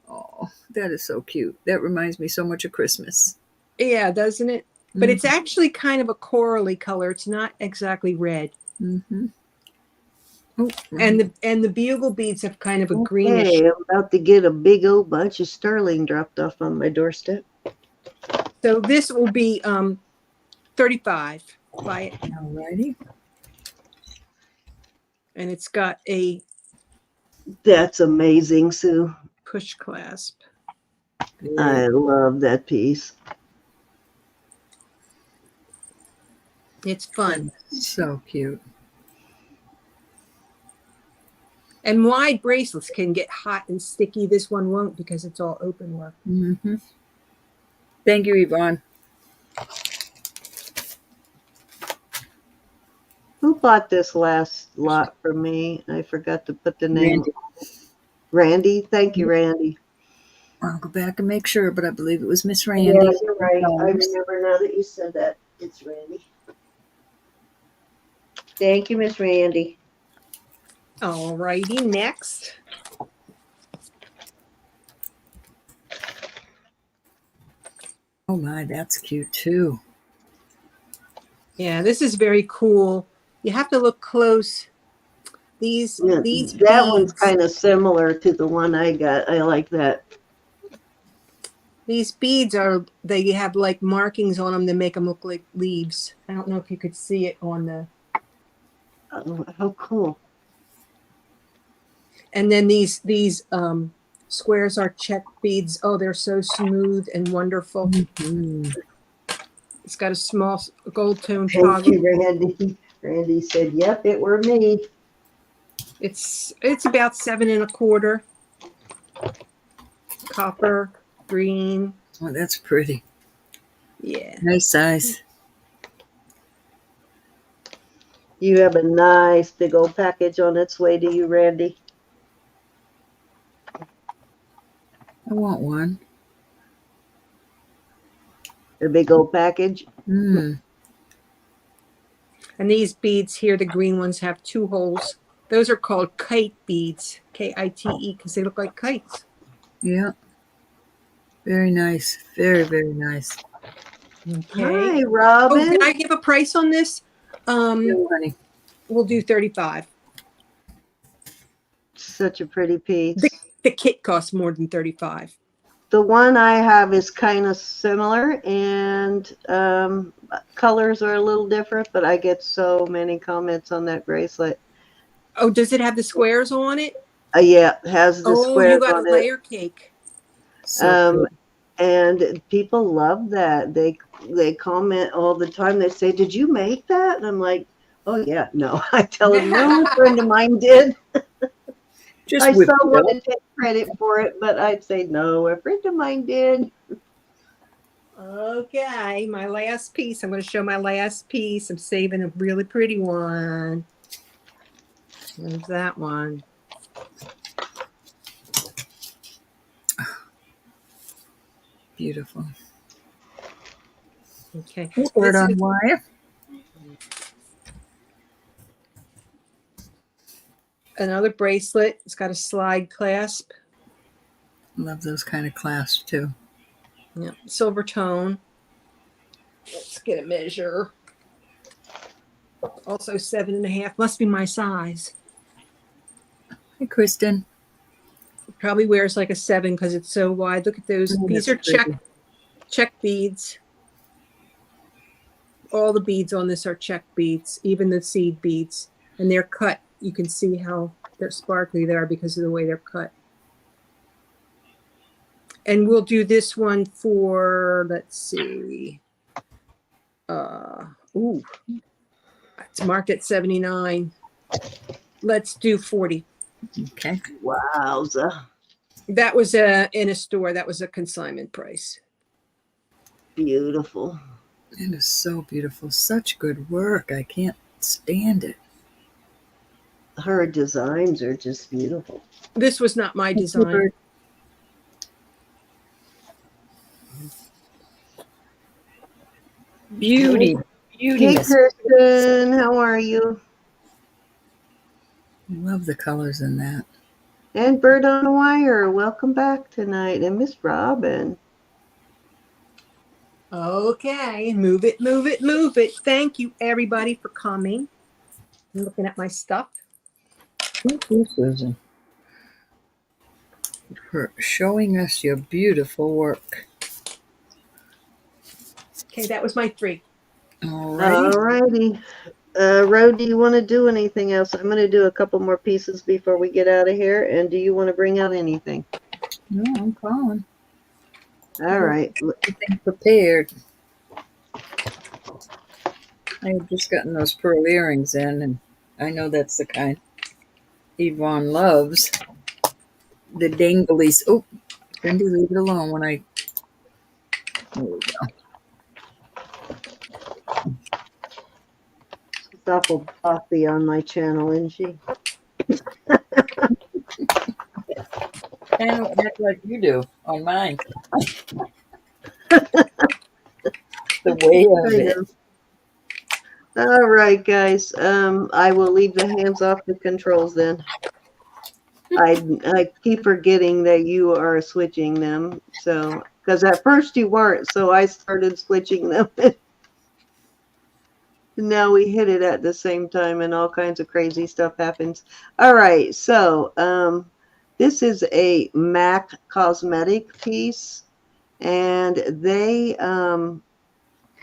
Oh, That is so cute. That reminds me so much of Christmas. Yeah, doesn't it? But it's Mhm. actually kind of a corally color. It's not exactly red. Mm-hmm. Oh, And the bugle beads have kind of a greenish. Okay, I'm about to get a big old bunch of sterling dropped off on my doorstep. So this will be 35. Buy it. alrighty. And it's got a That's amazing, Sue. push clasp. I love that piece. It's fun. So cute. And wide bracelets can get hot and sticky. This one won't because it's all open work. Mm-hmm. Thank you, Yvonne. Who bought this last lot for me? I forgot to put the name. Randy. Randy? Thank you, Randy. I'll go back and make sure, but I believe it was Miss Yeah, Randy. you're right. I remember now that you said that. It's Randy. Thank you, Miss Randy. All righty, next. Oh my, that's cute too. Yeah, this is very cool. You have to look close. These Yeah, these that one's beads, kind of similar to the one I got. I like that. these beads are, they have like markings on them that make them look like leaves. I don't know if you could see it on the. Oh, how cool. And then these squares are check beads. Oh, they're so smooth and wonderful. Mm-hmm. It's got a small gold tone Thank toggle. you, Randy. Randy said, yep, it were me. It's about 7¼ copper, green. Oh, that's pretty. Yeah. Nice size. You have a nice big old package on its way to you, Randy. I want one. A big old package. Mm. And these beads here, the green ones, have 2 holes. Those are called kite beads, K-I-T-E, because they look like kites. Yeah. Very nice. Very, very nice. Okay. Hi, Oh, Robin. can I give a price on this? No, honey. We'll do 35. Such a pretty piece. The kit costs more than 35. The one I have is kind of similar, and colors are a little different, but I get so many comments on that bracelet. Oh, does it have the squares on it? Yeah, it has the squares you got on a layer cake. So and people love that. They comment all the time. They say, "Did you make that?" And I'm like, "Oh yeah, no." I tell them, "No, a friend of mine did." just I whip so it want up. to take credit for it, but I'd say no, a friend of mine did. Okay, my last piece. I'm going to show my last piece. I'm saving a really pretty one. There's that one. Beautiful. Okay. Bird on wire. Another bracelet. It's got a slide clasp. Love those kind of clasps too. Yeah, silver tone. Let's get a measure. Also 7.5. Must be my size. Hey, Kristen. Probably wears like a 7 because it's so wide. Look at those. Oh, These that's are pretty. check beads. All the beads on this are check beads, even the seed beads. And they're cut. You can see how they're sparkly there because of the way they're cut. And we'll do this one for, let's see. Ooh, it's marked at 79. Let's do 40. Okay. Wowza. That was in a store. That was a consignment price. Beautiful. It is so beautiful. Such good work. I can't stand it. Her designs are just beautiful. This was not my design. Beauty. Beauty. Hey, Kristen, how are you? I love the colors in that. And Bird on the Wire, welcome back tonight. And Miss Robin. Okay, move it, move it, move it. Thank you, everybody, for coming and looking at my stuff. Thank you, Susan, for showing us your beautiful work. Okay, that was my 3. Alrighty. Alrighty. Ro, do you want to do anything else? I'm going to do a couple more pieces before we get out of here. And do you want to bring out anything? No, I'm calling. All right. Everything prepared. I had just gotten those pearl earrings in, and I know that's the kind Yvonne loves. The danglies. Oh, Cindy, leave it alone when I. There we go. She's awful bossy on my channel, isn't she? I don't act like you do on mine. The way of it. All right, guys. I will leave the hands off the controls then. I keep forgetting that you are switching them. So, because at first you weren't, so I started switching them. Now we hit it at the same time, and all kinds of crazy stuff happens. All right, so this is a MAC cosmetic piece, and they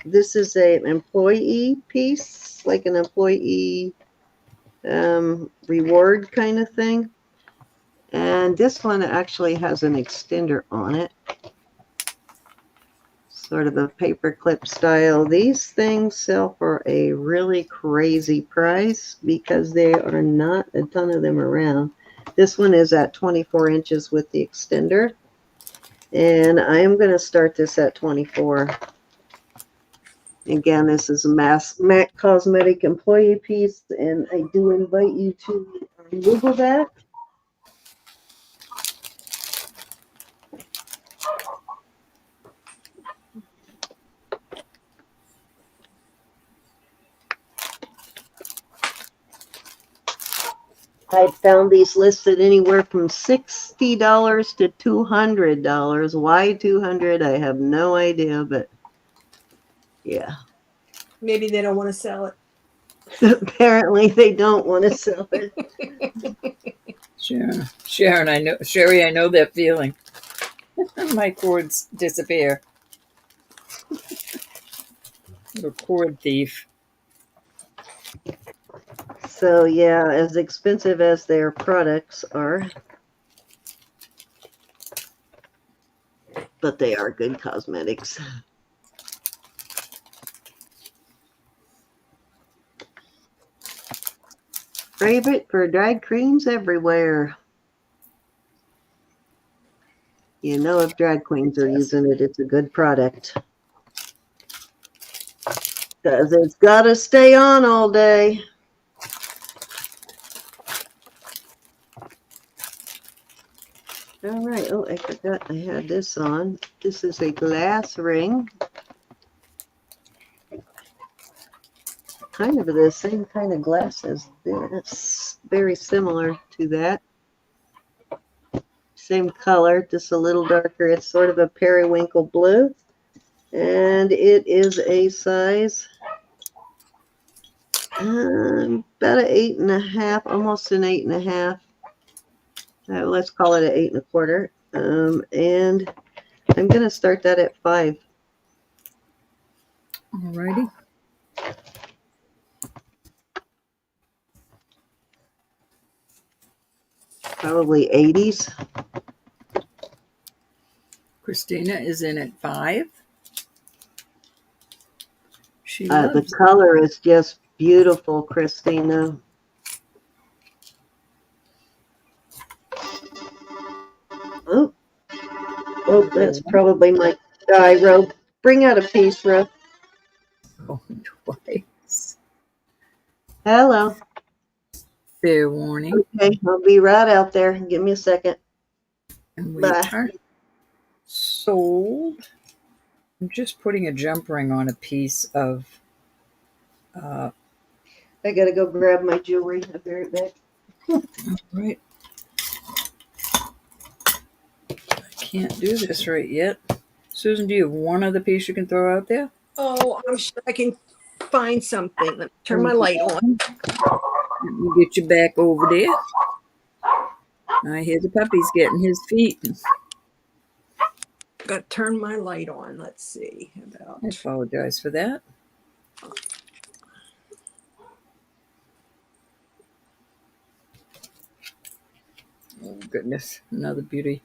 this is an employee piece, like an employee reward kind of thing. And this one actually has an extender on it, sort of a paper clip style. These things sell for a really crazy price because there are not a ton of them around. This one is at 24 inches with the extender, and I am going to start this at 24. Again, this is a MAC cosmetic employee piece, and I do invite you to Google that. I found these listed anywhere from $60 to $200. Why 200? I have no idea, but yeah. Maybe they don't want to sell it. Apparently they don't want to sell it. Sure. Sharon, I know. Sherry, I know that feeling. My cords disappear. You're a cord thief. So yeah, as expensive as their products are, but they are good cosmetics. Favorite for drag queens everywhere. You know, if drag queens are using it, it's a good product. Because it's got to stay on all day. All right. Oh, I forgot I had this on. This is a glass ring. Kind of the same kind of glass as this. Very similar to that. Same color, just a little darker. It's sort of a periwinkle blue. And it is a size about an 8.5, almost an 8.5. Let's call it an 8.25. And I'm going to start that at 5. Alrighty. Probably 80s. Christina is in at 5. She The loves color is just beautiful, Christina. Oh, that's probably my die rope. Bring out a piece, Ro. Oh, twice. Hello. Fair warning. Okay, I'll be right out there. Give me a second. And we Bye. are sold. I'm just putting a jump ring on a piece of. I gotta go grab my jewelry. I'll be right back. Right. can't do this right yet. Susan, do you have one other piece you can throw out there? Oh, I'm sure I can find something. Let me turn my light on. Let me get you back over there. I hear the puppy's getting his feet. Got to turn my light on. Let's see. I apologize for that. Oh, goodness. Another beauty.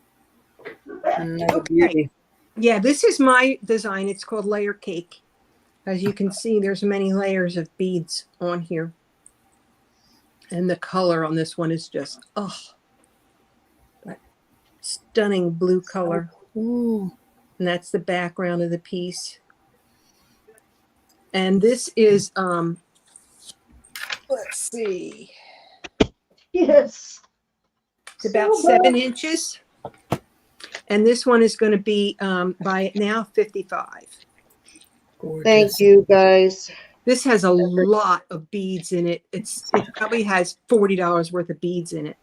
Another beauty. Yeah, this is my design. It's called Layer Cake. As you can see, there's many layers of beads on here. And the color on this one is just, oh, that stunning blue color. Ooh. And that's the background of the piece. And this is, let's see. Yes. It's about 7 inches. And this one is going to be by now 55. Gorgeous. Thank you, guys. This has a lot of beads in it. It probably has $40 worth of beads in it.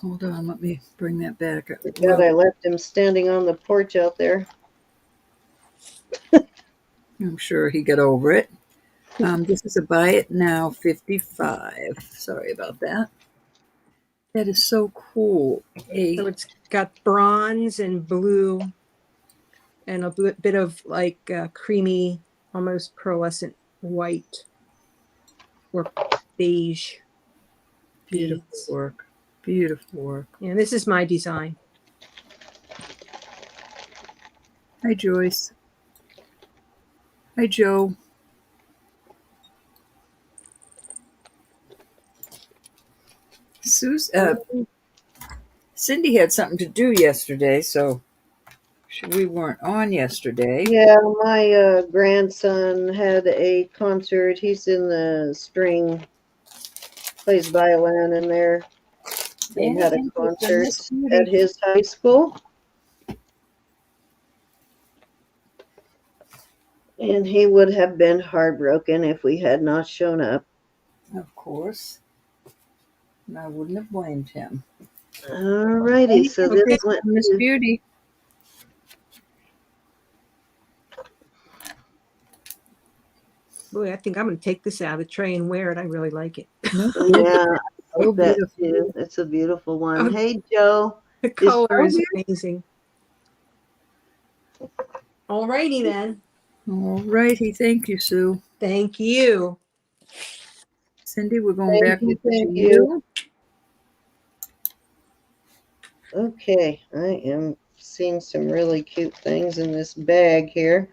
Hold on, let me bring that back. God, I left him standing on the porch out there. I'm sure he got over it. This is a buy it now 55. Sorry about that. That is so cool. So it's got bronze and blue and a bit of like creamy, almost pearlescent white or beige. Beautiful beads. work. Beautiful work. And this is my design. Hi, Joyce. Hi, Joe. Cindy had something to do yesterday, so we weren't on yesterday. Yeah, my grandson had a concert. He's in the string, plays violin in there. They had a concert at his high school. And he would have been heartbroken if we had not shown up. Of course. And I wouldn't have blamed him. All righty, so this went Miss Beauty. Boy, I think I'm going to take this out of the tray and wear it. I really like it. Yeah, So that beautiful. too. It's a beautiful one. Oh, hey, Joe. The color is Joe amazing. All righty then. All righty. Thank you, Sue. Thank you. Cindy, we're going back to Thank you. you. Okay, I am seeing some really cute things in this bag here.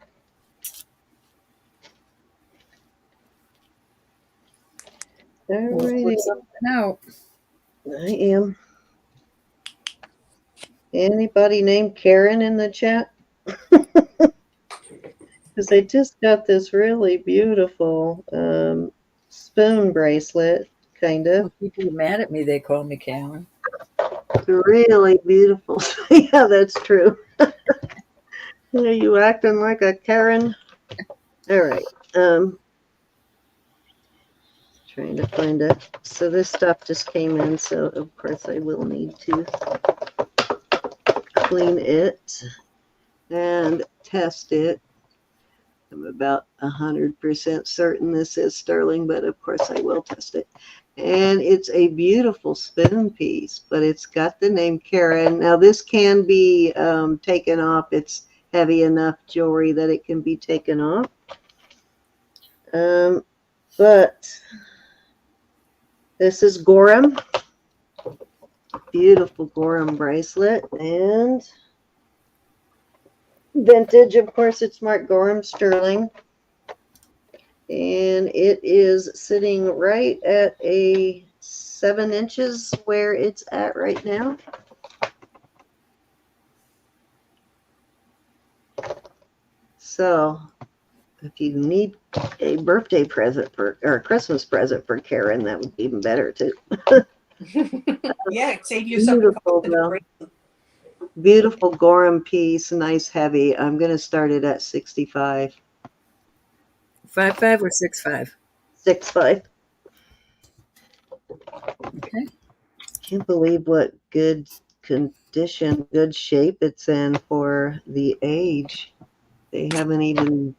All We'll righty. put something out. I am. Anybody named Karen in the chat? Because I just got this really beautiful spoon bracelet, kind of. When people are mad at me, they call me Karen. Really beautiful. Yeah, that's true. Are you acting like a Karen? All right. Trying to find it. So this stuff just came in, so of course I will need to clean it and test it. I'm about 100% certain this is sterling, but of course I will test it. And it's a beautiful spoon piece, but it's got the name Karen. Now this can be taken off. It's heavy enough jewelry that it can be taken off. But this is Gorham. Beautiful Gorham bracelet. And vintage, of course, it's marked Gorham sterling. And it is sitting right at a 7 inches where it's at right now. So if you need a birthday present for, or a Christmas present for Karen, that would be even better too. Yeah, save yourself. Beautiful, beautiful Gorham piece, nice heavy. I'm going to start it at 65. 5.5 or 6.5? 6.5. Okay. Can't believe what good dish in good shape it's in for the age. They haven't even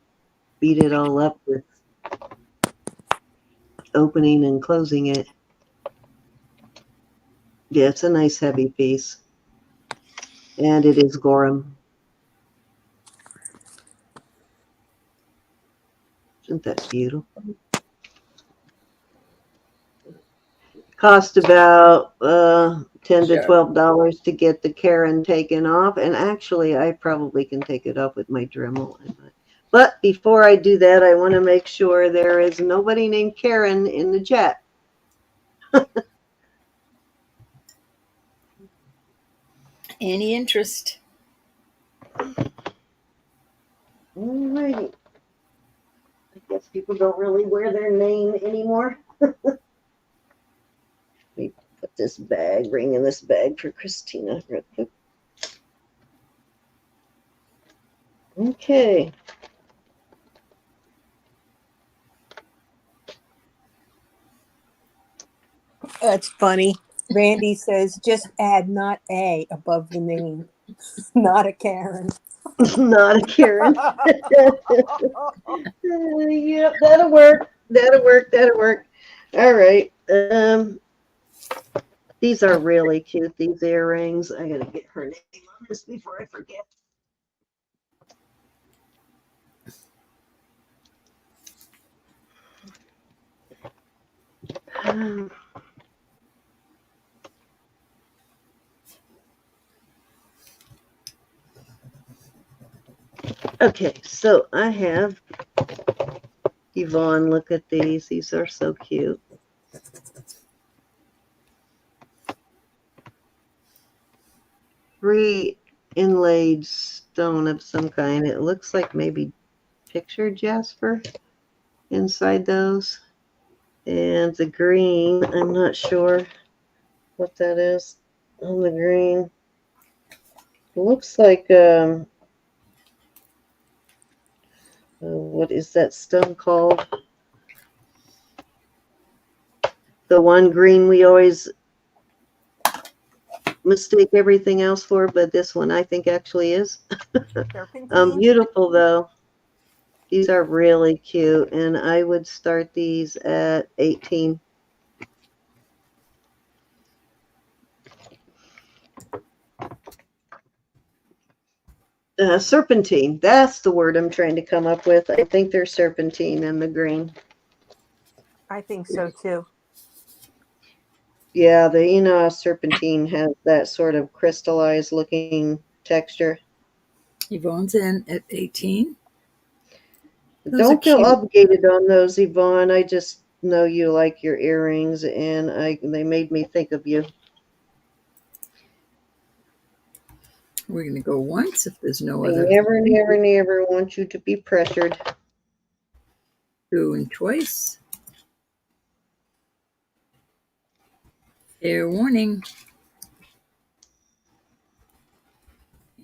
beat it all up with opening and closing it. Yeah, it's a nice heavy piece. And it is Gorham. Isn't that beautiful? Cost about $10 to $12 to get the Karen taken off. And actually, I probably can take it off with my Dremel. But before I do that, I want to make sure there is nobody named Karen in the chat. Any interest? Alrighty. I guess people don't really wear their name anymore. Let me put this ring in this bag for Christina real quick. Okay. That's funny. Randy says just add not a above the name. Not a Karen. Not a Karen. Yep, that'll work. That'll work. That'll work. All right. These are really cute, these earrings. I gotta get her name on this before I forget. Okay, so I have Yvonne look at these. These are so cute. Inlaid stone of some kind. It looks like maybe picture jasper inside those. And the green, I'm not sure what that is on the green. It looks like what is that stone called? The one green we always mistake everything else for, but this one I think actually is. Beautiful though. These are really cute, and I would start these at 18. Serpentine. That's the word I'm trying to come up with. I think they're serpentine in the green. I think so too. Yeah, serpentine has that sort of crystallized looking texture. Yvonne's in at 18. Don't feel obligated on those, Yvonne. I just know you like your earrings, and they made me think of you. We're going to go once if there's no I other. never want you to be pressured. Going twice. Fair warning.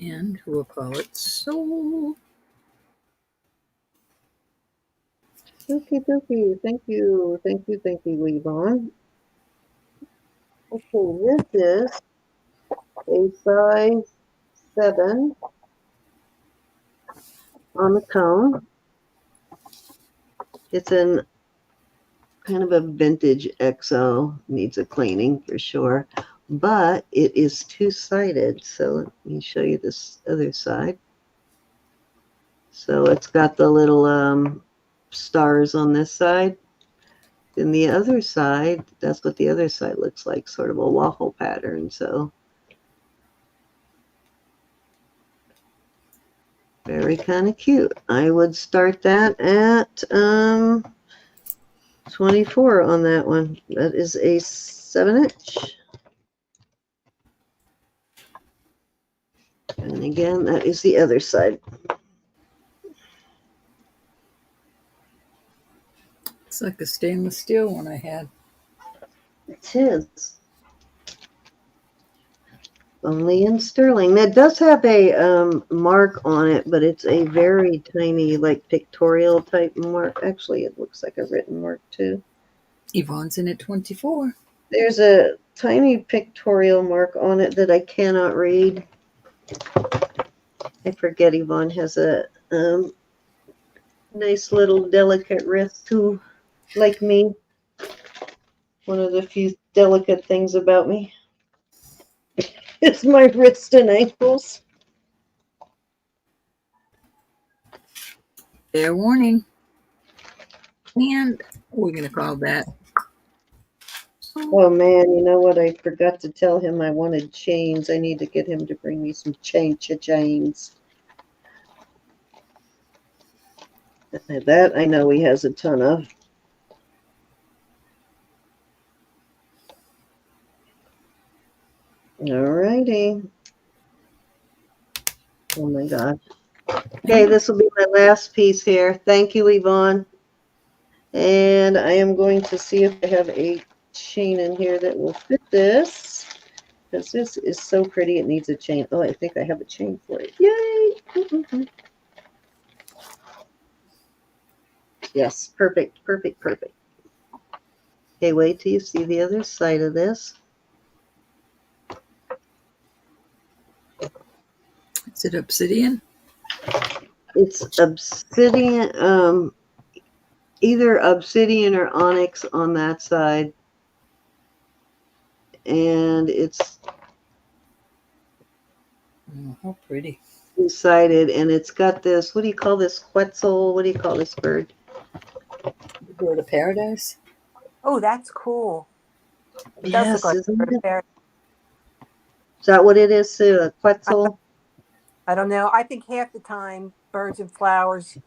And we'll call it sold. Okay. Thank you, Yvonne. Okay, this is a size 7 on the cone. It's in kind of a vintage XO, needs a cleaning for sure, but it is two-sided. So let me show you this other side. So it's got the little stars on this side. Then the other side, that's what the other side looks like, sort of a waffle pattern. So very kind of cute. I would start that at 24 on that one. That is a 7-inch. And again, that is the other side. It's like a stainless steel one I had. It is. Only in sterling. That does have a mark on it, but it's a very tiny, like pictorial type mark. Actually, it looks like a written mark too. Yvonne's in at 24. There's a tiny pictorial mark on it that I cannot read. I forget Yvonne has a nice little delicate wrist too, like me. One of the few delicate things about me is my wrist and ankles. Fair warning. And we're going to call that. Oh man, you know what? I forgot to tell him I wanted chains. I need to get him to bring me some chains. That I know he has a ton of. Alrighty. Oh my God. Okay, this will be my last piece here. Thank you, Yvonne. And I am going to see if I have a chain in here that will fit this. Because this is so pretty, it needs a chain. Oh, I think I have a chain for it. Yay! Yes, perfect. Okay, wait till you see the other side of this. Is it obsidian? It's obsidian, either obsidian or onyx on that side. And it's how pretty. two-sided, and it's got this, what do you call this, quetzal? What do you call this bird? Bird of paradise? Oh, that's cool. It does look Yes, like a isn't bird it? of paradise. Is that what it is, Sue? A quetzal? I don't know. I think half the time birds and flowers,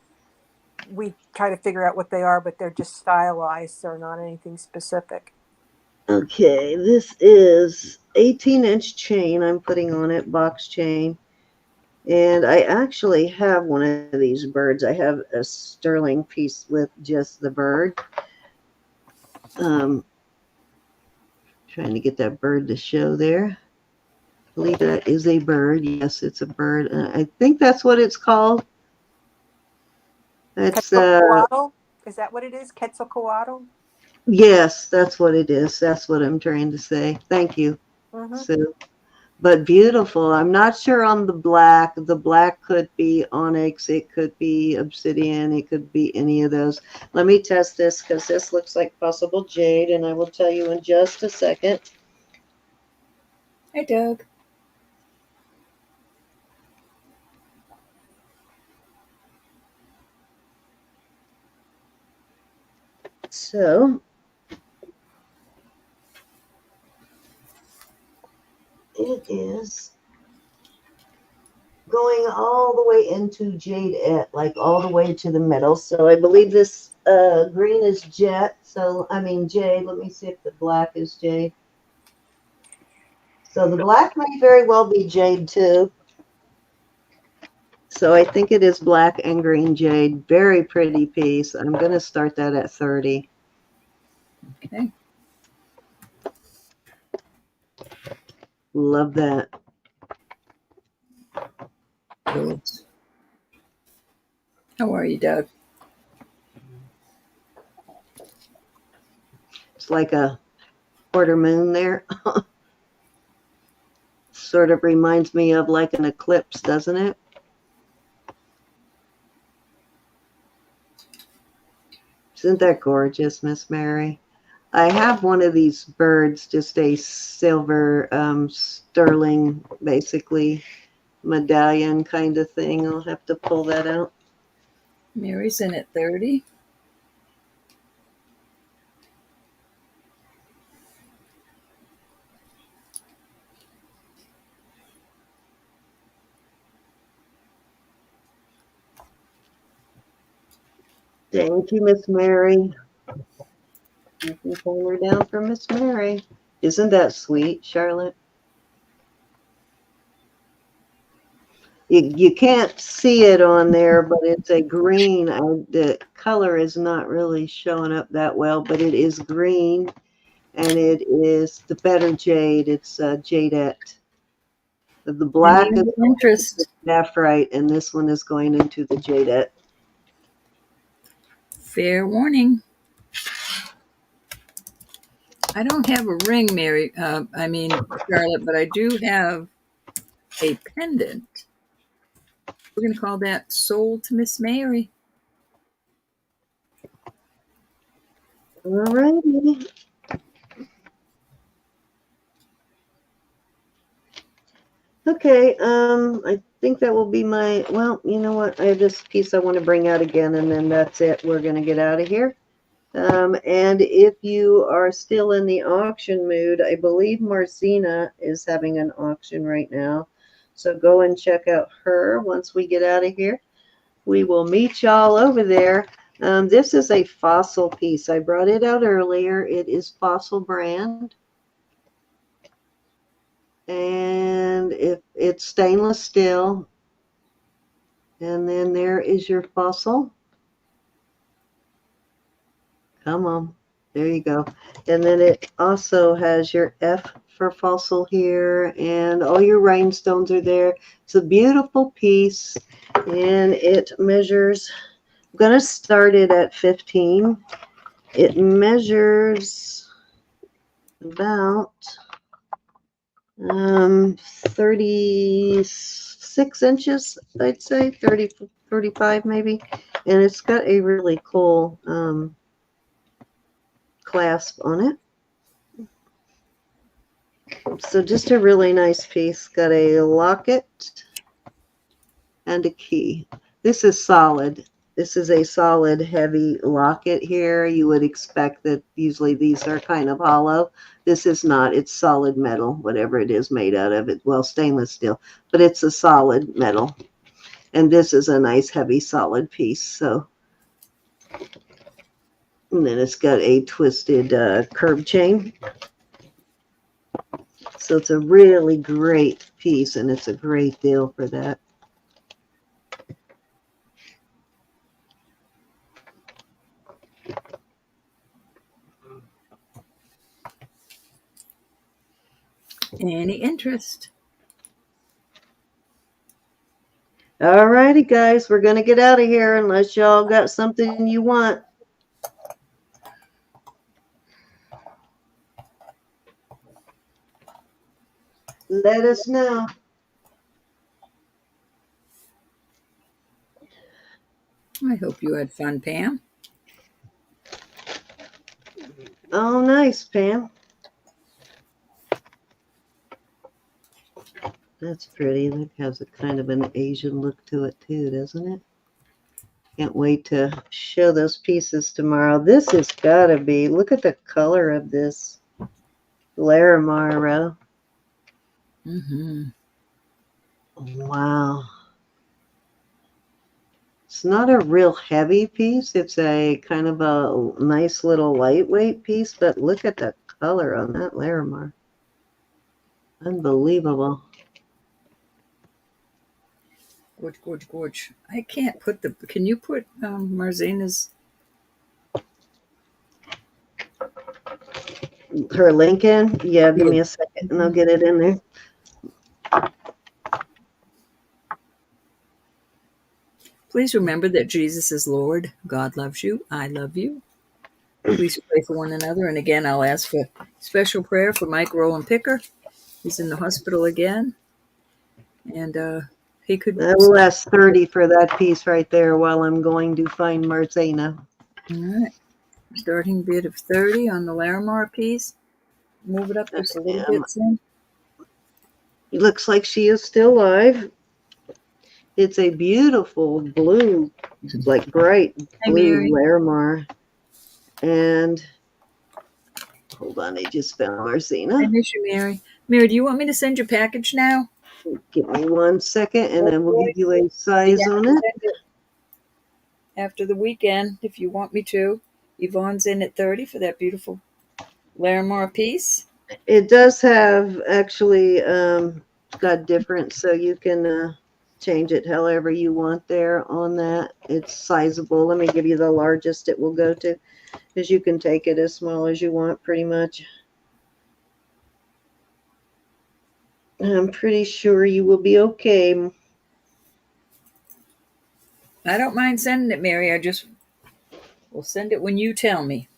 we try to figure out what they are, but they're just stylized. They're not anything specific. Okay, this is 18-inch chain I'm putting on it, box chain. And I actually have one of these birds. I have a sterling piece with just the bird. Trying to get that bird to show there. I believe that is a bird. Yes, it's a bird. I think that's what it's called. That's Quetzalcoatl? Is that what it is? Quetzalcoatl? yes, that's what it is. That's what I'm trying to say. Thank you, Sue. But beautiful. I'm not sure on the black. The black could be onyx. It could be obsidian. It could be any of those. Let me test this because this looks like possible jade, and I will tell you in just a second. Hi, Doug. So it is going all the way into jade, like all the way to the middle. So I believe this green is jet. So I mean jade. Let me see if the black is jade. So the black may very well be jade too. So I think it is black and green jade. Very pretty piece. I'm going to start that at 30. Okay. Love that. Good. How are you, Doug? It's like a quarter moon there. Sort of reminds me of like an eclipse, doesn't it? Isn't that gorgeous, Miss Mary? I have one of these birds, just a silver sterling, basically, medallion kind of thing. I'll have to pull that out. Mary's in at 30. Thank you, Miss Mary. You can pull her down for Miss Mary. Isn't that sweet, Charlotte? You can't see it on there, but it's a green. The color is not really showing up that well, but it is green, and it is the better jade. It's jadette. The black is interest. nephrite, and this one is going into the jadette. Fair warning. I don't have a ring, Mary. Charlotte, but I do have a pendant. We're going to call that Soul to Miss Mary. All righty. Okay, I think that will be my, well, you know what? I have this piece I want to bring out again, and then that's it. We're going to get out of here. And if you are still in the auction mood, I believe Marcina is having an auction right now. So go and check out her once we get out of here. We will meet y'all over there. This is a Fossil piece. I brought it out earlier. It is Fossil brand. And if it's stainless steel. And then there is your Fossil. Come on. There you go. And then it also has your F for Fossil here, and all your rhinestones are there. It's a beautiful piece, and it measures, I'm going to start it at 15. It measures about 36 inches, I'd say, 30, 35 maybe. And it's got a really cool clasp on it. So just a really nice piece. Got a locket and a key. This is solid. This is a solid, heavy locket here. You would expect that usually these are kind of hollow. This is not. It's solid metal, whatever it is made out of. It, well, stainless steel, but it's a solid metal. And this is a nice, heavy, solid piece. So, and then it's got a twisted curb chain. So it's a really great piece, and it's a great deal for that. Any interest? All righty, guys. We're going to get out of here unless y'all got something you want. Let us know. I hope you had fun, Pam. Oh, nice, Pam. That's pretty. That has a kind of an Asian look to it too, doesn't it? Can't wait to show those pieces tomorrow. This has got to be, look at the color of this Larimar. Mm-hmm. Wow. It's not a real heavy piece. It's a kind of a nice little lightweight piece, but look at the color on that Larimar. Unbelievable. Gorge. I can't put the, can you put Marzena's? Her link in? Yeah, give me a second and I'll get it in there. Please remember that Jesus is Lord. God loves you. I love you. Please pray for one another. And again, I'll ask for special prayer for Mike Roland Picker. He's in the hospital again. And he could. I will ask 30 for that piece right there while I'm going to find Marzena. All right. Starting bid of 30 on the Larimar piece. Move it up just a little bit, Sam. It looks like she is still alive. It's a beautiful blue, like bright blue Larimar. And hold on, I just found Marzena. I miss you, Mary. Mary, do you want me to send your package now? Give me 1 second, and then we'll give you a size on it. After the weekend, if you want me to. Yvonne's in at 30 for that beautiful Larimar piece. It does have actually got different, so you can change it however you want there on that. It's sizable. Let me give you the largest it will go to, because you can take it as small as you want pretty much. I'm pretty sure you will be okay. I don't mind sending it, Mary. I just will send it when you tell me.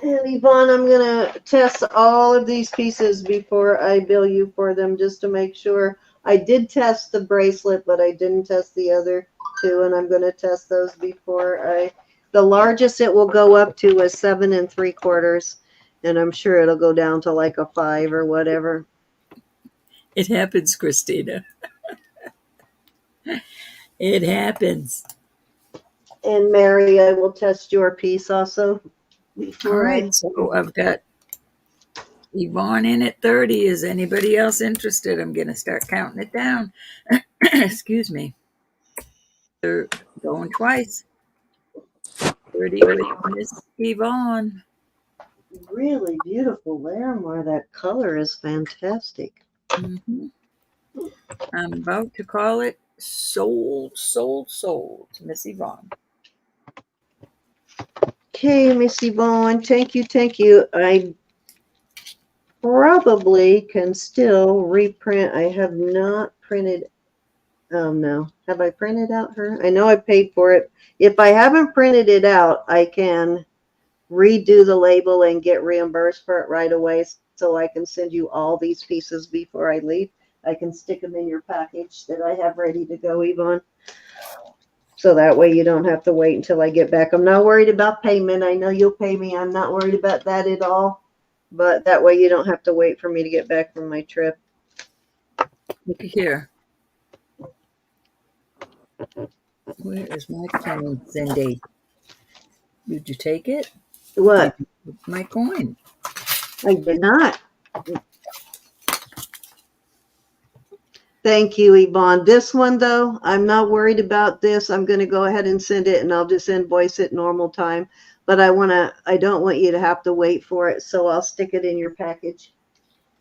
And Yvonne, I'm gonna test all of these pieces before I bill you for them, just to make sure. I did test the bracelet, but I didn't test the other two, and I'm gonna test those before the largest it will go up to is 7 3/4, and I'm sure it'll go down to like a 5 or whatever. It happens, Christina. It happens. And Mary, I will test your piece also All before right, so I've got Yvonne in at 30. Is anybody else interested? I'm going to start counting it down. Excuse me. They're going twice. 30 with Miss Yvonne. Really beautiful Larimar. That color is fantastic. Mm-hmm. I'm about to call it sold, sold, sold to Miss Yvonne. Okay, Miss Yvonne, thank you, thank you. I probably can still reprint. I have not printed. Oh no, have I printed out her? I know I paid for it. If I haven't printed it out, I can redo the label and get reimbursed for it right away, so I can send you all these pieces before I leave. I can stick them in your package that I have ready to go, Yvonne. So that way you don't have to wait until I get back. I'm not worried about payment. I know you'll pay me. I'm not worried about that at all. But that way you don't have to wait for me to get back from my trip. Look here. Where is my coin, Cindy? Did you take it? What? My coin. I did not. Thank you, Yvonne. This one, though, I'm not worried about this. I'm going to go ahead and send it, and I'll just invoice it normal time. But I don't want you to have to wait for it, so I'll stick it in your package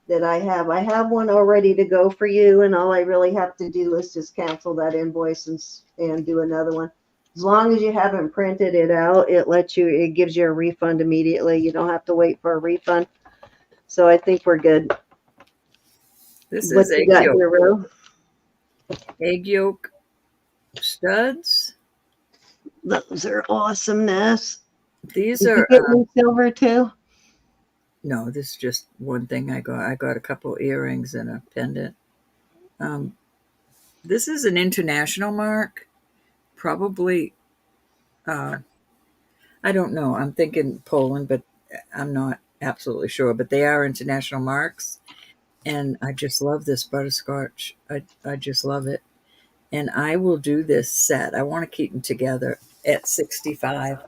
that I have. I have one all ready to go for you, and all I really have to do is just cancel that invoice and do another one. As long as you haven't printed it out, it gives you a refund immediately. You don't have to wait for a refund. So I think we're good. This What is you egg got yolk. here, Ro? Egg yolk studs. Those are awesomeness. These Did you are get me silver too? no, this is just one thing I got. I got a couple earrings and a pendant. This is an international mark. Probably, I don't know. I'm thinking Poland, but I'm not absolutely sure. But they are international marks. And I just love this butterscotch. I just love it. And I will do this set. I want to keep them together at 65.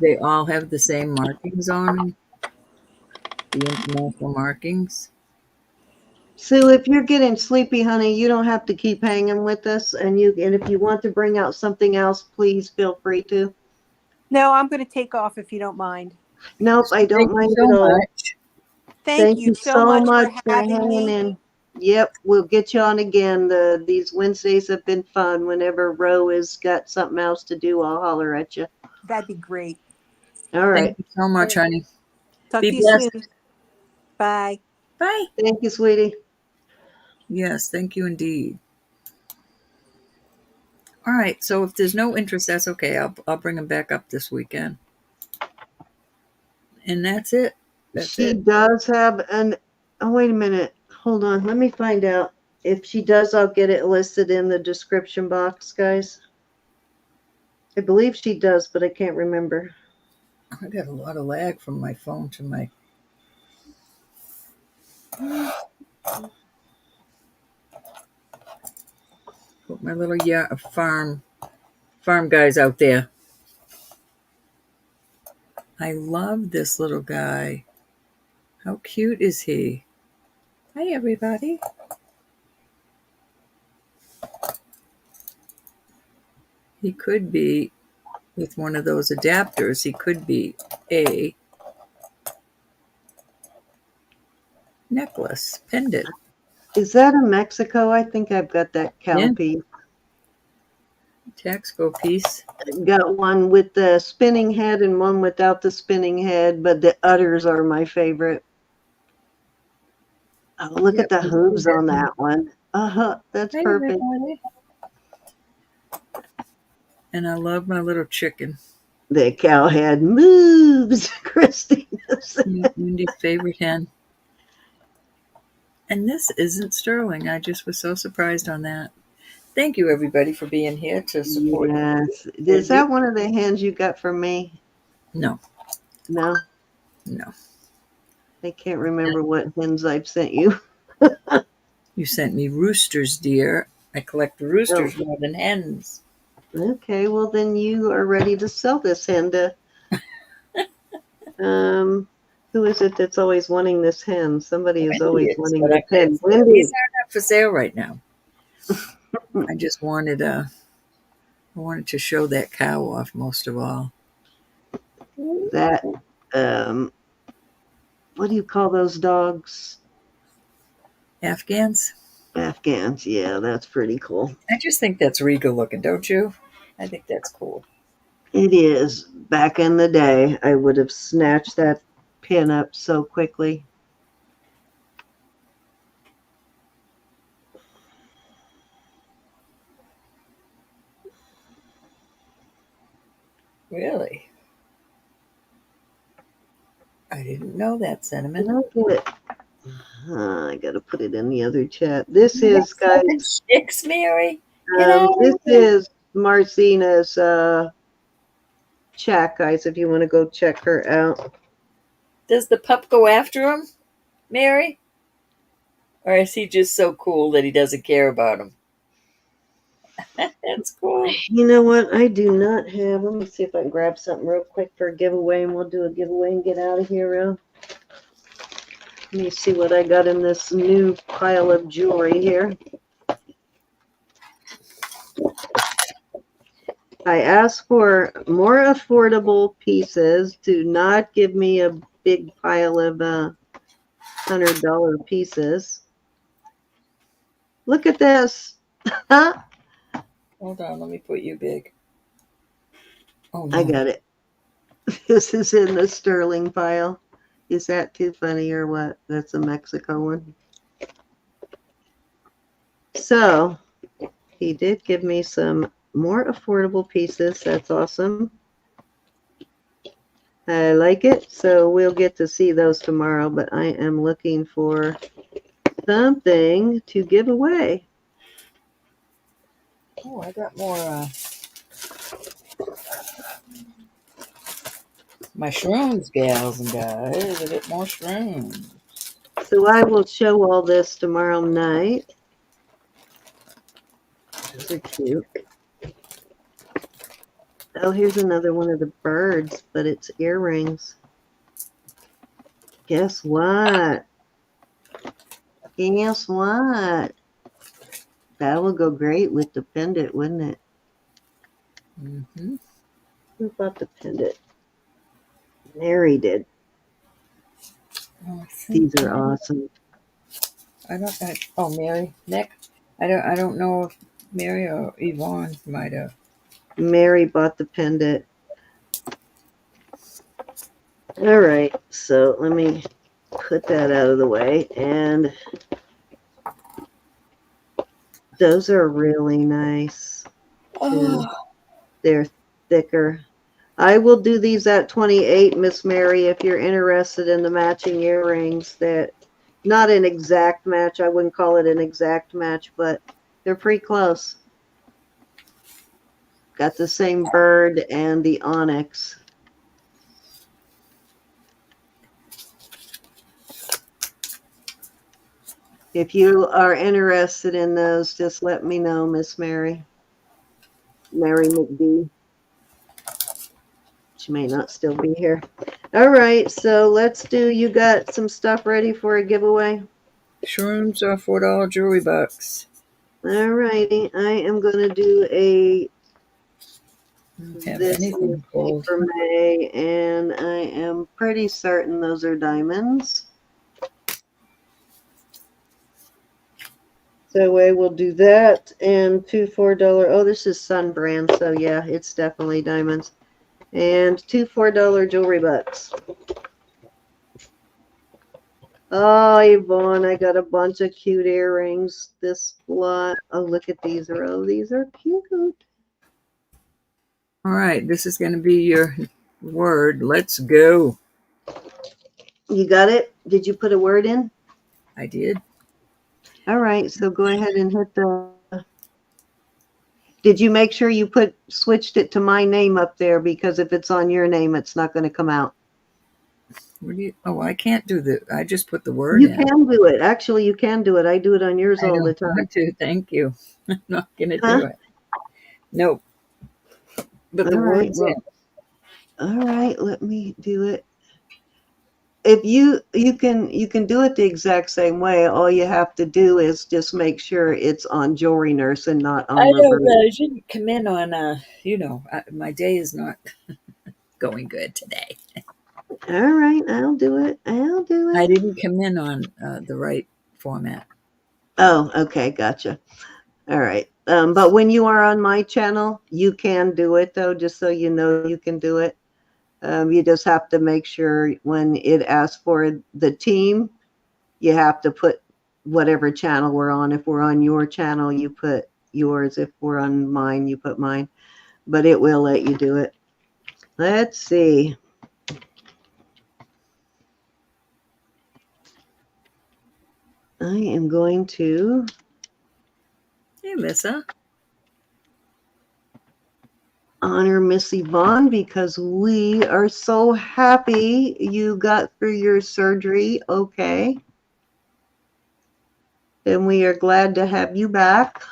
They all have the same markings on them, the international markings. Sue, if you're getting sleepy, honey, you don't have to keep hanging with us. And if you want to bring out something else, please feel free to. No, I'm going to take off if you don't mind. Nope, I don't Thank you mind so at all. much. Thank Thank you you so so much much for for having hanging me. in. Yep, we'll get you on again. These Wednesdays have been fun. Whenever Ro has got something else to do, I'll holler at you. That'd be great. All Thank right. you so much, honey. Talk Be to you blessed. soon. Bye. Bye. Thank you, sweetie. Yes, thank you indeed. All right, so if there's no interest, that's okay. I'll bring them back up this weekend. And that's it. That's She it. does have oh, wait a minute. Hold on. Let me find out. If she does, I'll get it listed in the description box, guys. I believe she does, but I can't remember. I got a lot of lag from my phone to my. Put my little farm guys out there. I love this little guy. How cute is he? Hi, everybody. He could be, with one of those adapters, he could be a necklace, pendant. Is that a Mexico? I think I've got that cow Yeah. piece. Taxco piece. Got one with the spinning head and one without the spinning head, but the udders are my favorite. Oh, look Yep, at the we can do hooves on that. that one. That's Hi, perfect. everybody. And I love my little chicken. The cowhead moves, Christina said. Wendy's favorite hen. And this isn't sterling. I just was so surprised on that. Thank you, everybody, for being here to support. Yes. Is that one of the hens you got from me? No, No, no. I can't remember what hens I've sent you. You sent me roosters, dear. I collect Oh, roosters more than hens. okay. Well, then you are ready to sell this hen to, who is it that's always wanting this hen? Somebody is Wendy always is, wanting but this hen. these Wendy. aren't up for sale right now. I just wanted to show that cow off most of all. That, what do you call those dogs? Afghans? Afghans. Yeah, that's pretty cool. I just think that's regal looking, don't you? I think that's cool. It is. Back in the day, I would have snatched that pin up so quickly. Really? I didn't know that, Cinnamon. Look at it. I gotta put it in the other chat. This is, guys, Chicks, Mary. Get out of this here. is Marcina's chat, guys, if you want to go check her out. Does the pup go after him, Mary? Or is he just so cool that he doesn't care about him? That's cool. You know what? I do not have. Let me see if I can grab something real quick for a giveaway, and we'll do a giveaway and get out of here. Let me see what I got in this new pile of jewelry here. I asked for more affordable pieces. Do not give me a big pile of $100 pieces. Look at this. Hold on, let me put you big. Oh, no. I got it. This is in the sterling pile. Is that too funny or what? That's a Mexico one. So he did give me some more affordable pieces. That's awesome. I like it. So we'll get to see those tomorrow, but I am looking for something to give away. Oh, I got more my shrooms, gals and guys. I get more shrooms. So I will show all this tomorrow night. Those are cute. Oh, here's another one of the birds, but it's earrings. Guess what? Guess what? That would go great with the pendant, wouldn't it? Mm-hmm. Who bought the pendant? Mary did. Oh, These are awesome. Mary, Nick. I don't know if Mary or Yvonne might have. Mary bought the pendant. All right, so let me put that out of the way. And those are really nice. Oh, They're thicker. I will do these at 28, Miss Mary, if you're interested in the matching earrings. That not an exact match. I wouldn't call it an exact match, but they're pretty close. Got the same bird and the onyx. If you are interested in those, just let me know, Miss Mary. Mary McD. She may not still be here. All right, so let's do, you got some stuff ready for a giveaway? shrooms are $4 jewelry box. All righty, I am going to do a, Have this anything is gold. for May, and I am pretty certain those are diamonds. So I will do that, and two $4, oh, this is Sun brand, so yeah, it's definitely diamonds. And two $4 jewelry bucks. Oh, Yvonne, I got a bunch of cute earrings. This lot. Oh, look at these. Oh, these are cute. All right, this is going to be your word. Let's go. You got it? Did you put a word in? I did. All right, so go ahead and hit the. Did you make sure you switched it to my name up there? Because if it's on your name, it's not going to come out. What do you? Oh, I can't do the. I just put the word You in. can do it. Actually, you can do it. I do it on yours I all the don't time. want to. Thank you. I'm not going to Huh? do it. Nope. But the All right. word's in. Well, all right. Let me do it. If you can do it the exact same way. All you have to do is just make sure it's on Jewelry Nurse and not I on know, but Roberta. I shouldn't come in on. My day is not going good today. All right, I'll do it. I'll do I it. didn't come in on the right format. Oh, okay, gotcha. All right. But when you are on my channel, you can do it though, just so you know you can do it. You just have to make sure when it asks for the team, you have to put whatever channel we're on. If we're on your channel, you put yours. If we're on mine, you put mine. But it will let you do it. Let's see. I am going to Hey, Lissa. honor Miss Yvonne because we are so happy you got through your surgery okay. And we are glad to have you back.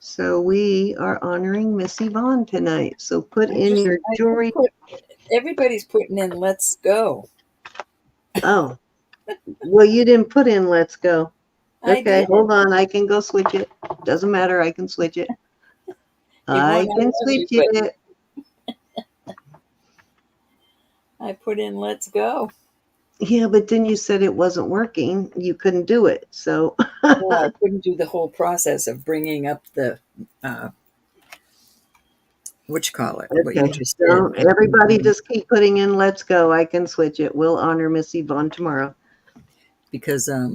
So we are honoring Miss Yvonne tonight. So put in your I jewelry. everybody's putting in "Let's go." Oh, well, you didn't put in let's go. I Okay, did. hold on. I can go switch it. Doesn't matter. I can switch it. Yvonne, I I can love you, switch but it. I put in "Let's go." Yeah, but then you said it wasn't working. You couldn't do it. So, Well, I couldn't do the whole process of bringing up the what you call it, what you okay. just did. So everybody just keep putting in let's go. I can switch it. We'll honor Miss Yvonne tomorrow. Because I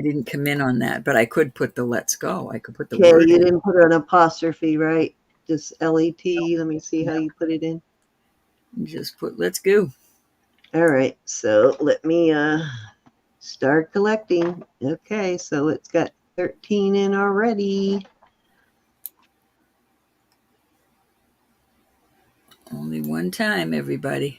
didn't come in on that, but I could put the "Let's go." I could put the Okay, word you in. didn't put an apostrophe, right? Just L-E-T. Let me see how No, you put it in. just put "Let's go." All right, so let me start collecting. Okay, so it's got 13 in already. Only one time, everybody.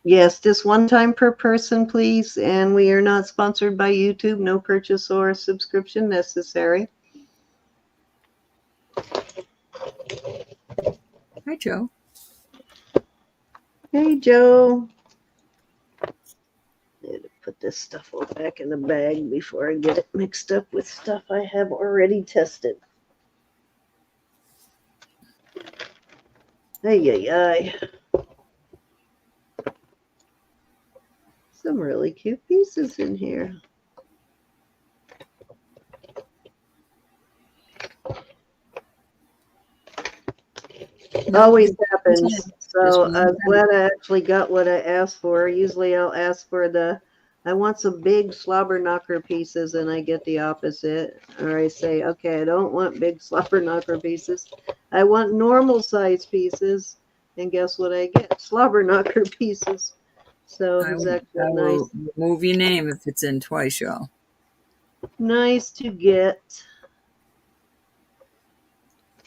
Yes, just one time per person, please. And we are not sponsored by YouTube. No purchase or subscription necessary. Hi, Joe. Hey, Joe. I need to put this stuff all back in the bag before I get it mixed up with stuff I have already tested. Ay, ay, ay. Some really cute pieces in here. No, Always just one happens. time. Just So one I'm time. glad I actually got what I asked for. Usually I'll ask for I want some big slobber knocker pieces, and I get the opposite. Or I say, okay, I don't want big slobber knocker pieces. I want normal size pieces. And guess what I get? Slobber knocker pieces. So I it's will, actually I nice, will remove your name if it's in twice, y'all. nice to get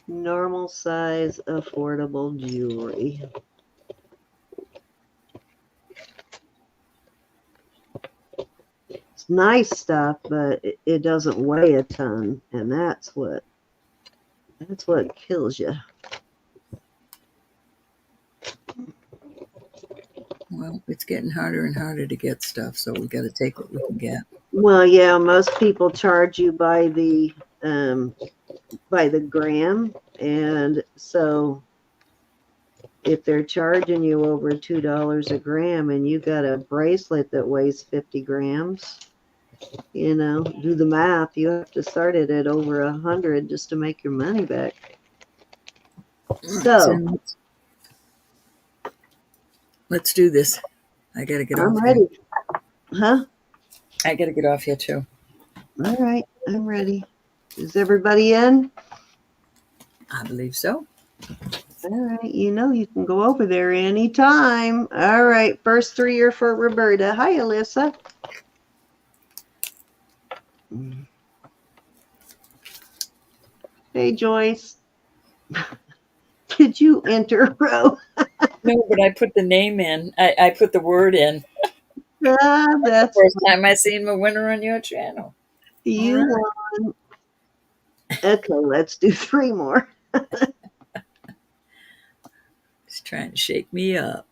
normal size, affordable jewelry. It's nice stuff, but it doesn't weigh a ton, and that's what kills you. Well, it's getting harder and harder to get stuff, so we got to take what we can get. Well, yeah, most people charge you by the gram, and so if they're charging you over $2 a gram, and you got a bracelet that weighs 50 grams, do the math. You have to start it at over 100 just to make your money back. All right, So so let's do this. I got to get I'm off here. ready, huh? I got to get off here too. All right, I'm ready. Is everybody in? I believe so. All right, you know you can go over there anytime. All right, first three are for Roberta. Hi, Alyssa. Hey, Joyce. Did you enter, Ro? No, but I put the name in. I put the word in. Ah, that's First time I seen my winner on your channel. All you right. won. Okay, let's do three more. Just trying to shake me up.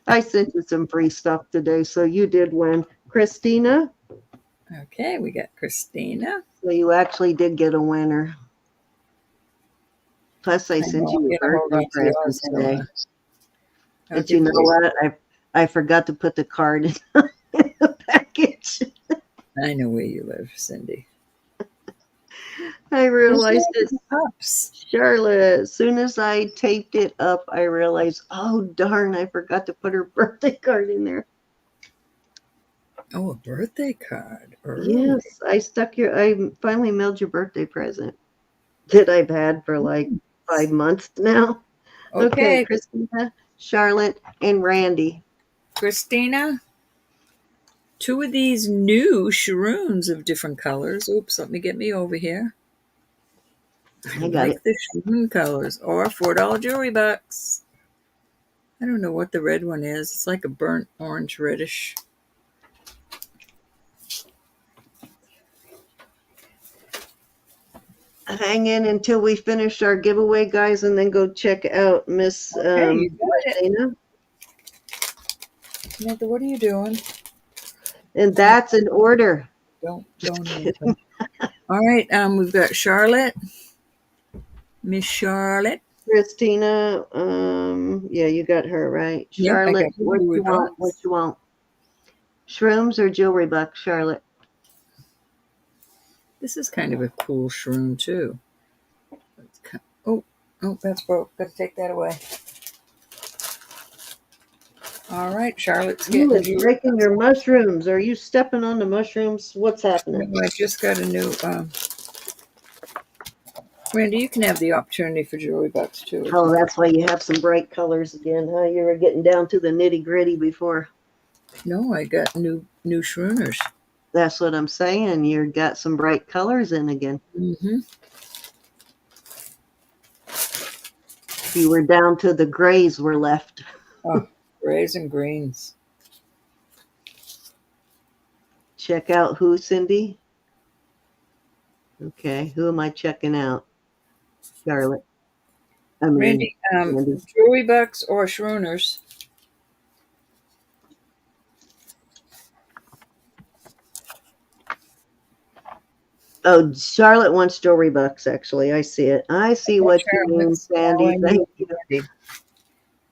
I sent you some free stuff today, so you did win. Christina, Okay, we got Christina. so you actually did get a winner. Plus, I I sent know I'm you a gonna hold birthday on to present yours, so today. I'll But you give know you. what? I forgot to put the card in the package. I know where you live, Cindy. I Who's realized got it. these pups? Charlotte, as soon as I taped it up, I realized, oh, darn, I forgot to put her birthday card in there. Oh, a birthday card. Early. Yes, I finally mailed your birthday present that I've had for like 5 months now. Okay, Okay, Christina, Charlotte, and Randy. Christina. Two of these new shroons of different colors. Oops, let me get me over here. I I got like it. the shroon colors. Or $4 jewelry box. I don't know what the red one is. It's like a burnt orange reddish. Hang in until we finish our giveaway, guys, and then go check out Miss Okay, you got it. Martina. Samantha, what are you doing? And that's an order. Don't answer. All right, we've got Charlotte, Miss Charlotte. Christina, yeah, you got her right. Yep, I Charlotte, got the what jewelry you want? What box. you want? Shrooms or jewelry bucks, Charlotte? This is kind of a cool shroom too. Oh, that's broke. Got to take that away. All right, Charlotte's Who getting is breaking your mushrooms? Are you stepping on the mushrooms? What's happening? No, I just got a new. Randy, you can have the opportunity for jewelry box too. Oh, that's why you have some bright colors again, huh? You were getting down to the nitty gritty before. No, I got new shrooners. That's what I'm saying. You got some bright colors in again. Mm-hmm. You were down to the grays were left. Oh, grays and greens. Check out who, Cindy? Okay, who am I checking out? Charlotte. I mean, Randy, Randy. jewelry box or shrooners? Oh, Charlotte wants jewelry bucks, actually. I see it. I see what you mean, Charlotte's all Sandy. I Thank you. need.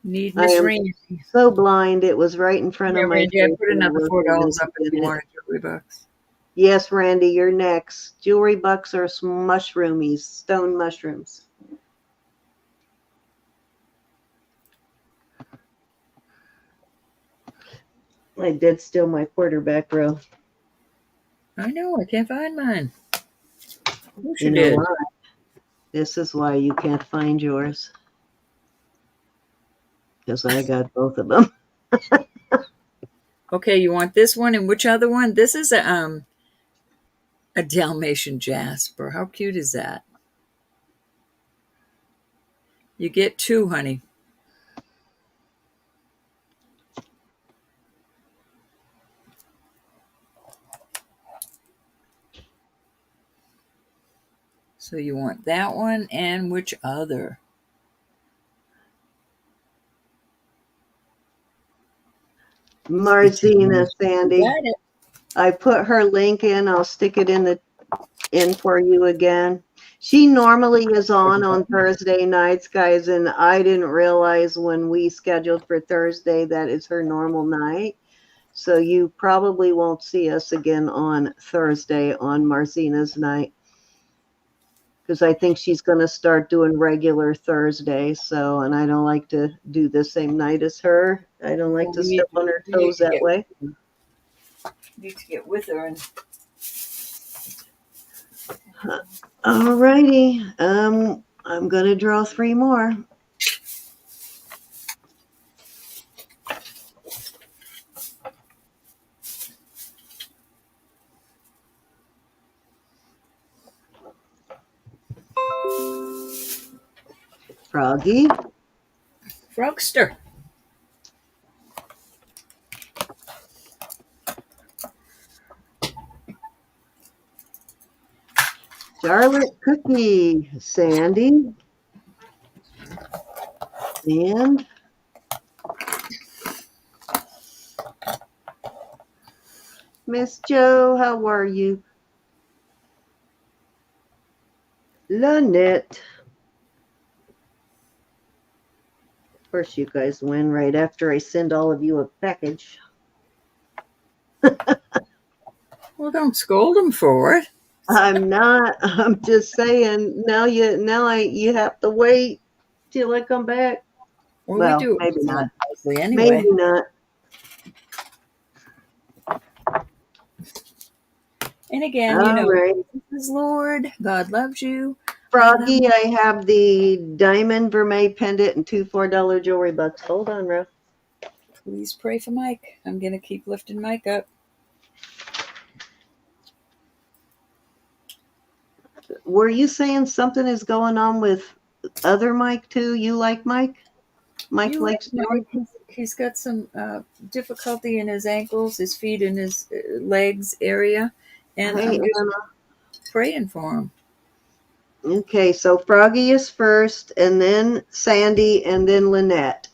Need I Miss am Randy. so blind. It was right in front Yeah, of my Randy, I face. put And I another wasn't $4 even up if you seeing it. want a jewelry box. Yes, Randy, you're next. Jewelry bucks are mushroomies, stone mushrooms. I did steal my quarterback row. I know, I can't find mine. Wish You you know did. why? This is why you can't find yours. Because I got both of them. Okay, you want this one and which other one? This is a Dalmatian Jasper. How cute is that? You get two, honey. So you want that one and which other? Marzina, You Sandy. got it. I put her link in. I'll stick it in for you again. She normally is on Thursday nights, guys, and I didn't realize when we scheduled for Thursday that it's her normal night. So you probably won't see us again on Thursday on Marcina's night, because I think she's going to start doing regular Thursday. So, and I don't like to do the same night as her. I don't like to step on her toes that way. Need to get with her and All righty. I'm going to draw 3 more. Froggy. Frogster. Charlotte Cookie. Sandy. And Miss Joe, how are you? Lynette. Of course, you guys win right after I send all of you a package. Well, don't scold him for it. I'm not. I'm just saying. Now you have to wait till I come back. Well, we do maybe not. Anyway. Maybe not. And again, right. This is Lord. God loves you. Froggy, I have the diamond vermeil pendant and 2 $4 jewelry bucks. Hold on, Ruff. Please pray for Mike. I'm going to keep lifting Mike up. Were you saying something is going on with other Mike too? You like Mike? Mike likes jewelry? He's got some difficulty in his ankles, his feet, and his legs area. And Hey, I'm just praying for him. Okay, so Froggy is first, and then Sandy, and then Lynette.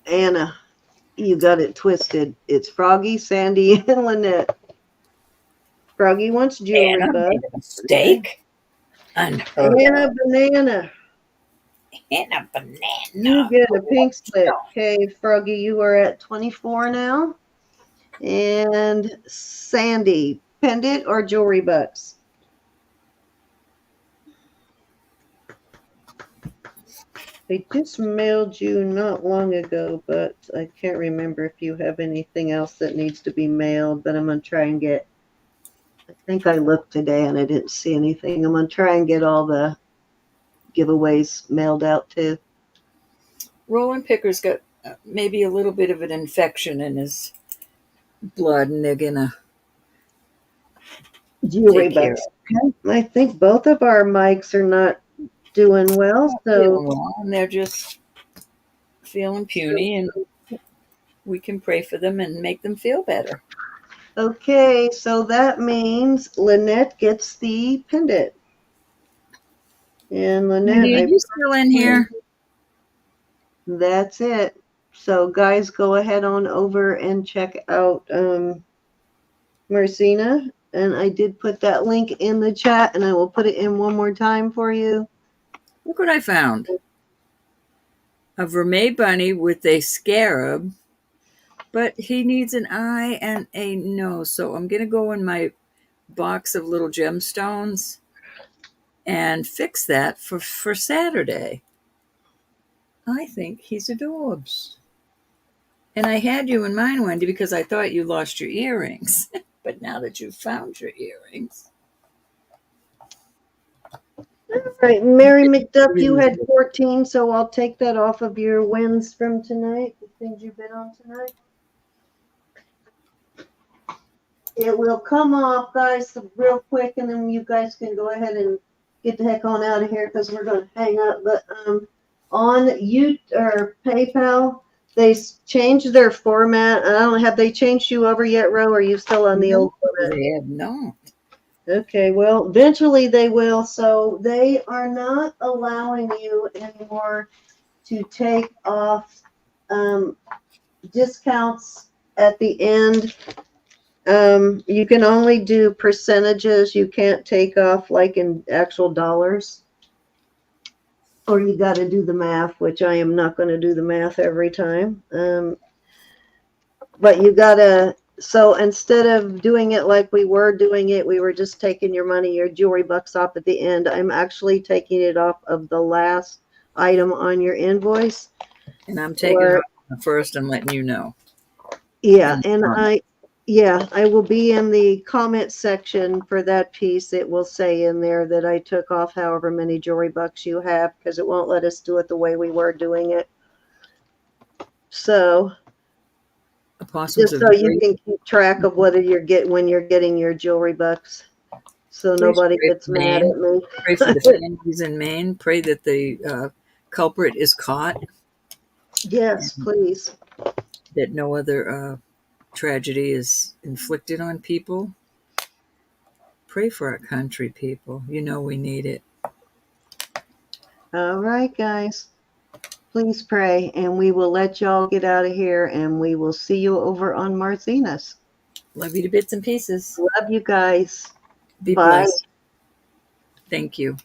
Anna, you got it twisted. It's Froggy, Sandy, and Lynette. Froggy wants jewelry, Anna bud. made a mistake. Anna banana. Anna banana. You get a pink slip. Okay, Froggy, you are at 24 now. And Sandy, pendant or jewelry bucks? I just mailed you not long ago, but I can't remember if you have anything else that needs to be mailed, but I'm going to try and get, I think I looked today and I didn't see anything. I'm going to try and get all the giveaways mailed out too. Roland Picker's got maybe a little bit of an infection in his blood, and they're going to Jewelry bucks. I think both of our mics are not doing well, and they're just feeling puny, and we can pray for them and make them feel better. Okay, so that means Lynette gets the pendant. And Lynette, are you still in here? That's it. So guys, go ahead on over and check out Marcina. And I did put that link in the chat, and I will put it in one more time for you. Look what I found. A vermeil bunny with a scarab, but he needs an eye and a nose. So I'm going to go in my box of little gemstones and fix that for Saturday. I think he's adorbs. And I had you in mind, Wendy, because I thought you lost your earrings. But now that you've found your earrings. All right, Mary McDuck, you had 14, so I'll take that off of your wins from tonight, the things you bid on tonight. It will come off, guys, real quick, and then you guys can go ahead and get the heck on out of here because we're going to hang up. But on PayPal, they changed their format. I don't know, have they changed you over yet, Ro? Or are you still on the old format? They have not. Okay, well, eventually they will. So they are not allowing you anymore to take off discounts at the end. You can only do percentages. You can't take off like in actual dollars. Or you got to do the math, which I am not going to do the math every time. But you got to, so instead of doing it like we were doing it, we were just taking your money, your jewelry bucks off at the end. I'm actually taking it off of the last item on your invoice. And I'm taking it off the first and letting you know. Yeah, and Yeah, I will be in the comment section for that piece. It will say in there that I took off however many jewelry bucks you have, because it won't let us do it the way we were doing it. So Opossums just are so you very can keep track of whether when you're getting your jewelry bucks, so Please nobody pray gets for mad Maine. at me. Pray for the families in Maine. Pray that the culprit is caught, Yes, please. that no other tragedy is inflicted on people. Pray for our country, people. You know we need it. All right, guys. Please pray, and we will let y'all get out of here, and we will see you over on Martina's. Love you to bits and pieces. Love you guys. Be Bye. blessed. Thank you.